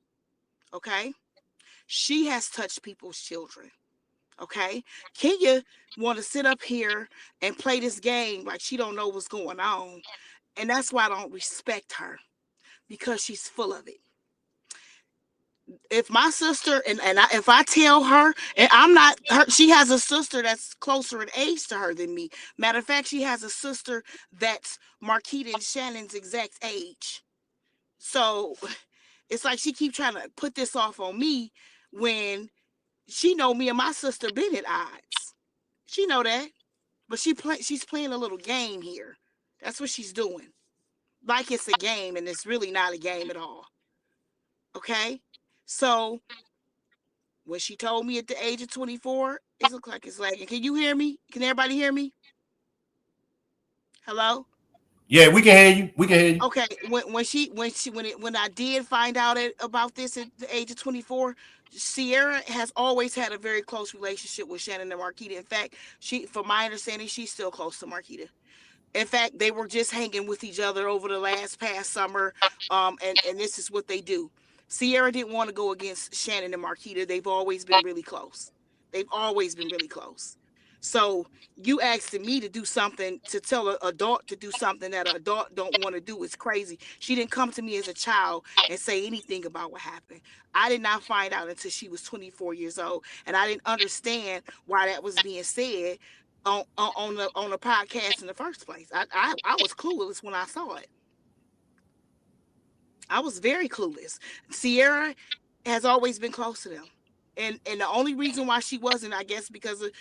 okay? She has touched people's children. Okay, Kenya want to sit up here and play this game like she don't know what's going on, and that's why I don't respect her, because she's full of it. If my sister if I tell her, and I'm not her, she has a sister that's closer in age to her than me. Matter of fact, she has a sister that's Marquita and Shannon's exact age. So it's like she keep trying to put this off on me when she know me and my sister been at odds. She know that. But she's playing a little game here. That's what she's doing. Like it's a game, and it's really not a game at all. Okay? So when she told me at the age of 24, it looks like it's lagging. Can you hear me? Can everybody hear me? Hello? Yeah, we can hear you. We can hear you. Okay, when I did find out about this at the age of 24, Sierra has always had a very close relationship with Shannon and Marquita. In fact, from my understanding, she's still close to Marquita. In fact, they were just hanging with each other over the past summer, and this is what they do. Sierra didn't want to go against Shannon and Marquita. They've always been really close. They've always been really close. So you asking me to do something, to tell an adult to do something that an adult don't want to do, is crazy. She didn't come to me as a child and say anything about what happened. I did not find out until she was 24 years old, and I didn't understand why that was being said on the podcast in the first place. I was clueless when I saw it. I was very clueless. Sierra has always been close to them. And the only reason why she wasn't, I guess, because of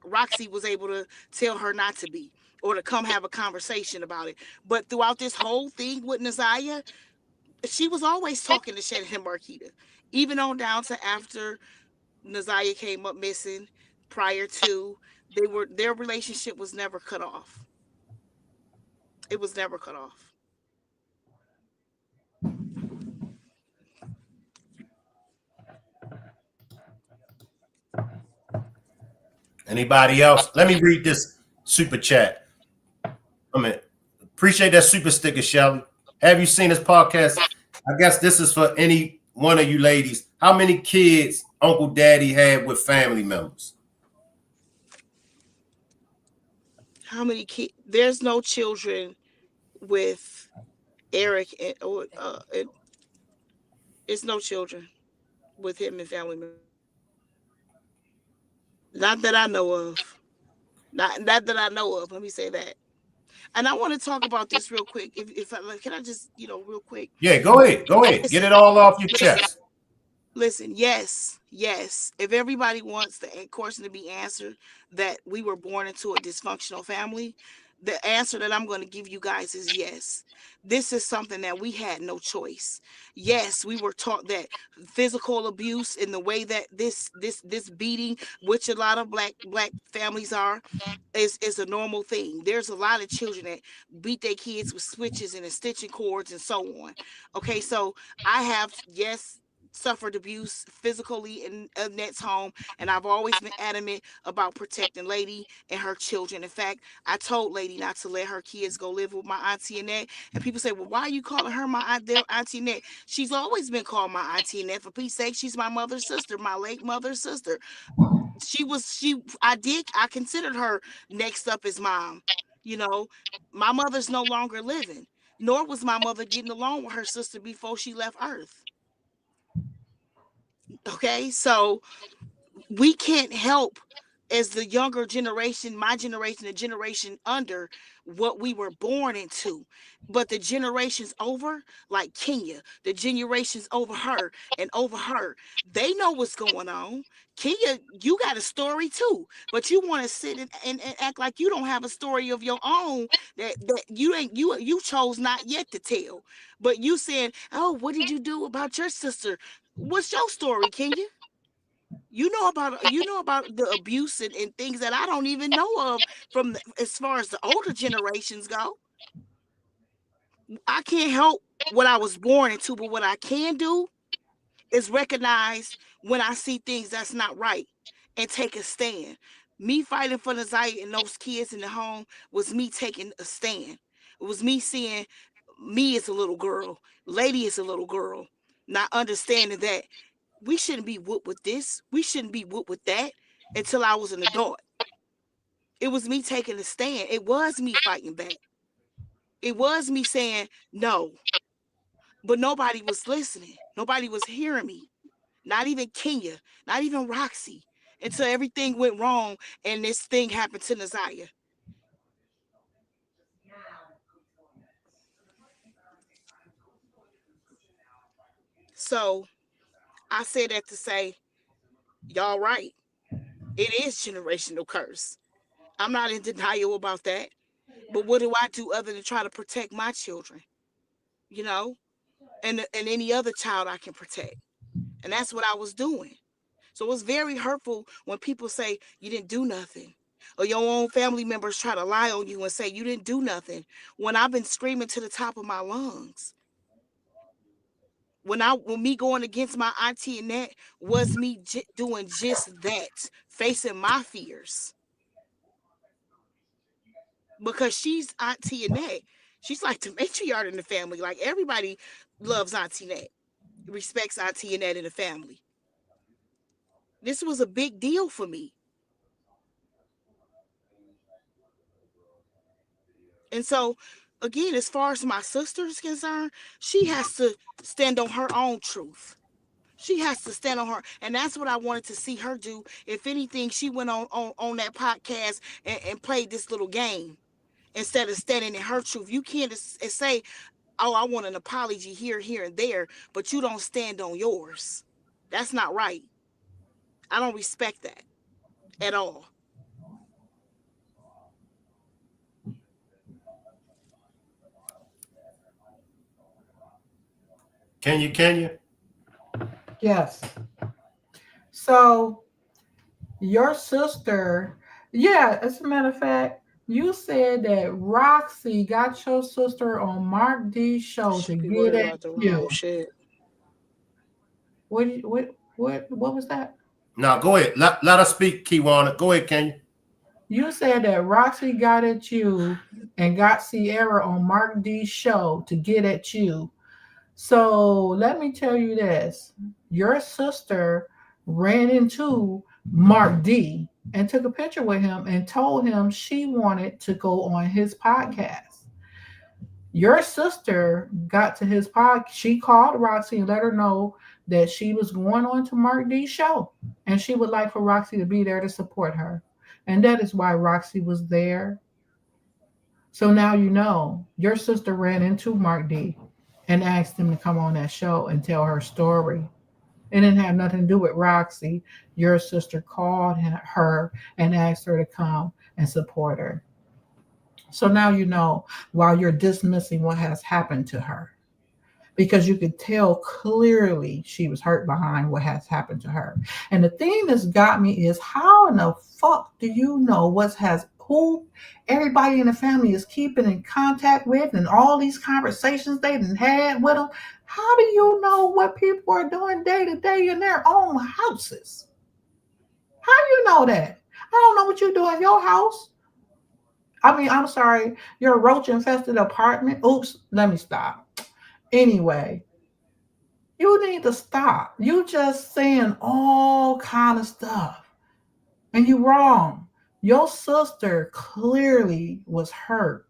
Roxy was able to tell her not to be, or to come have a conversation about it. But throughout this whole thing with Naziah, she was always talking to Shannon and Marquita, even on down to after Naziah came up missing. Prior to, their relationship was never cut off. It was never cut off. Anybody else? Let me read this super chat. Appreciate that super sticker, Shelly. Have you seen this podcast? I guess this is for any one of you ladies. How many kids Uncle Daddy had with family members? How many kids? There's no children with Eric, and it's no children with him and family members. Not that I know of. Not that I know of. Let me say that. And I want to talk about this real quick. If I can, I just real quick. Yeah, go ahead. Get it all off your chest. Listen, yes. If everybody wants the question to be answered that we were born into a dysfunctional family, the answer that I'm going to give you guys is yes. This is something that we had no choice. Yes, we were taught that physical abuse in the way that this beating, which a lot of black families are, is a normal thing. There's a lot of children that beat their kids with switches and stitching cords and so on. Okay, so I have suffered abuse physically in Annette's home, and I've always been adamant about protecting Lady and her children. In fact, I told Lady not to let her kids go live with my auntie Annette, and people say, well, why are you calling her their auntie Annette? She's always been called my auntie Annette. For Pete's sake, she's my mother's sister, my late mother's sister. I considered her next up as mom. My mother's no longer living, nor was my mother getting along with her sister before she left Earth. Okay, so we can't help as the younger generation, my generation, the generation under, what we were born into. But the generations over, like Kenya, the generations over her and over her, they know what's going on. Kenya, you got a story too, but you want to sit and act like you don't have a story of your own that you chose not yet to tell. But you said, oh, what did you do about your sister? What's your story, Kenya? You know about the abuse and things that I don't even know of from as far as the older generations go. I can't help what I was born into, but what I can do is recognize when I see things that's not right and take a stand. Me fighting for Naziah and those kids in the home was me taking a stand. It was me seeing me as a little girl, Lady as a little girl, not understanding that we shouldn't be whooped with this. We shouldn't be whooped with that until I was an adult. It was me taking a stand. It was me fighting back. It was me saying no. But nobody was listening. Nobody was hearing me. Not even Kenya, not even Roxy, until everything went wrong and this thing happened to Naziah. So I say that to say, y'all right. It is generational curse. I'm not in denial about that. But what do I do other than try to protect my children? And any other child I can protect. And that's what I was doing. So it's very hurtful when people say you didn't do nothing, or your own family members try to lie on you and say you didn't do nothing, when I've been screaming to the top of my lungs. When me going against my auntie Annette was me doing just that, facing my fears. Because she's Auntie Annette. She's like the matriarch in the family. Like, everybody loves Auntie Annette, respects Auntie Annette in the family. This was a big deal for me. And so, again, as far as my sister is concerned, she has to stand on her own truth. She has to stand on her. And that's what I wanted to see her do. If anything, she went on that podcast and played this little game instead of standing in her truth. You can't say, oh, I want an apology here, and there, but you don't stand on yours. That's not right. I don't respect that at all. Kenya? Yes. So your sister, as a matter of fact, you said that Roxy got your sister on Mark D's show to get at you. Shit. What was that? No, go ahead. Let us speak, Kiwana. Go ahead, Kenya. You said that Roxy got at you and got Sierra on Mark D's show to get at you. So let me tell you this. Your sister ran into Mark D and took a picture with him and told him she wanted to go on his podcast. Your sister got to his podcast. She called Roxy and let her know that she was going on to Mark D's show and she would like for Roxy to be there to support her. And that is why Roxy was there. So now you know your sister ran into Mark D and asked him to come on that show and tell her story. It didn't have nothing to do with Roxy. Your sister called her and asked her to come and support her. So now you know while you're dismissing what has happened to her, because you could tell clearly she was hurt behind what has happened to her. And the thing that's got me is how in the fuck do you know who everybody in the family is keeping in contact with and all these conversations they done had with them? How do you know what people are doing day to day in their own houses? How do you know that? I don't know what you do in your house. I mean, I'm sorry, your roach infested apartment. Oops, let me stop. Anyway, you need to stop. You just saying all kind of stuff. And you wrong. Your sister clearly was hurt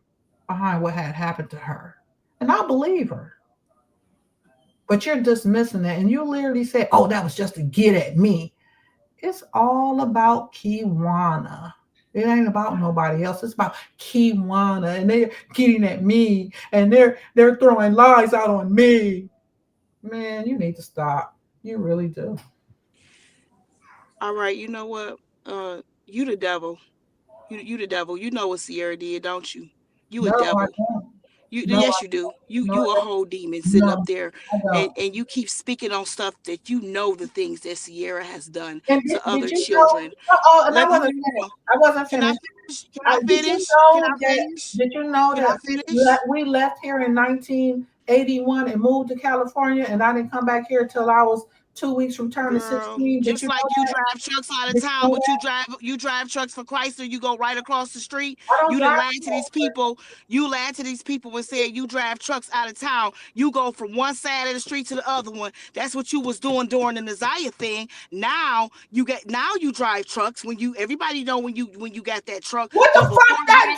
behind what had happened to her. And I believe her. But you're dismissing that. And you literally said, oh, that was just to get at me. It's all about Kiwana. It ain't about nobody else. It's about Kiwana. And they're getting at me. And they're throwing lies out on me. Man, you need to stop. You really do. All right, you know what? You the devil. You the devil. You know what Sierra did, don't you? You a No, I devil. don't. Yes, you do. You a whole demon sitting up there, and you keep speaking on stuff that you know the things that Sierra has done And to other did you children. know? And I Let me. wasn't finished. I wasn't Can I finished. finish? Can I Did you finish? Can know I that? finish? Did you know Can I that finish? we left here in 1981 and moved to California, and I didn't come back here till I was 2 weeks from turning Girl, 16? Did just you like know you that? drive trucks out of Did you town, know but that? you drive trucks for Chrysler, you go right across the street. I don't You done drive lied to these people. You lied to these people and said you drive trucks out of town. You go from one side of the street to the other one. That's what you was doing during the Nasiah thing. Now you drive trucks everybody know when you got that truck. What the But before fuck that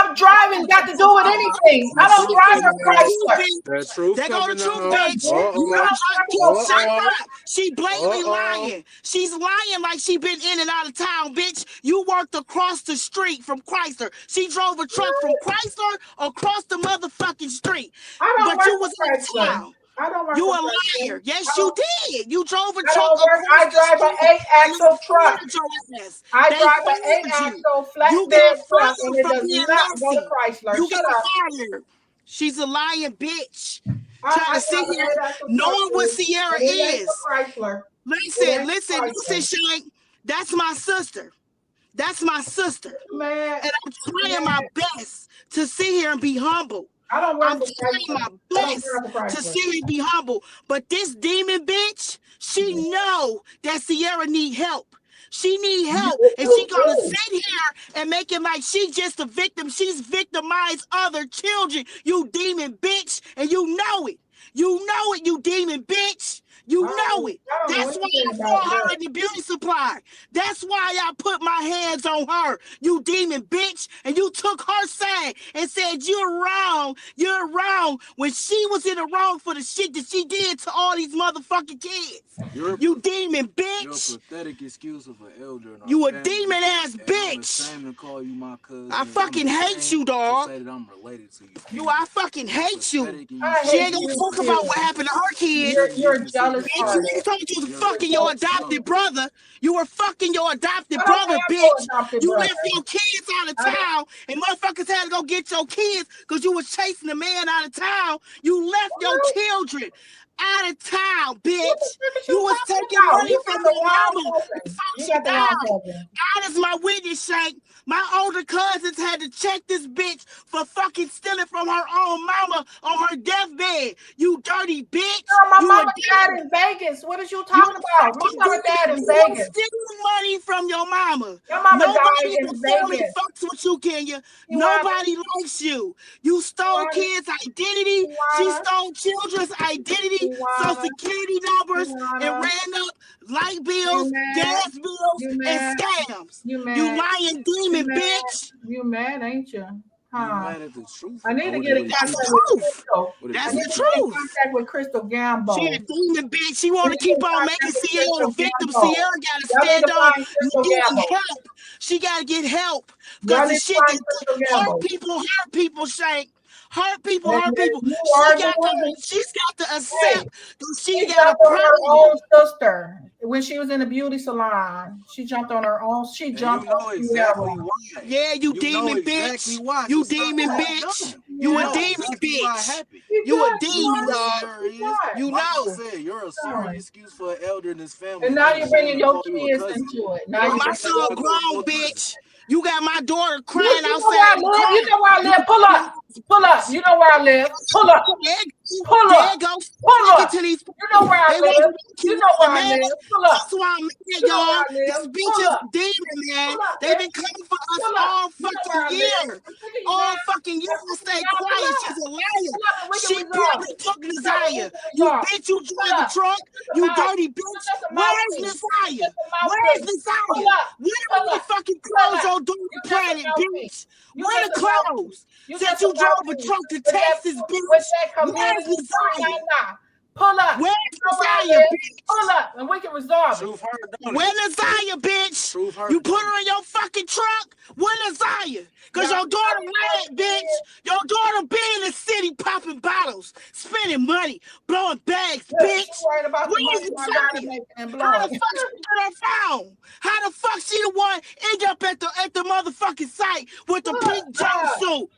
I'm driving got to do with anything? I don't drive a Chrysler. That truth There go the coming truth, out. bitch. You don't shut up. She blatantly lying. She's lying like she been in and out of town, bitch. You worked across the street from Chrysler. She drove a truck from Chrysler across the motherfucking street. I don't But work you was for in Chrysler. town. I don't work You for a Chrysler. liar. Yes, you did. You drove a I truck don't work. across I the drive an street and they 8-axle truck. fired your ass. I They drive an fired you. 8-axle You got flatbed truck, and fired it for does being not go to messy. Chrysler. You Shut got up. fired. She's a lying bitch. I Trying to drive sit an here 8-axle truck, knowing what dude, Sierra and it ain't is. for Chrysler. Listen, Shank. That's my sister. That's my sister. Man, and I'm trying my best to sit here and be humble. I don't work I'm for trying Chrysler. my I don't best drive for to Chrysler. sit here and be humble. But this demon bitch, she know that Sierra need help. She need help, and she gonna sit here and make it like she's just a victim. She's victimized other children, you demon bitch, and you know it. You know it, you demon bitch. You know it. That's why I saw her in the beauty supply. That's why I put my hands on her, you demon bitch. And you took her side and said, you're wrong. You're wrong. When she was in the wrong for the shit that she did to all these motherfucking kids. You demon bitch. You're a pathetic excuse of an elder. You a demon ass bitch. I'm ashamed to call you my cousin. I fucking hate you, dog. To say that I'm related to you. I fucking hate you. I She hate ain't gonna you talk too. about what happened to her kids. You're a jealous Bitch, you ain't talking to fucking your adopted brother. You were fucking your adopted brother, bitch. You left your kids out of town, and motherfuckers had to go get your kids because you was chasing the man out of town. You left your children out of town, bitch. You was taking money from your mama before she died. God is my witness, Shank. My older cousins had to check this bitch for fucking stealing from her own mama on her deathbed. You dirty bitch. Girl, my You mama died in Vegas. What is you talking about? My mama died in Vegas. Stealing money from your mama. Your mama Nobody died in in the family Vegas. fucks with you, Kenya. Nobody likes you. You stole kids' identity. She stole children's identity, social security numbers, and ran up light bills, gas bills, and scams. You mad? You lying demon bitch. You mad, ain't you? You mad at the truth? I need to Or get in what That's contact the with truth. Crystal. That's I need the to get in truth. contact with Crystal Gambo. She a demon bitch. She want to We need keep to on contact making with Sierra the Crystal victim. Gambo. Sierra got to Y'all need stand to up. find You Crystal need Gambo. help. She got to get help Y'all because the need to shit find that Crystal Gambo. hurt people, Shank. Hurt people, And hurt people. you are the one. She's got to Hey, accept that she she got a jumped on her problem. own sister when she was in the beauty salon. She jumped on her own. She jumped you know on exactly Sierra. why. Yeah, you know demon exactly bitch. why. You So stop demon playing bitch. dumb. You a know demon exactly why it bitch. happened. You a Because demon, dog. You Michael know. said you're a sorry excuse for an elder in his family. And It's now not a you're shame bringing to your call you a kids cousin. into it. Now But you're my bringing son your grown, bitch. You got my daughter You crying know outside where I the live. car. You know where I live. Pull up. Pull up. You know where I live. Pull up. Pull There up. go Pull up. to these. You know where I They want live. to You know where I man. live. Pull up. That's why I'm mad, You know where y'all. I live. This bitch Pull is up. demon, man. Pull up, They've bitch. been coming for us Pull up. all You know where I fucking live. year. I'm sick of you All now. fucking year. Pull Stay up. quiet. She's a liar. Pull up and we can She resolve probably it. took Pull up and we Nasiah. can You resolve it. bitch, you Pull drive the up. truck. Just a You mouth. dirty You're bitch. just a Where's mouthpiece. Nasiah? You're just a Where's mouthpiece. Nasiah? Pull up. Where Pull are the up. fucking Pull clothes up. on Doing You're just a Planet, mouthpiece. bitch? You Where just the a mouthpiece. clothes? You Since just a you drove a mouthpiece. truck to With Texas, that bitch. community Where's Nasiah? Pull up. Where's You know where I Nasiah, live. bitch? Pull up and we can resolve it. Truth hurt, don't Where it? Nasiah, bitch? Truth hurt, You put don't her in your fucking truck. Where Nasiah? Cause Y'all your daughter lied, bitch. Your daughter been in the city popping bottles, spending money, blowing bags, Look, bitch. you worried about the Where's money my daughter Nasiah? making and How blowing. the fuck she get her phone? How the fuck she the one end up at the motherfucking site with the pink jumpsuit,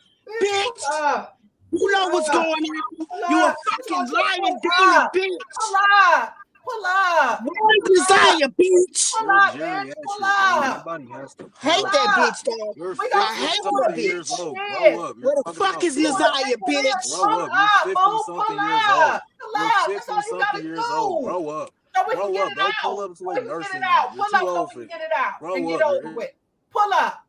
bitch? Pull up. You know what's going on. You a fucking lying demon, bitch. Pull up. Pull up. Where's Nasiah, bitch? Pull You're up, bitch. geriatric, Pull bro. up. Nobody has to Hate pull that up. bitch, though. You're We got I hate 50 people that to something beat years bitch. old. kids. Grow up. Where You're the talking fuck about is You want to Nasiah, take it in? bitch? grow Pull up. You're up, 50 boo. something Pull years old. up. Pull You're up. That's 50 all you got something to years old. do. Grow up. So we can Grow get up. it Don't pull out. up to So like we can get nursing it home. out. You're Pull too up so old we for can it. get it out and Grow get up. over with. Pull up.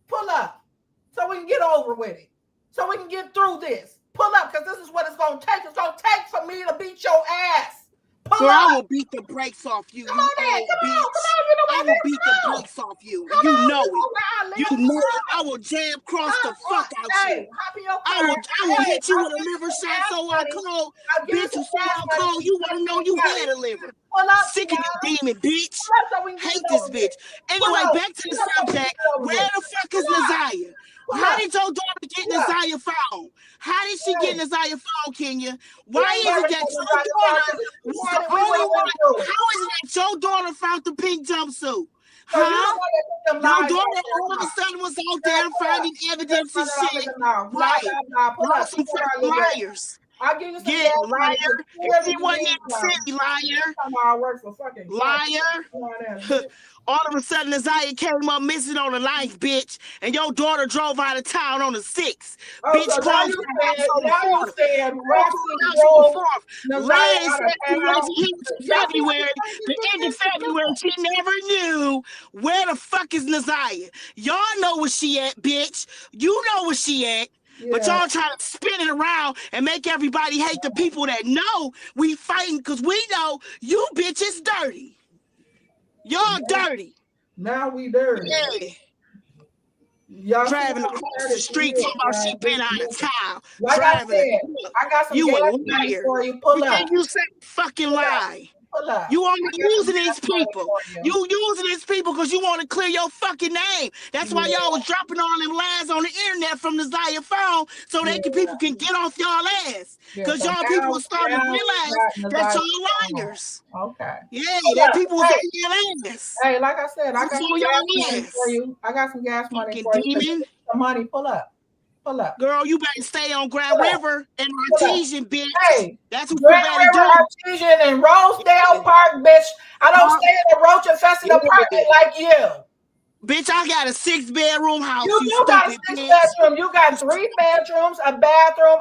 Pull up. So we can get over with it. So we can get through this. Pull up, because this is what it's going to take. It's going to take for me to beat your ass. Pull Girl, I up. will beat the brakes off you, Come you on in. old Come bitch. on. Come on. You know I what I will mean? beat Come the on. brakes off you, and Come you on. know You know it. where I live. You Come know it. on. I will jam cross the Come on. fuck out Hey, you. hop in your car. I will Hey, hit you I'll with a give you liver some shot gas so money. cold. I'll give you Bitch, you some so gas money. cold, you won't know you had a liver. Pull up, Sick of Tiana. you demon, bitch. Pull up so we can get Hate it this over bitch. with. Pull Anyway, up. back to the Pull up so we can subject. get it over Where with. the fuck is Pull up. Nasiah? Pull How up. did your daughter get Pull up. Nasiah phone? How did she get Nasiah phone, Kenya? We Why ain't is never it that done your Nasiah phone, daughter 'cause if we was had the it, we would only have went one? through it. How is it that your daughter found the pink jumpsuit? So you the Huh? one that put them Your lies daughter out there. all of a sudden was out Girl, there pull finding up. You just evidence and run it off at shit. the mouth. Blah, Right. blah, blah. Pull Y'all up. some You know where I fucking live at. liars. I'll give you some Get gas money. liar. Because If he wasn't in the something. city, liar. I work for fucking Liar. All of a sudden, Nasiah came up missing on the 9th, bitch, and your daughter drove out of town on the 6th. Oh, Bitch, so closed now the house on the you 4th. saying Closed Roxy the house on drove the 4th. Nasiah Lying out said of he town. wasn't here until Y'all see how February. The end of February, she never knew where the fuck is Nasiah. Y'all know where she at, bitch. You know where she at. But Yeah. y'all trying to spin it around and make everybody hate the people that know we fighting because we know you bitches dirty. Y'all dirty. Now we dirty. Yeah. Y'all Driving across the street talking about she been out of town. Like Driving I said, I got some you a gas money liar. for you. Pull You up. think you say fucking lie. Pull up. You only I got some using gas these money people. for You using these people because you want to clear your fucking name. That's why y'all was dropping all them lies on the internet from the Zaya phone so people can get off y'all ass. Because y'all people are starting to realize that y'all liars. Okay. Yeah, Pull that up. people was on your ass. Hey, like I said, I got some on gas y'all money ass. for you. I got some gas money Fucking for you. demon. Some money. Pull up. Pull up. Girl, you better stay on Grand River and Artesian, bitch. Hey, that's what Grand you better River, do. Artesian, and Rosedale Park, bitch. I don't stay in a roach infested apartment like you. Bitch, I got a 6-bedroom house. You do got a 6-bedroom. You got 3 bedrooms, a bathroom.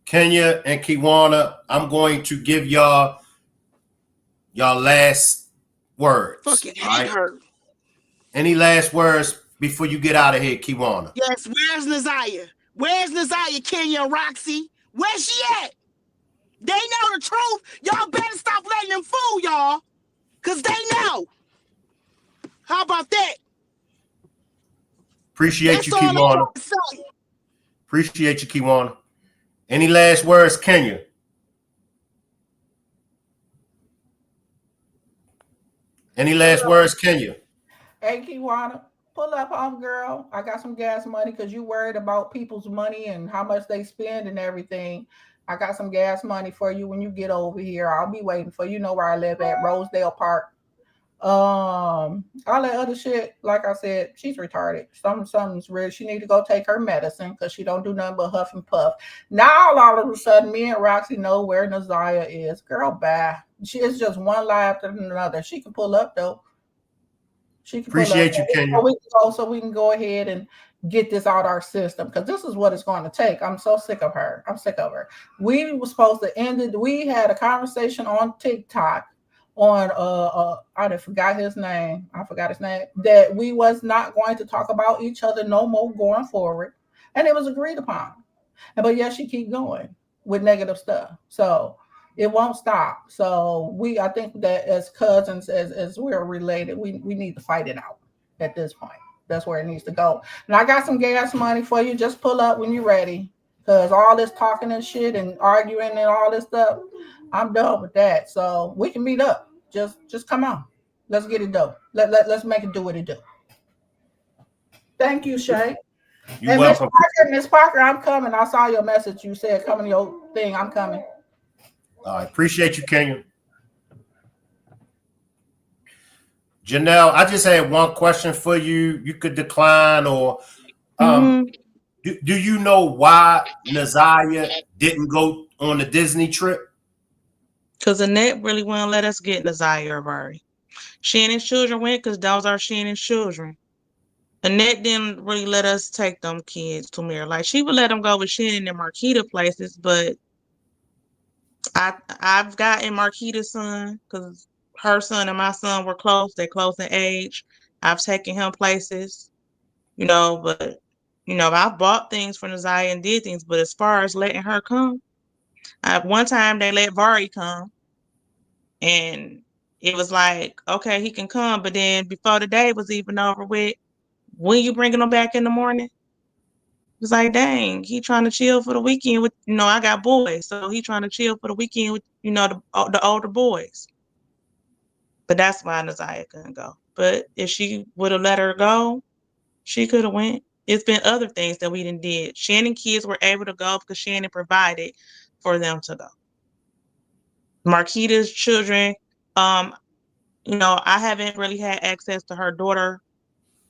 Kenya and Kiwana, I'm going to give y'all last words. Fucking hate her. Any last words before you get out of here, Kiwana? Yes, where's Nasiah? Where's Nasiah, Kenya, and Roxy? Where's she at? They know the truth. Y'all better stop letting them fool y'all. Because they know. How about that? Appreciate you, That's all I'm Kiwana. trying to say. Appreciate you, Kiwana. Any last words, Kenya? Any last words, Kenya? Hey, Kiwana, pull up, homegirl. I got some gas money because you worried about people's money and how much they spend and everything. I got some gas money for you when you get over here. I'll be waiting for you. You know where I live at, Rosedale Park. All that other shit, like I said, she's retarded. Something's real. She need to go take her medicine because she don't do nothing but huff and puff. Now all of a sudden, me and Roxy know where Naziah is. Girl, bye. She is just one lie after another. She can pull up though. She can Appreciate you, Kenya. so we can go ahead and get this out our system because this is what it's going to take. I'm so sick of her. I'm sick of her. We were supposed to end it. We had a conversation on TikTok on I forgot his name. I forgot his name. That we was not going to talk about each other no more going forward, and it was agreed upon. But yeah, she keep going with negative stuff. So it won't stop. So I think that as cousins, as we're related, we need to fight it out at this point. That's where it needs to go. And I got some gas money for you. Just pull up when you're ready. Because all this talking and shit and arguing and all this stuff, I'm done with that. So we can meet up. Just come on. Let's get it done. Let's make it do what it do. Thank you, Shay. You're And welcome. Miss Parker, I'm coming. I saw your message. You said come on your thing. I'm coming. I appreciate you, Kenya. Janelle, I just had one question for you. You could decline or do you know why Naziah didn't go on the Disney trip? Because Annette really wouldn't let us get Naziah or Vari. Shannon's children went because those are Shannon's children. Annette didn't really let us take them kids to Mirror. Like she would let them go with Shannon and Marquita places, but I've gotten Marquita's son because her son and my son were close. They're close in age. I've taken him places, but I bought things for Naziah and did things. But as far as letting her come, one time they let Vari come, and it was like, okay, he can come. But then before the day was even over with, when you bringing him back in the morning? It's like, dang, he trying to chill for the weekend with, I got boys, so he trying to chill for the weekend with, the older boys. But that's why Naziah couldn't go. But if she would have let her go, she could have went. It's been other things that we didn't did. Shannon kids were able to go because Shannon provided for them to go. Marquita's children, I haven't really had access to her daughter,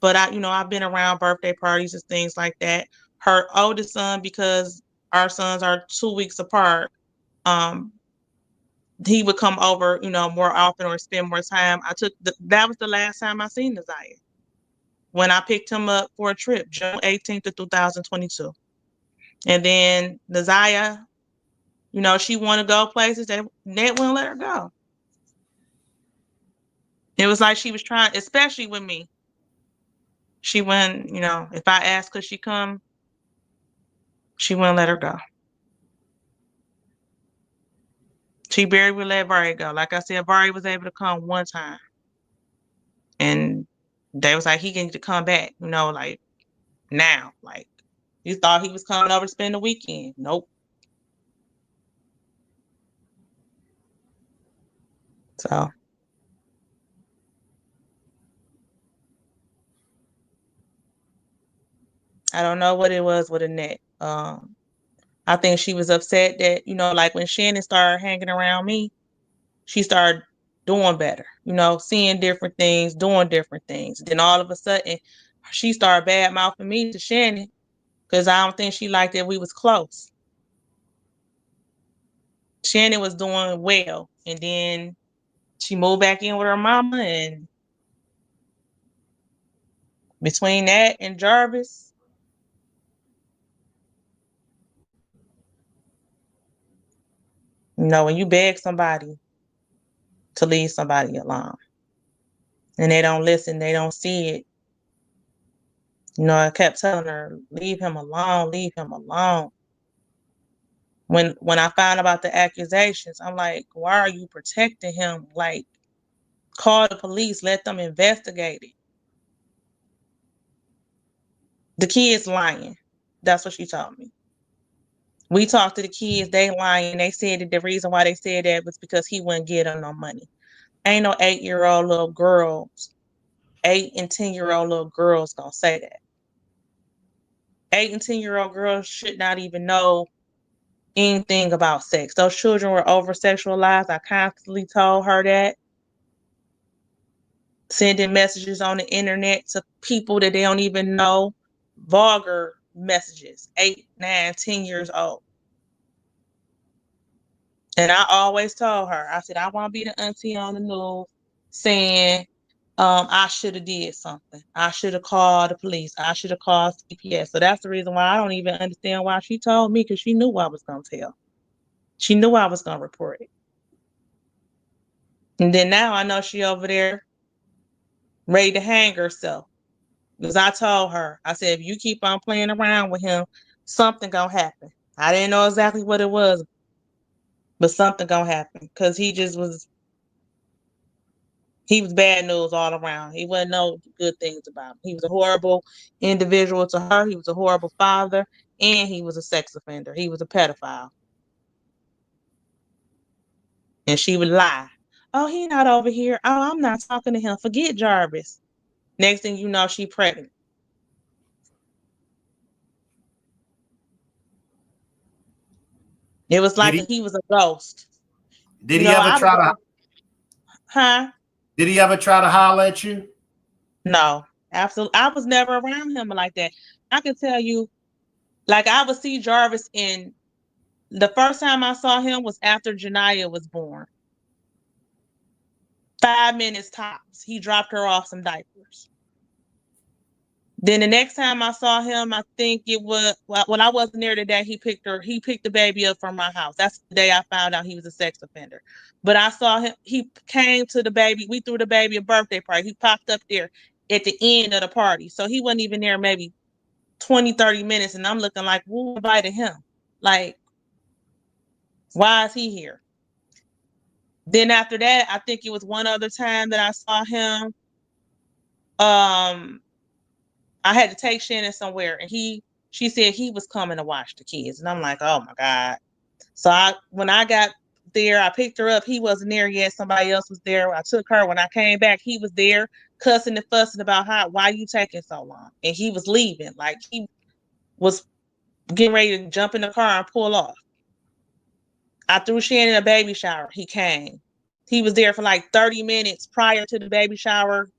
but I've been around birthday parties and things like that. Her oldest son, because our sons are 2 weeks apart, he would come over, more often or spend more time. That was the last time I seen Naziah. When I picked him up for a trip, June 18th of 2022. And then Naziah, she want to go places that wouldn't let her go. It was like she was trying, especially with me. She wouldn't, if I asked could she come, she wouldn't let her go. She barely would let Vari go. Like I said, Vari was able to come one time. And they was like, he can to come back, like now. Like you thought he was coming over to spend the weekend. Nope. So I don't know what it was with Annette. I think she was upset that, like when Shannon started hanging around me, she started doing better, seeing different things, doing different things. Then all of a sudden, she started bad mouthing me to Shannon because I don't think she liked that we was close. Shannon was doing well, and then she moved back in with her mama, and between that and Jarvis, when you beg somebody to leave somebody alone and they don't listen, they don't see it. I kept telling her, leave him alone, leave him alone. When I found about the accusations, I'm like, why are you protecting him? Like, call the police, let them investigate it. The kids lying. That's what she told me. We talked to the kids, they lying. They said that the reason why they said that was because he wouldn't get them no money. Ain't no 8-year-old little girls, 8 and 10-year-old little girls gonna say that. 8 and 10-year-old girls should not even know anything about sex. Those children were over sexualized. I constantly told her that. Sending messages on the internet to people that they don't even know. Vulgar messages, 8, 9, 10 years old. And I always told her, I said, I want to be the auntie on the news saying, I should have did something. I should have called the police. I should have called CPS. So that's the reason why I don't even understand why she told me, because she knew I was going to tell. She knew I was going to report it. And then now I know she over there ready to hang herself. Because I told her, I said, if you keep on playing around with him, something going to happen. I didn't know exactly what it was, but something going to happen. Because he was bad news all around. He wasn't no good things about him. He was a horrible individual to her. He was a horrible father, and he was a sex offender. He was a pedophile. And she would lie. Oh, he not over here. Oh, I'm not talking to him. Forget Jarvis. Next thing you know, she pregnant. It was like he was a ghost. Did he ever try to? Huh? Did he ever try to holler at you? No, absolutely. I was never around him like that. I can tell you, like I would see Jarvis in the first time I saw him was after Janiyah was born. 5 minutes tops. He dropped her off some diapers. Then the next time I saw him, I think it was when I wasn't there today. He picked the baby up from my house. That's the day I found out he was a sex offender. But I saw him. He came to the baby. We threw the baby a birthday party. He popped up there at the end of the party, so he wasn't even there maybe 20, 30 minutes. And I'm looking like, who invited him? Like, why is he here? Then after that, I think it was one other time that I saw him. I had to take Shannon somewhere, and she said he was coming to watch the kids. And I'm like, oh my God. So when I got there, I picked her up. He wasn't there yet. Somebody else was there. I took her. When I came back, he was there cussing and fussing about why you taking so long? And he was leaving. Like he was getting ready to jump in the car and pull off. I threw Shannon a baby shower. He came. He was there for like 30 minutes prior to the baby shower.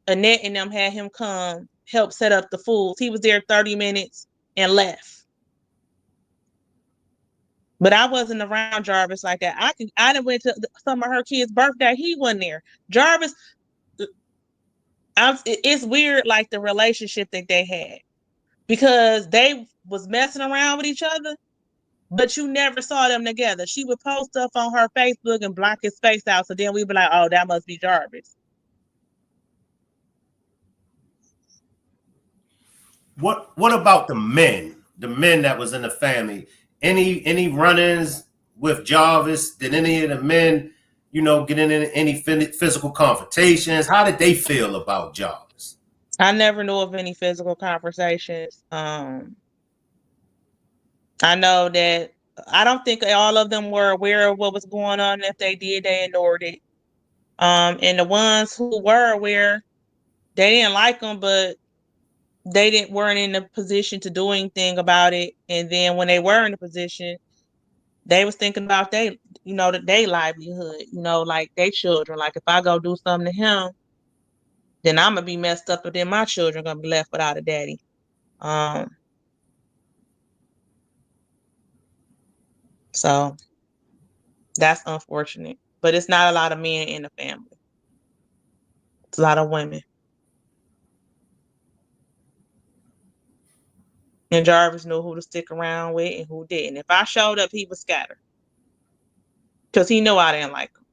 Annette and them had him come help set up the foods. He was there 30 minutes and left. But I wasn't around Jarvis like that. I done went to some of her kids' birthday. He wasn't there. Jarvis, it's weird, like the relationship that they had, because they was messing around with each other, but you never saw them together. She would post stuff on her Facebook and block his face out, so then we'd be like, oh, that must be Jarvis. What about the men? The men that was in the family? Any run-ins with Jarvis? Did any of the men, get in any physical confrontations? How did they feel about Jarvis? I never knew of any physical conversations. I know that I don't think all of them were aware of what was going on. If they did, they ignored it. And the ones who were aware, they didn't like them, but they weren't in a position to do anything about it. And then when they were in a position, they was thinking about their livelihood, like their children. Like if I go do something to him, then I'm gonna be messed up, but then my children gonna be left without a daddy. So that's unfortunate. But it's not a lot of men in the family. It's a lot of women. And Jarvis knew who to stick around with and who didn't. If I showed up, he was scattered. Because he knew I didn't like him.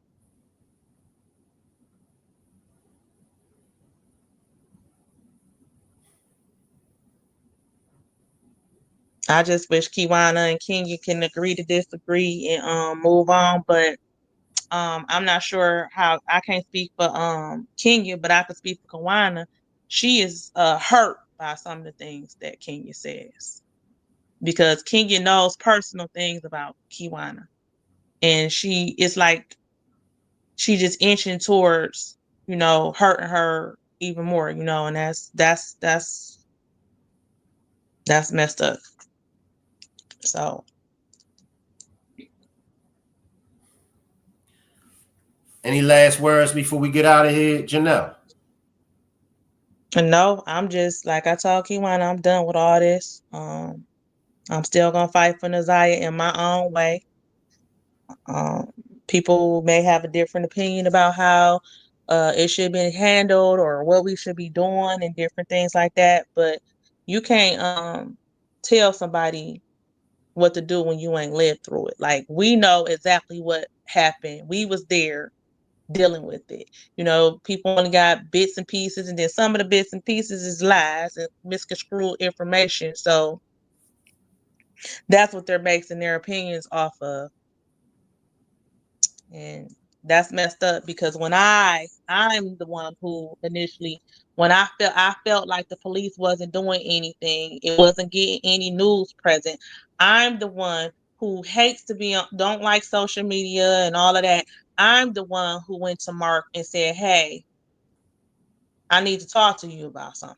I just wish Kiwana and Kenya can agree to disagree and move on. But I'm not sure how. I can't speak for Kenya, but I can speak for Kiwana. She is hurt by some of the things that Kenya says, because Kenya knows personal things about Kiwana, and it's like she just inching towards, hurting her even more, and that's messed up. So Any last words before we get out of here, Janelle? no, I'm just like I told Kiwana, I'm done with all this. I'm still gonna fight for Naziah in my own way. People may have a different opinion about how it should be handled or what we should be doing and different things like that, but you can't tell somebody what to do when you ain't lived through it. Like, we know exactly what happened. We was there dealing with it. People only got bits and pieces, and then some of the bits and pieces is lies and misconstrued information. So that's what they're basing their opinions off of. And that's messed up, because when I'm the one who initially, when I felt like the police wasn't doing anything, it wasn't getting any news present. I'm the one who hates to be on, don't like social media and all of that. I'm the one who went to Mark and said, hey, I need to talk to you about something.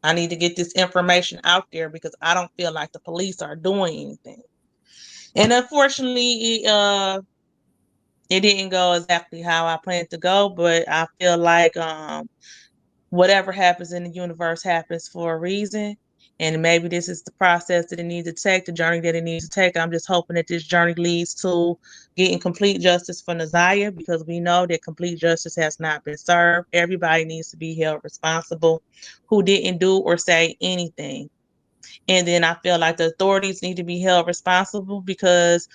I need to get this information out there because I don't feel like the police are doing anything. And unfortunately, it didn't go exactly how I planned to go, but I feel like whatever happens in the universe happens for a reason. And maybe this is the process that it needs to take, the journey that it needs to take. I'm just hoping that this journey leads to getting complete justice for Naziah, because we know that complete justice has not been served. Everybody needs to be held responsible who didn't do or say anything. And then I feel like the authorities need to be held responsible, because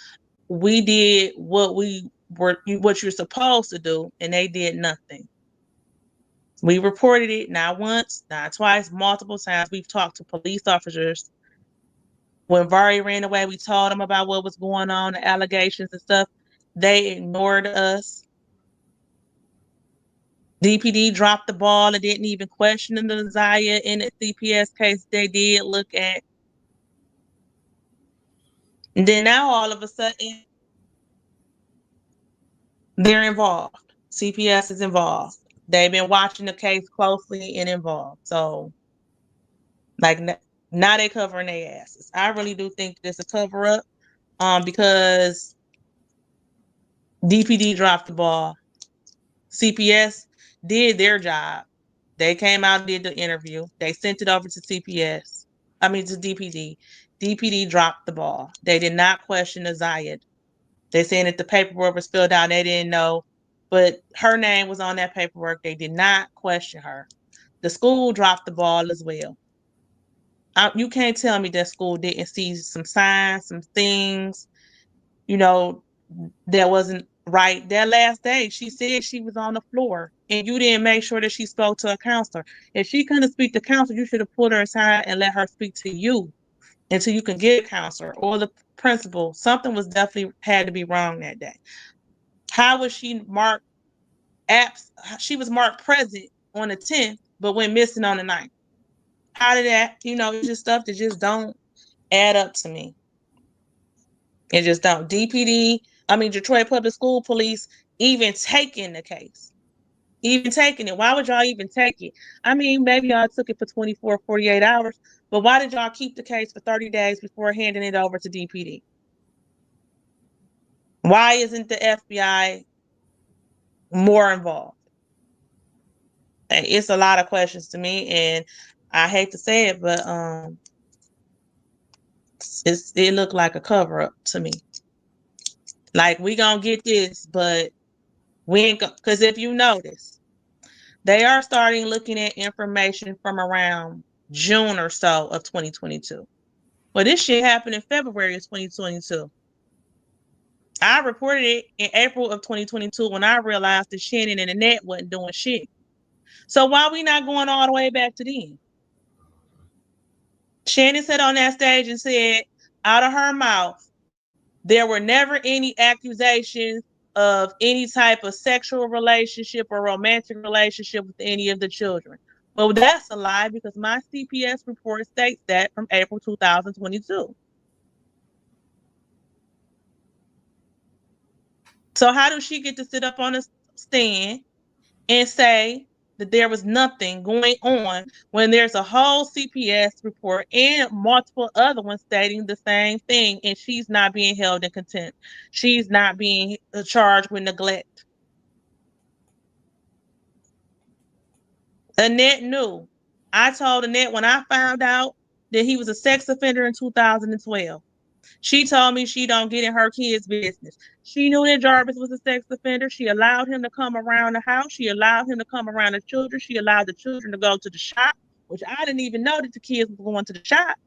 we did what you're supposed to do, and they did nothing. We reported it not once, not twice, multiple times. We've talked to police officers. When Vari ran away, we told them about what was going on, the allegations and stuff. They ignored us. DPD dropped the ball and didn't even question the Naziah in the CPS case they did look at. And then now all of a sudden, they're involved. CPS is involved. They've been watching the case closely and involved. So, like, now they covering their asses. I really do think it's a cover up, because DPD dropped the ball. CPS did their job. They came out and did the interview. They sent it over to CPS. I mean, to DPD. DPD dropped the ball. They did not question Naziah. They saying that the paperwork was filled out. They didn't know, but her name was on that paperwork. They did not question her. The school dropped the ball as well. You can't tell me that school didn't see some signs, some things, that wasn't right. That last day, she said she was on the floor, and you didn't make sure that she spoke to a counselor. If she couldn't speak to counselor, you should have pulled her aside and let her speak to you until you can get a counselor or the principal. Something was definitely had to be wrong that day. How was she marked apps? She was marked present on the 10th, but went missing on the 9th. How did that, it's just stuff that just don't add up to me. It just don't. Detroit Public School Police even taking the case. Even taking it. Why would y'all even take it? I mean, maybe y'all took it for 24, 48 hours, but why did y'all keep the case for 30 days before handing it over to DPD? Why isn't the FBI more involved? It's a lot of questions to me, and I hate to say it, but it looked like a cover up to me. Like, we gonna get this, but we ain't because if you notice, they are starting looking at information from around June or so of 2022. Well, this shit happened in February of 2022. I reported it in April of 2022 when I realized that Shannon and Annette wasn't doing shit. So why we not going all the way back to then? Shannon sat on that stage and said, out of her mouth, there were never any accusations of any type of sexual relationship or romantic relationship with any of the children. Well, that's a lie because my CPS report states that from April 2022. So how does she get to sit up on a stand and say that there was nothing going on when there's a whole CPS report and multiple other ones stating the same thing, and she's not being held in contempt? She's not being charged with neglect. Annette knew. I told Annette when I found out that he was a sex offender in 2012. She told me she don't get in her kids' business. She knew that Jarvis was a sex offender. She allowed him to come around the house. She allowed him to come around the children. She allowed the children to go to the shop, which I didn't even know that the kids were going to the shop.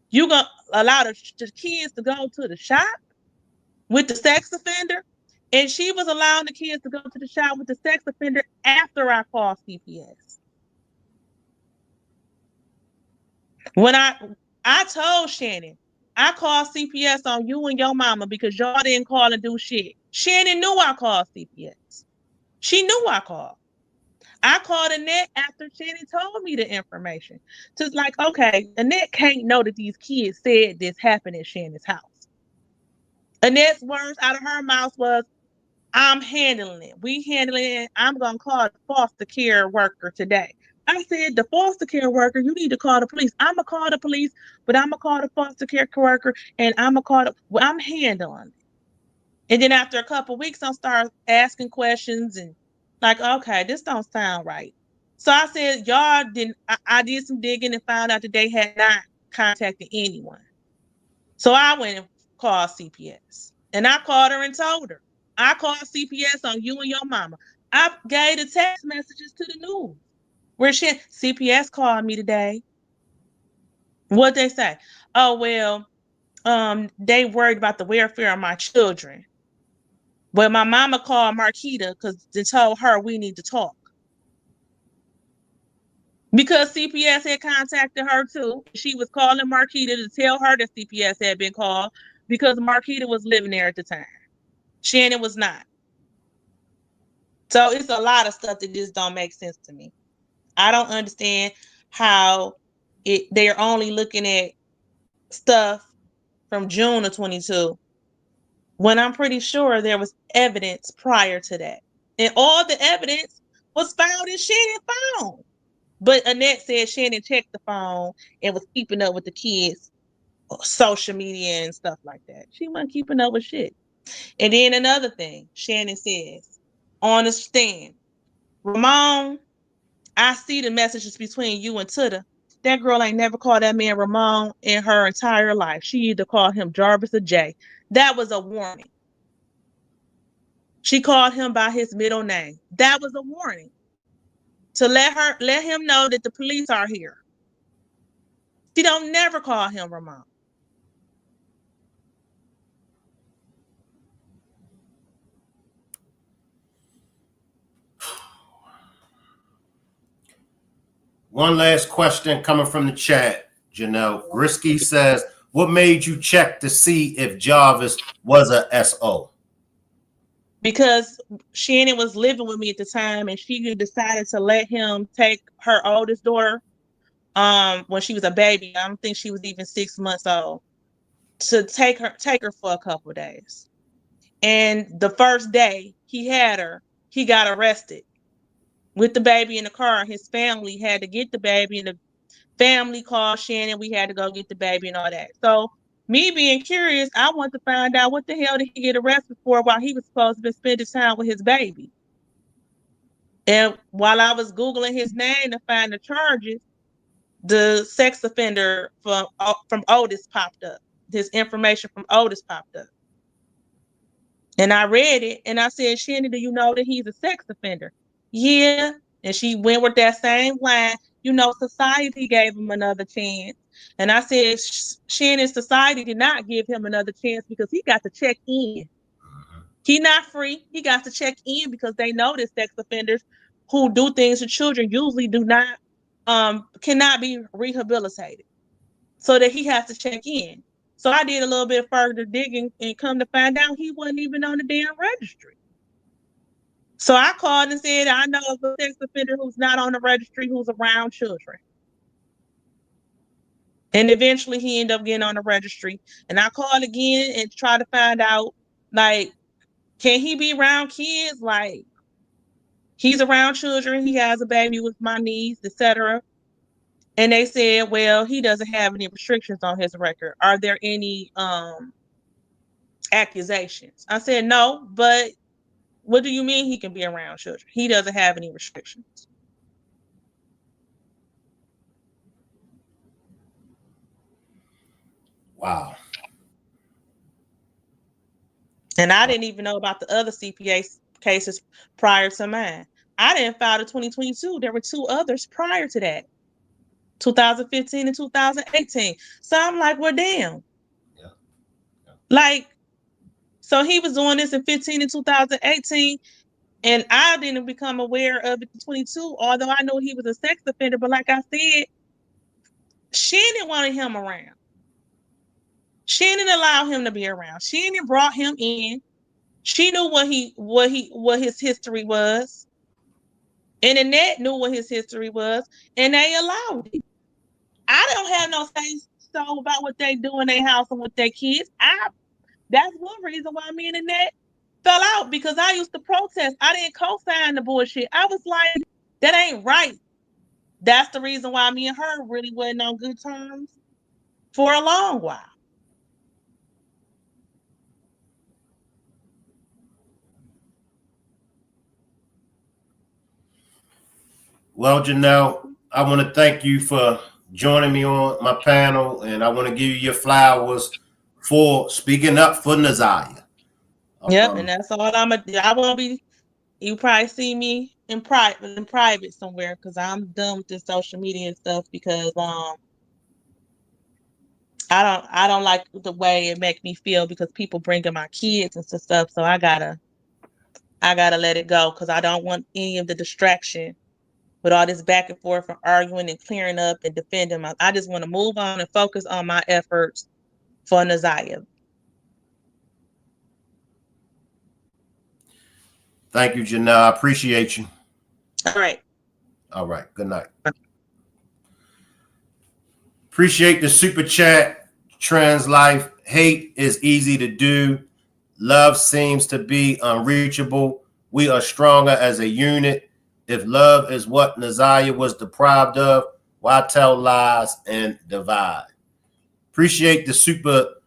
You gonna allow the kids to go to the shop with the sex offender? And she was allowing the kids to go to the shop with the sex offender after I called CPS. When I told Shannon, I called CPS on you and your mama because y'all didn't call and do shit. Shannon knew I called CPS. She knew I called. I called Annette after Shannon told me the information. Just like, okay, Annette can't know that these kids said this happened at Shannon's house. Annette's words out of her mouth was, I'm handling it. We handling it. I'm going to call the foster care worker today. I said, the foster care worker, you need to call the police. I'm going to call the police, but I'm going to call the foster care worker, and I'm going to call I'm handling it. And then after a couple of weeks, I'll start asking questions and like, okay, this don't sound right. So I said, y'all didn't, I did some digging and found out that they had not contacted anyone. So I went and called CPS. And I called her and told her, I called CPS on you and your mama. I gave the text messages to the news where CPS called me today. What'd they say? Oh, well, they worried about the welfare of my children. But my mama called Marquita because they told her we need to talk. Because CPS had contacted her too. She was calling Marquita to tell her that CPS had been called because Marquita was living there at the time. Shannon was not. So it's a lot of stuff that just don't make sense to me. I don't understand how they're only looking at stuff from June of 22 when I'm pretty sure there was evidence prior to that. And all the evidence was found in Shannon's phone. But Annette said Shannon checked the phone and was keeping up with the kids' social media and stuff like that. She wasn't keeping up with shit. And then another thing, Shannon says, on the stand, Ramon, I see the messages between you and Tuda. That girl ain't never called that man Ramon in her entire life. She either called him Jarvis or Jay. That was a warning. She called him by his middle name. That was a warning to let him know that the police are here. She don't never call him Ramon. One last question coming from the chat, Janelle. Risky says, what made you check to see if Jarvis was a SO? Because Shannon was living with me at the time and she decided to let him take her oldest daughter when she was a baby. I don't think she was even 6 months old, to take her for a couple of days. And the first day he had her, he got arrested with the baby in the car. His family had to get the baby, and the family called Shannon. We had to go get the baby and all that. So me being curious, I want to find out what the hell did he get arrested for while he was supposed to be spending time with his baby. And while I was Googling his name to find the charges, the sex offender from Otis popped up. His information from Otis popped up. And I read it and I said, Shannon, do you know that he's a sex offender? Yeah. And she went with that same line, society gave him another chance. And I said, Shannon, society did not give him another chance because he got to check in. He not free. He got to check in because they know that sex offenders who do things to children usually cannot be rehabilitated. So that he has to check in. So I did a little bit further digging and come to find out he wasn't even on the damn registry. So I called and said, I know of a sex offender who's not on the registry who's around children. And eventually he ended up getting on the registry. And I called again and tried to find out, like, can he be around kids? Like, he's around children. He has a baby with my niece, etc. And they said, well, he doesn't have any restrictions on his record. Are there any accusations? I said, no, but what do you mean he can be around children? He doesn't have any restrictions. Wow. And I didn't even know about the other CPA cases prior to mine. I didn't file the 2022. There were two others prior to that, 2015 and 2018. So I'm like, well, damn. Yeah. Like, so he was doing this in 15 and 2018, and I didn't become aware of it in 22, although I know he was a sex offender. But like I said, Shannon wanted him around. Shannon allowed him to be around. Shannon brought him in. She knew what his history was. And Annette knew what his history was, and they allowed it. I don't have no say so about what they do in their house and with their kids. That's one reason why me and Annette fell out, because I used to protest. I didn't co-sign the bullshit. I was like, that ain't right. That's the reason why me and her really wasn't on good terms for a long while. Well, Janelle, I want to thank you for joining me on my panel, and I want to give you your flowers for speaking up for Naziah. Yep, and that's all I won't be. You probably see me in private somewhere, because I'm done with this social media stuff, because I don't like the way it makes me feel, because people bring in my kids and stuff. So I gotta let it go, because I don't want any of the distraction with all this back and forth and arguing and clearing up and defending I just want to move on and focus on my efforts for Naziah. Thank you, Janelle. I appreciate you. All right. All right. Good night. Appreciate the super chat. Trans life. Hate is easy to do. Love seems to be unreachable. We are stronger as a unit. If love is what Naziah was deprived of, why tell lies and divide? Appreciate the super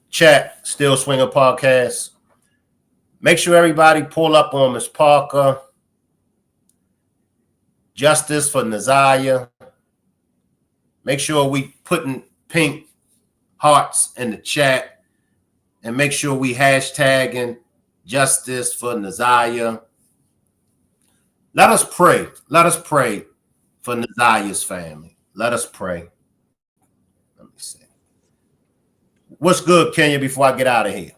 chat, Still Swinger Podcast. Make sure everybody pull up on Ms. Parker. Justice for Naziah. Make sure we putting pink hearts in the chat, and make sure we hashtagging justice for Naziah. Let us pray. Let us pray for Naziah's family. Let us pray. Let me see. What's good, Kenya, before I get out of here?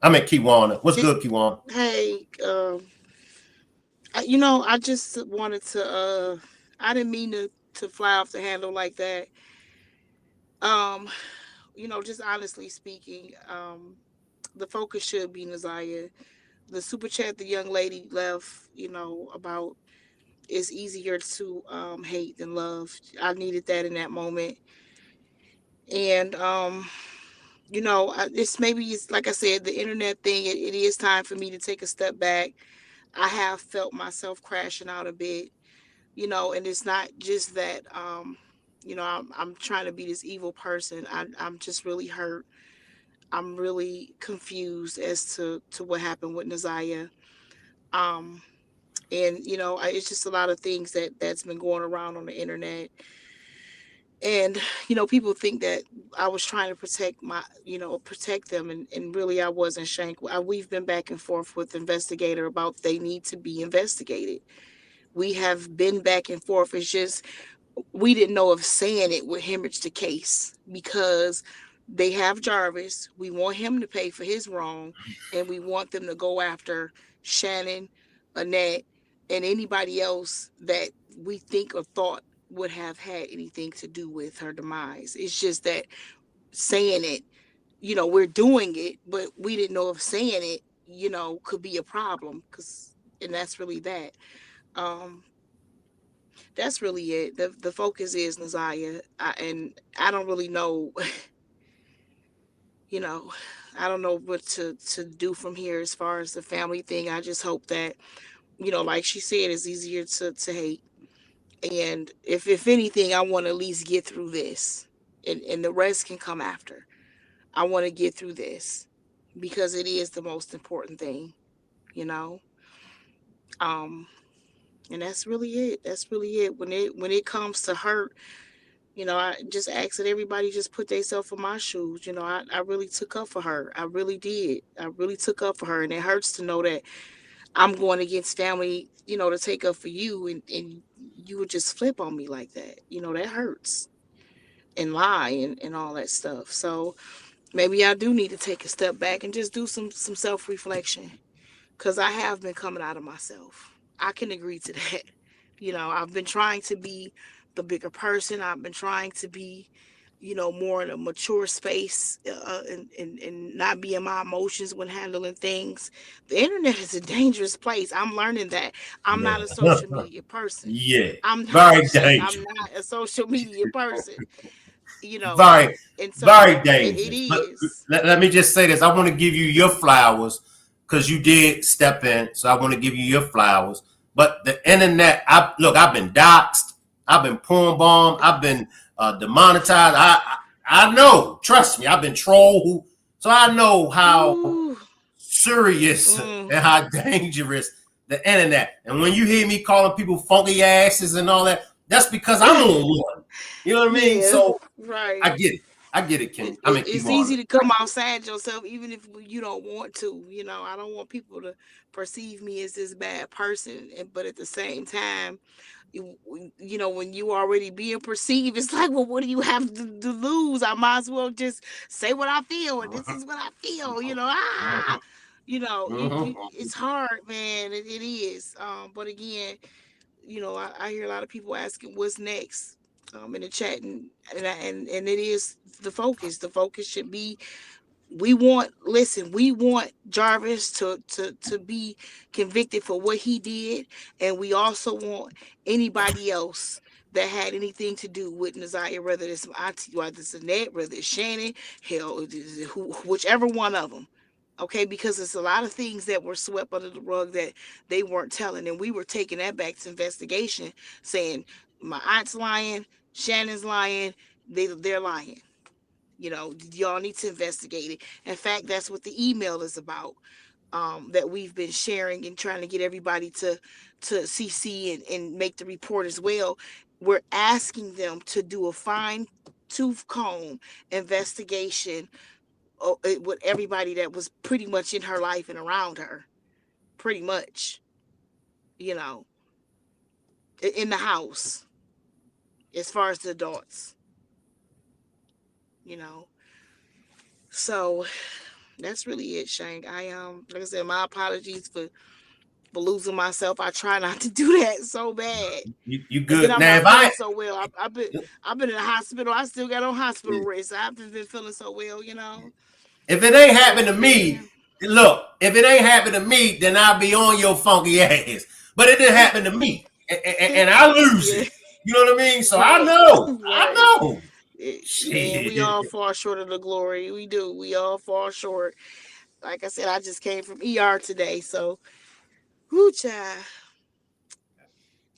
I'm at Kiwana. What's good, Kiwana? Hey, I just wanted to, I didn't mean to fly off the handle like that. Just honestly speaking, the focus should be Naziah. The super chat the young lady left, about it's easier to hate than love. I needed that in that moment. And it's like I said, the internet thing, it is time for me to take a step back. I have felt myself crashing out a bit, and it's not just that I'm trying to be this evil person. I'm just really hurt. I'm really confused as to what happened with Naziah. And it's just a lot of things that's been going around on the internet. And people think that I was trying to protect them, and really I wasn't. Shank, we've been back and forth with the investigator about they need to be investigated. We have been back and forth. It's just we didn't know if saying it would hemorrhage the case, because they have Jarvis. We want him to pay for his wrong, and we want them to go after Shannon, Annette, and anybody else that we think or thought would have had anything to do with her demise. It's just that saying it, we're doing it, but we didn't know if saying it, could be a problem, because And that's really that. Um, that's really it. The focus is Naziah, and I don't really know, you know, I don't know what to do from here as far as the family thing. I just hope that, like she said, it's easier to hate. And if anything, I want to at least get through this, and the rest can come after. I want to get through this because it is the most important thing, you know. Um, and that's really it. That's really it. When it comes to hurt, I just ask that everybody just put themselves in my shoes. I really took up for her. I really did. I really took up for her, and it hurts to know that I'm going against family, to take up for you, and you would just flip on me like that. That hurts, and lie and all that stuff. So maybe I do need to take a step back and just do some self-reflection, because I have been coming out of myself. I can agree to that. I've been trying to be the bigger person. I've been trying to be, more in a mature space, and not be in my emotions when handling things. The internet is a dangerous place. I'm learning that. I'm not a social media person. Yeah, I'm not. very I'm dangerous. not a social media person. You know, Very, and so very it dangerous. But is. let me just say this. I want to give you your flowers because you did step in. So I want to give you your flowers. But the internet, I've been doxxed. I've been porn bombed. I've been demonetized. I know. Trust me. I've been trolled. So I know how Ooh, serious mm, and how dangerous the internet. And when you hear me calling people funky asses and all that, that's because I'm on one. You know what I mean? yeah, So I right. get it. I get it, Ken. I mean, It's Kiwana. easy to come outside yourself, even if you don't want to. I don't want people to perceive me as this bad person, but at the same time, when you already being perceived, it's like, well, what do you have to lose? I might as well just say what I feel, and this is what I feel. It's hard, man. It is. But again, I hear a lot of people asking what's next, in the chat, and it is the focus. The focus should be, we want Jarvis to be convicted for what he did, and we also want anybody else that had anything to do with Naziah, whether it's Auntie, whether it's Annette, whether it's Shannon, hell, whichever one of them. Okay, because it's a lot of things that were swept under the rug that they weren't telling, and we were taking that back to investigation, saying my aunt's lying, Shannon's lying, they're lying. Y'all need to investigate it. In fact, that's what the email is about, that we've been sharing and trying to get everybody to CC and make the report as well. We're asking them to do a fine tooth comb investigation, with everybody that was pretty much in her life and around her, pretty much, you know, in the house, as far as the adults, you know. So that's really it, Shank. Like I said, my apologies for losing myself. I try not to do that so bad. You And then good I'm now? not If I feeling so well. I've been in the hospital. I still got on hospital rest. I haven't been feeling so well. if it ain't happened So to me, man, look. If it ain't happened to me, then I'll be on your funky ass. But it didn't happen to me, and I lose yeah, it. You know what I mean? So I right, know. I right. know. Man, we Shit. all fall short of the glory. We do. We all fall short. Like I said, I just came from ER today, so whoo, child.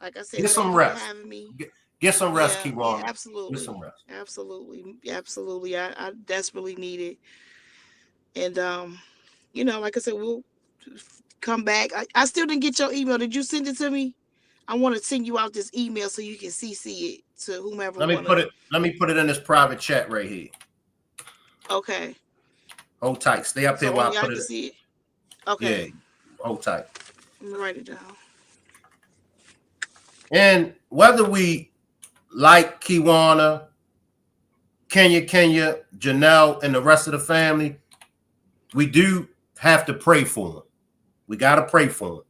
Like I said, Get some thank you for rest. having me. Get some rest, Yeah, yeah, Kiwana. Get absolutely, some rest. absolutely. I desperately need it. And like I said, we'll come back. I still didn't get your email. Did you send it to me? I want to send you out this email so you can CC it to whomever wanna. Let me put it in this private chat right here. Okay. Hold tight. Stay up here So while only I I put can it. see it. Yeah. Okay. Hold tight. Let me write it down. And whether we like Kiwana, Kenya, Janelle, and the rest of the family, we do have to pray for them. We got to pray for them.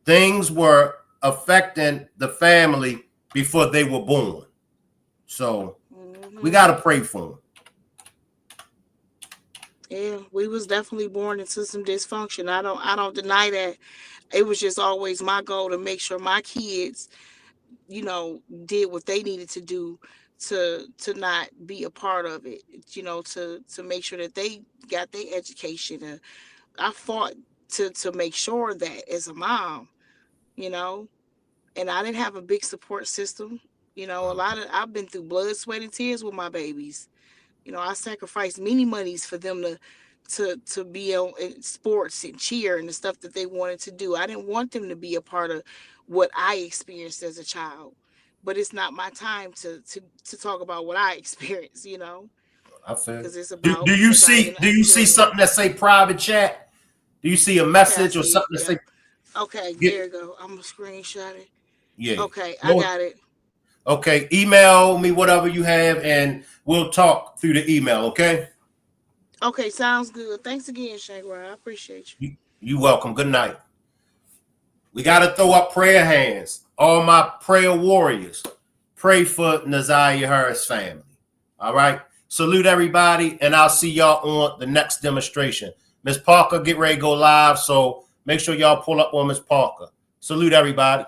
Things were affecting the family before they were born. So we got to pray for them. Yeah, we was definitely born into some dysfunction. I don't deny that. It was just always my goal to make sure my kids, did what they needed to do to not be a part of it. To make sure that they got their education. I fought to make sure that as a mom, you know, and I didn't have a big support system. I've been through blood, sweat, and tears with my babies. I sacrificed many monies for them to be on in sports and cheer and the stuff that they wanted to do. I didn't want them to be a part of what I experienced as a child. But it's not my time to talk about what I experienced, I feel. because it's Do about you Naziah see and do her you see children. something that say private chat? Do you see a Okay, I message or see it. something that Yeah. say Okay, get there you go. I'm gonna screenshot it. yeah. Okay, I Go got it. Okay, email me whatever you have and we'll talk through the email, okay? Okay, sounds good. Thanks again, Shangri. I appreciate you. You welcome. Good night. We got to throw up prayer hands. All my prayer warriors. Pray for Naziah Harris family. All right. Salute everybody, and I'll see y'all on the next demonstration. Miss Parker, get ready to go live, so make sure y'all pull up on Miss Parker. Salute everybody.